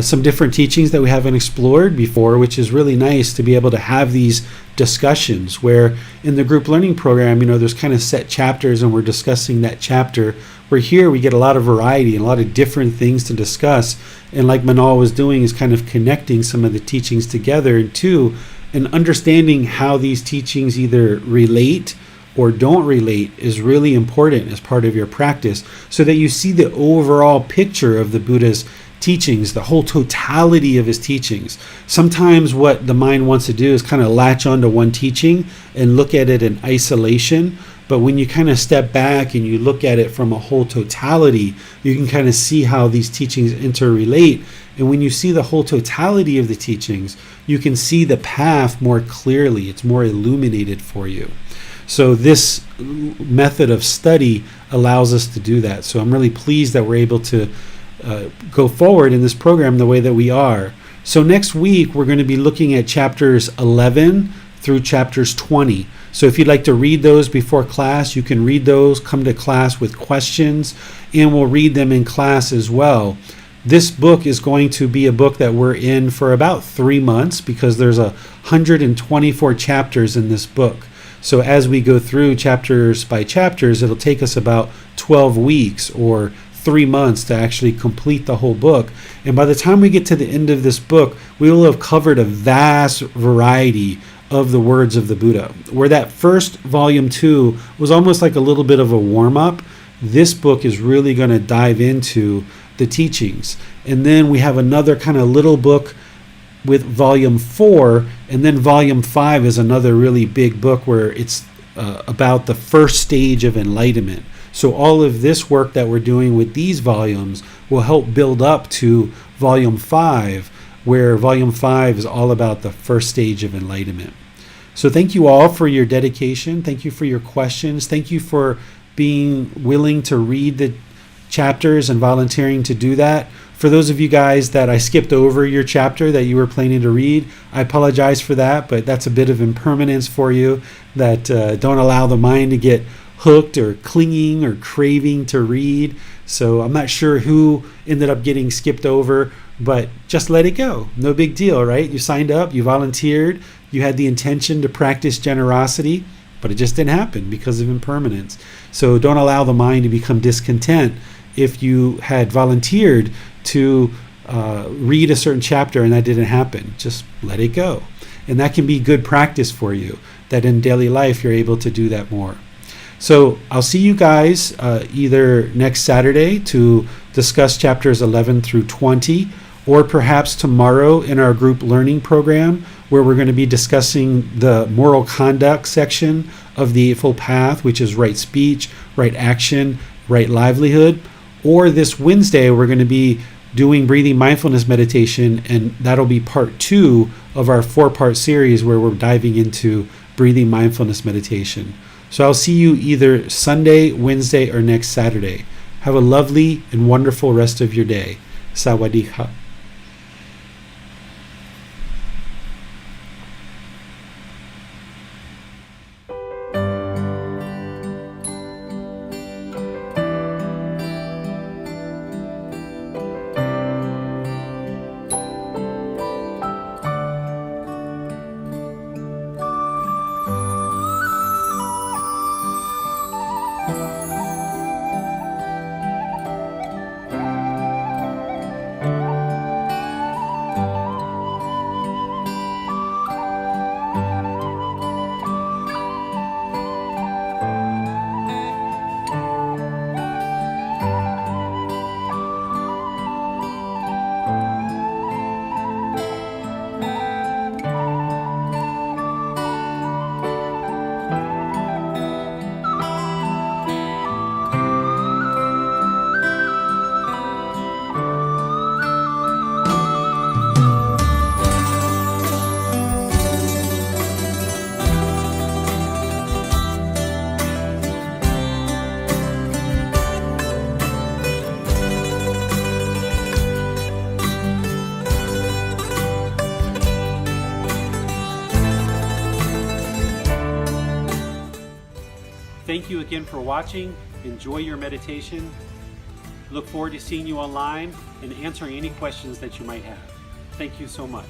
some different teachings that we haven't explored before, which is really nice to be able to have these discussions where in the group learning program, there's kind of set chapters and we're discussing that chapter, where here we get a lot of variety and a lot of different things to discuss. And like Manal was doing, is kind of connecting some of the teachings together and understanding how these teachings either relate or don't relate is really important as part of your practice, so that you see the overall picture of the Buddha's teachings, the whole totality of his teachings. Sometimes what the mind wants to do is kind of latch onto one teaching and look at it in isolation. But when you kind of step back and you look at it from a whole totality, you can kind of see how these teachings interrelate. And when you see the whole totality of the teachings, you can see the path more clearly. It's more illuminated for you. So this method of study allows us to do that. So I'm really pleased that we're able to go forward in this program the way that we are. So next week, we're going to be looking at chapters 11 through chapters 20. So if you'd like to read those before class, you can read those, come to class with questions, and we'll read them in class as well. This book is going to be a book that we're in for about 3 months, because there's 124 chapters in this book. So as we go through chapters by chapters, it'll take us about 12 weeks or 3 months to actually complete the whole book. And by the time we get to the end of this book, we will have covered a vast variety of the words of the Buddha. Where that first volume 2 was almost like a little bit of a warm-up, this book is really going to dive into the teachings. And then we have another kind of little book with volume 4, and then volume 5 is another really big book where it's about the first stage of enlightenment. So all of this work that we're doing with these volumes will help build up to volume 5, where volume 5 is all about the first stage of enlightenment. So thank you all for your dedication. Thank you for your questions. Thank you for being willing to read the chapters and volunteering to do that. For those of you guys that I skipped over your chapter that you were planning to read, I apologize for that, but that's a bit of impermanence for you that don't allow the mind to get hooked or clinging or craving to read. So I'm not sure who ended up getting skipped over, but just let it go. No big deal, right? You signed up, you volunteered, you had the intention to practice generosity, but it just didn't happen because of impermanence. So don't allow the mind to become discontent if you had volunteered to read a certain chapter and that didn't happen. Just let it go. And that can be good practice for you, that in daily life you're able to do that more. So I'll see you guys either next Saturday to discuss chapters 11 through 20, or perhaps tomorrow in our group learning program, where we're going to be discussing the moral conduct section of the Eightfold Path, which is right speech, right action, right livelihood. Or this Wednesday, we're going to be doing breathing mindfulness meditation, and that'll be part 2 of our 4-part series where we're diving into breathing mindfulness meditation. So I'll see you either Sunday, Wednesday, or next Saturday. Have a lovely and wonderful rest of your day. Sawadee-ha. Thank you again for watching. Enjoy your meditation. Look forward to seeing you online and answering any questions that you might have. Thank you so much.